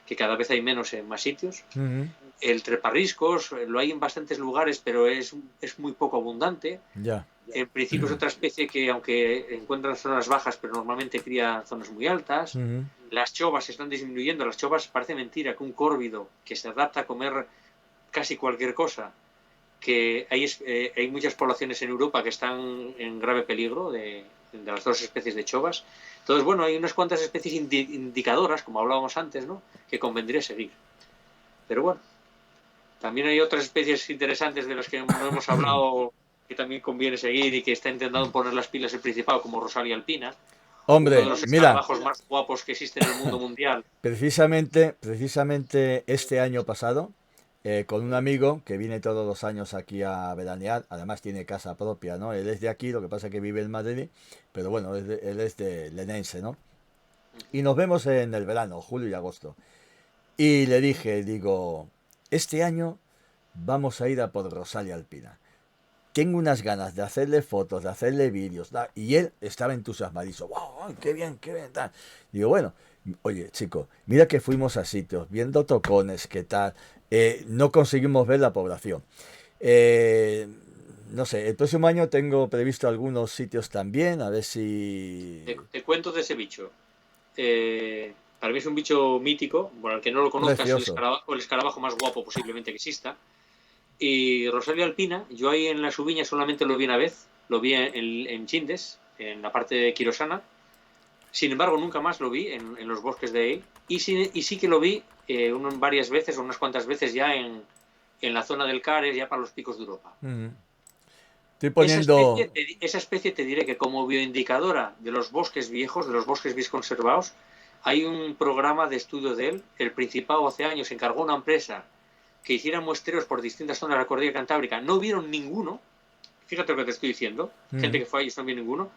que cada vez hay menos en más sitios. Ujú. El treparriscos lo hay en bastantes lugares, pero es muy poco abundante. Ya. En principio es otra especie que, aunque encuentra zonas bajas, pero normalmente cría en zonas muy altas. Ujú. Las chovas están disminuyendo. Las chovas, parece mentira que un córvido que se adapta a comer casi cualquier cosa, que hay muchas poblaciones en Europa que están en grave peligro de las dos especies de chovas. Entonces, bueno, hay unas cuantas especies indicadoras, como hablábamos antes, ¿no?, que convendría seguir. Pero bueno, también hay otras especies interesantes de las que no hemos hablado que también conviene seguir y que está intentando poner las pilas el Principado, como Rosalia alpina, uno de Hombre, los mira, escarabajos más guapos que existen en el mundo mundial. precisamente este año pasado, con un amigo que viene todos los años aquí a veranear, además tiene casa propia, ¿no? Él es de aquí, lo que pasa es que vive en Madrid, pero bueno, él es de Lenense, ¿no? Y nos vemos en el verano, julio y agosto. Y le dije, digo, este año vamos a ir a por Rosalia alpina. tengo unas ganas de hacerle fotos, de hacerle vídeos, tal. Y él estaba entusiasmadísimo. ¡Wow! ¡Qué bien, qué bien! Tal. Digo, bueno, oye, chico, mira que fuimos a sitios, viendo tocones, qué tal. No conseguimos ver la población. Eh, no sé, el próximo año tengo previsto algunos sitios también, a ver si... Te cuento de ese bicho. Para mí es un bicho mítico, bueno, el que no lo conozca es Precioso. el escarabajo más guapo posiblemente que exista. Y Rosario Alpina, yo ahí en la Subiña solamente lo vi una vez, lo vi en Chindes, en la parte de Quirosana. Sin embargo, nunca más lo vi en los bosques de ahí. Y sí que lo vi varias veces, o unas cuantas veces ya en la zona del Cares, ya para los picos de Europa. Mm. Estoy poniendo... Esa especie te diré que como bioindicadora de los bosques viejos, de los bosques bien conservados, hay un programa de estudio de él. El Principado hace años encargó a una empresa que hiciera muestreos por distintas zonas de la cordillera cantábrica. No vieron ninguno. Fíjate lo que te estoy diciendo. Gente que fue ahí no vio ninguno.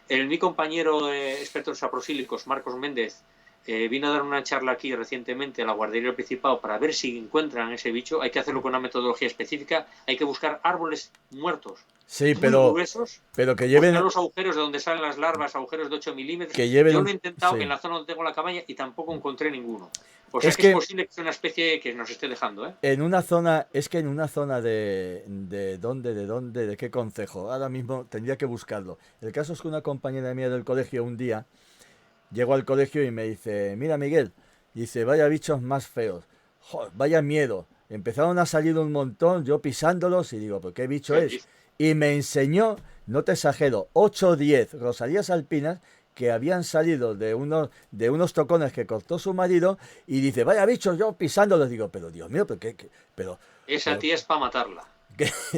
Mi compañero experto en saprosílicos, Marcos Méndez, vino a dar una charla aquí recientemente a la guardería del Principado para ver si encuentran ese bicho. Hay que hacerlo con una metodología específica. Hay que buscar árboles muertos, Sí, muy gruesos, pero que buscar lleven... los agujeros de donde salen las larvas, agujeros de 8 milímetros. Que lleven Yo un... lo he intentado Sí. en la zona donde tengo la cabaña y tampoco encontré ninguno. O sea Es que es que posible que sea una especie que nos esté dejando, ¿eh? en una zona, es que en una zona de qué concejo, ahora mismo tendría que buscarlo. El caso es que una compañera mía del colegio un día llegó al colegio y me dice, mira Miguel, dice, vaya bichos más feos, jo, vaya miedo. Empezaron a salir un montón, yo pisándolos y digo, ¿pero qué bicho es? Y me enseñó, no te exagero, 8 o 10 rosalías alpinas que habían salido de unos tocones que cortó su marido y dice, vaya bichos, yo pisándolos. Digo, pero Dios mío, pero Esa pero, tía es para matarla.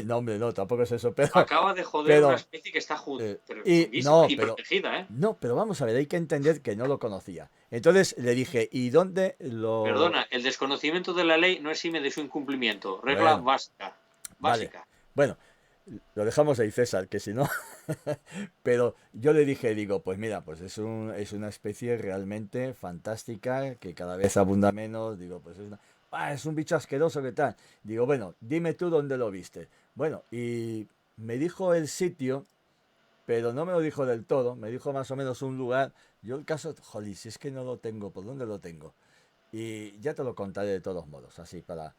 no hombre, no, tampoco es eso, pero, Acaba de joder una pero, especie que está pero y chunguísima no, y protegida, ¿eh? no, pero vamos a ver, hay que entender que no lo conocía. Entonces le dije, ¿y dónde lo...? Perdona, el desconocimiento de la ley no exime de su incumplimiento. Regla Bueno, básica. vale. Básica. Bueno, lo dejamos ahí, César, que si no... Pero yo le dije, digo, pues mira, pues es una especie realmente fantástica, que cada vez abunda menos. Digo, pues es un bicho asqueroso, ¿qué tal? Digo, bueno, dime tú dónde lo viste. Bueno, y me dijo el sitio, pero no me lo dijo del todo, me dijo más o menos un lugar. Yo el caso, jolí, si es que no lo tengo, ¿por dónde lo tengo? Y ya te lo contaré de todos modos, así para...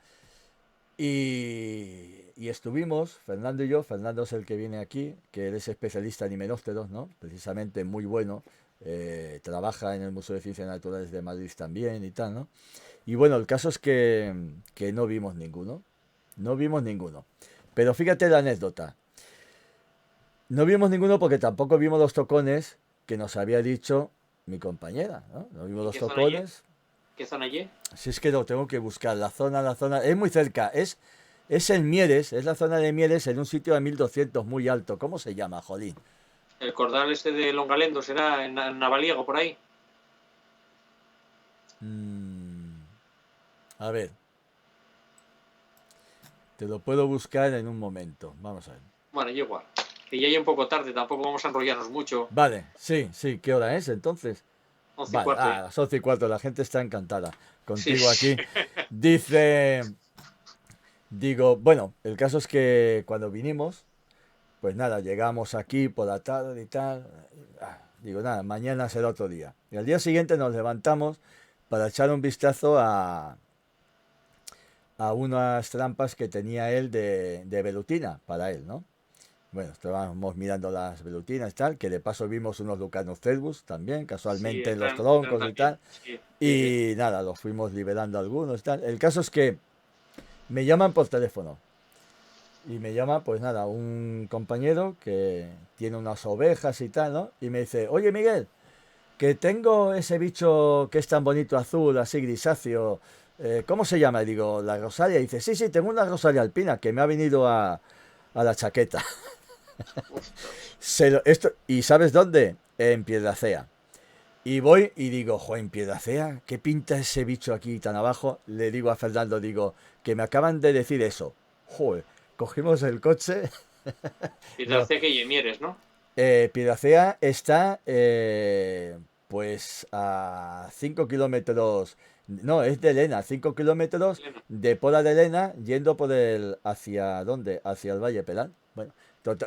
Y estuvimos, Fernando y yo, Fernando es el que viene aquí, que él es especialista en himenópteros, ¿no? Precisamente muy bueno, trabaja en el Museo de Ciencias Naturales de Madrid también y tal, ¿no? Y bueno, el caso es que no vimos ninguno, no vimos ninguno. Pero fíjate la anécdota, no vimos ninguno porque tampoco vimos los tocones que nos había dicho mi compañera, ¿no? No vimos ¿Y los qué zona allí? tocones. ¿Qué zona allí? Si es que lo tengo que buscar, la zona, es muy cerca, es en Mieres, es la zona de Mieres en un sitio de 1200 muy alto. ¿Cómo se llama, jolín? El cordal este de Longalendo será en Navaliego, por ahí. Mm, a ver, te lo puedo buscar en un momento. Vamos a ver. Bueno, yo igual. Que ya hay un poco tarde, tampoco vamos a enrollarnos mucho. Vale, sí, sí, ¿qué hora es entonces? 11 y Vale, cuarto a ya. las 11 y cuarto, la gente está encantada Sí, contigo sí. aquí. Dice, digo, bueno, el caso es que cuando vinimos, pues nada, llegamos aquí por la tarde y tal. Digo, nada, mañana será otro día. Y al día siguiente nos levantamos para echar un vistazo a unas trampas que tenía él de velutina para él, ¿no? Bueno, estábamos mirando las velutinas y tal, que de paso vimos unos Lucanus cervus también, Sí, casualmente en los entran troncos y también. tal. Sí, sí, sí. Y nada, los fuimos liberando algunos y tal. El caso es que me llaman por teléfono. Y me llama, pues nada, un compañero que tiene unas ovejas y tal, ¿no? Y me dice, oye Miguel, que tengo ese bicho que es tan bonito azul, así grisáceo. ¿Cómo se llama? Y digo, la rosalia. Y dice, sí, sí, tengo una rosalia alpina que me ha venido a la chaqueta. Ostras. ¿Y sabes dónde? En Piedracea. Y voy y digo, jo, en Piedracea, ¿qué pinta ese bicho aquí tan abajo? Le digo a Fernando, digo, que me acaban de decir eso. Joder, cogimos el coche. Y te No, hace que Yemieres, ¿no? Piedracea está pues a 5 kilómetros, no, es de Elena, 5 kilómetros Elena. de Pola de Elena yendo por hacia ¿dónde? Hacia el Valle Pelán. Bueno,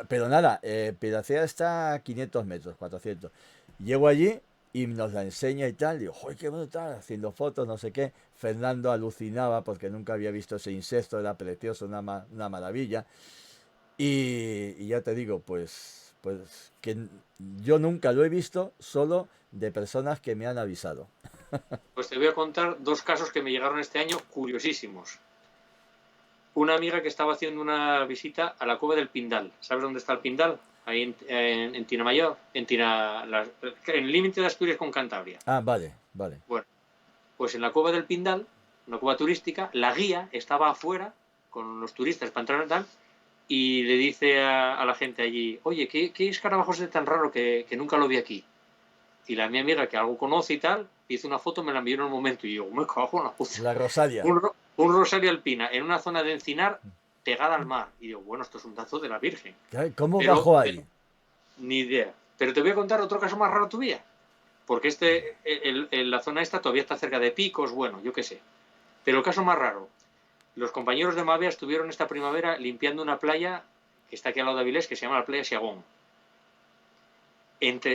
pero nada, Piedracea está a 500 metros, 400. Llego allí y nos la enseña y tal. Digo, ¡ay, qué brutal! Haciendo fotos, no sé qué. Fernando alucinaba porque nunca había visto ese insecto, era precioso, una maravilla. Y ya te digo, pues que yo nunca lo he visto, solo de personas que me han avisado. Pues te voy a contar dos casos que me llegaron este año curiosísimos. Una amiga que estaba haciendo una visita a la cueva del Pindal. ¿Sabes dónde está el Pindal? Ahí en Tinamayor, en el límite de Asturias con Cantabria. Ah, vale, vale. Bueno, pues en la cueva del Pindal, una cueva turística, la guía estaba afuera con los turistas para entrar y tal, y le dice a la gente allí, oye, ¿qué escarabajo es tan raro que nunca lo vi aquí? Y mi amiga, que algo conoce y tal, hizo una foto, me la envió en un momento, y yo, me cago en la puta. La Rosalia. Un rosario alpina en una zona de encinar pegada al mar. Y digo, bueno, esto es un dato de la Virgen. ¿Cómo bajó ahí? Ni idea. Pero te voy a contar otro caso más raro todavía. Porque la zona esta todavía está cerca de picos, bueno, yo qué sé. Pero el caso más raro. Los compañeros de Mavea estuvieron esta primavera limpiando una playa que está aquí al lado de Avilés, que se llama la playa Siagón.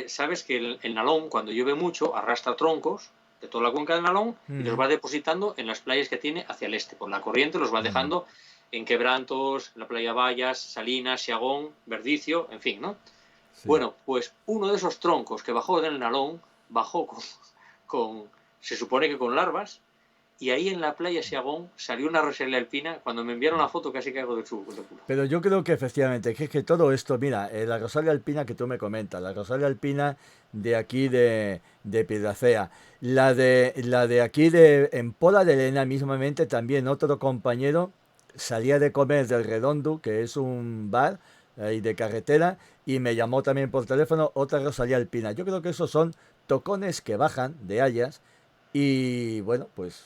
Sabes que el Nalón, cuando llueve mucho, arrastra troncos de toda la cuenca del Nalón y los va depositando en las playas que tiene hacia el este. Por la corriente los va dejando en Quebrantos, la playa Bayas, Salinas, Siagón, Verdicio, en fin, ¿no? Sí. Bueno, pues uno de esos troncos que bajó del Nalón, bajó se supone que con larvas, y ahí en la playa Siagón salió una rosalia alpina. Cuando me enviaron la foto casi caigo de culo. Pero yo creo que efectivamente, que es que todo esto, mira, la rosalia alpina que tú me comentas, la rosalia alpina de aquí de Piedracea, la de aquí en Pola de Elena mismamente también otro compañero salía de comer del Redondo, que es un bar ahí de carretera, y me llamó también por teléfono otra rosalia alpina. Yo creo que esos son tocones que bajan de hayas y bueno, pues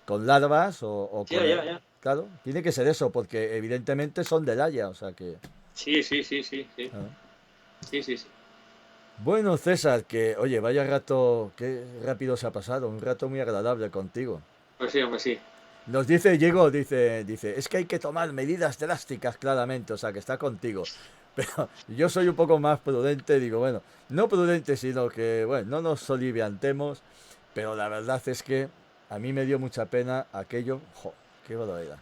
con larvas o con... Ya. Claro, tiene que ser eso, porque evidentemente son del haya, o sea que... Sí. Claro. Sí. Bueno, César, que oye, vaya rato, qué rápido se ha pasado, un rato muy agradable contigo. Pues sí, hombre, sí. Nos dice Diego, dice, es que hay que tomar medidas drásticas claramente, o sea que está contigo. Pero yo soy un poco más prudente, digo, bueno, no prudente, sino que, bueno, no nos soliviantemos, pero la verdad es que a mí me dio mucha pena aquello, qué barbaridad.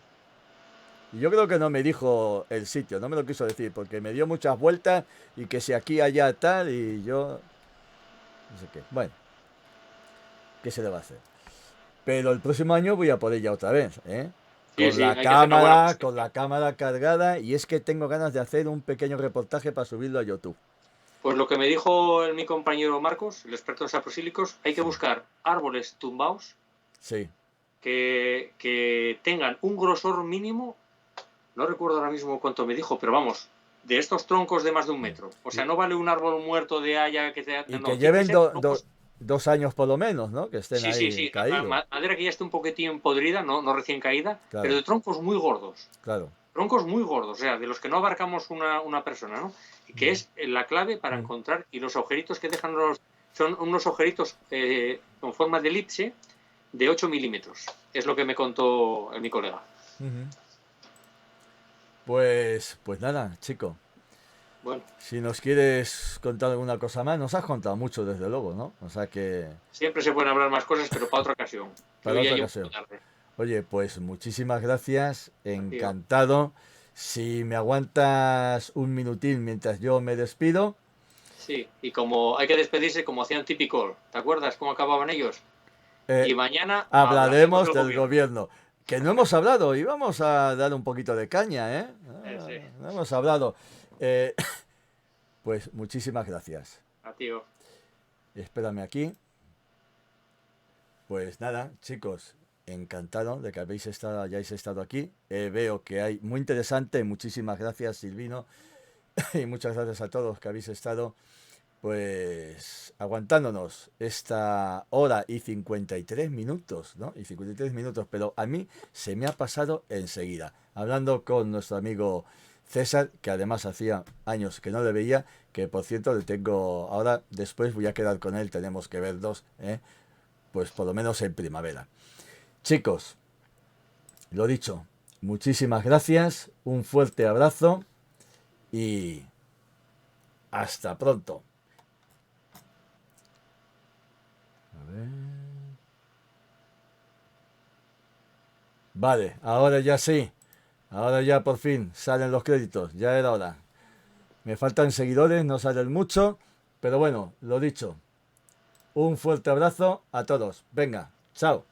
Y yo creo que no me dijo el sitio, no me lo quiso decir, porque me dio muchas vueltas y que si aquí, allá, tal, y yo, no sé qué. Bueno, ¿qué se le va a hacer? Pero el próximo año voy a poder ya otra vez, ¿eh? Con la cámara cargada, y es que tengo ganas de hacer un pequeño reportaje para subirlo a YouTube. Pues lo que me dijo mi compañero Marcos, el experto en saprosílicos, hay que buscar árboles tumbados que tengan un grosor mínimo, no recuerdo ahora mismo cuánto me dijo, pero vamos, de estos troncos de más de 1 metro. O sea, no vale un árbol muerto de haya que te... Y que lleven 2 años por lo menos, ¿no? Que estén ahí caídos. Madera que ya esté un poquitín podrida, no recién caída, claro. Pero de troncos muy gordos. Claro. Troncos muy gordos, o sea, de los que no abarcamos una persona, ¿no? Que es la clave para encontrar, y los agujeritos que dejan son unos agujeritos con forma de elipse de 8 milímetros. Es lo que me contó mi colega. Pues nada, chico. Bueno. Si nos quieres contar alguna cosa más, nos has contado mucho, desde luego, ¿no? O sea que... Siempre se pueden hablar más cosas, pero para otra ocasión. Para otra ocasión. Oye, pues muchísimas gracias, encantado. Si me aguantas un minutín mientras yo me despido. Sí, y como hay que despedirse como hacían típico, ¿te acuerdas cómo acababan ellos? Y mañana hablaremos del gobierno. Que no hemos hablado y vamos a dar un poquito de caña, ¿eh? Sí. No hemos hablado. Pues muchísimas gracias. A ti. Espérame aquí. Pues nada, chicos, encantado de que hayáis estado aquí. Veo que hay muy interesante. Muchísimas gracias, Silvino. Y muchas gracias a todos que habéis estado pues aguantándonos esta hora y 53 minutos, ¿no? Y 53 minutos, pero a mí se me ha pasado enseguida. Hablando con nuestro amigo César, que además hacía años que no le veía, que por cierto le tengo, ahora después voy a quedar con él, tenemos que ver dos, pues por lo menos en primavera. Chicos, lo dicho, muchísimas gracias, un fuerte abrazo y hasta pronto. A ver. Vale, ahora ya sí. Ahora ya por fin salen los créditos. Ya era hora. Me faltan seguidores, no salen mucho. Pero bueno, lo dicho. Un fuerte abrazo a todos. Venga, chao.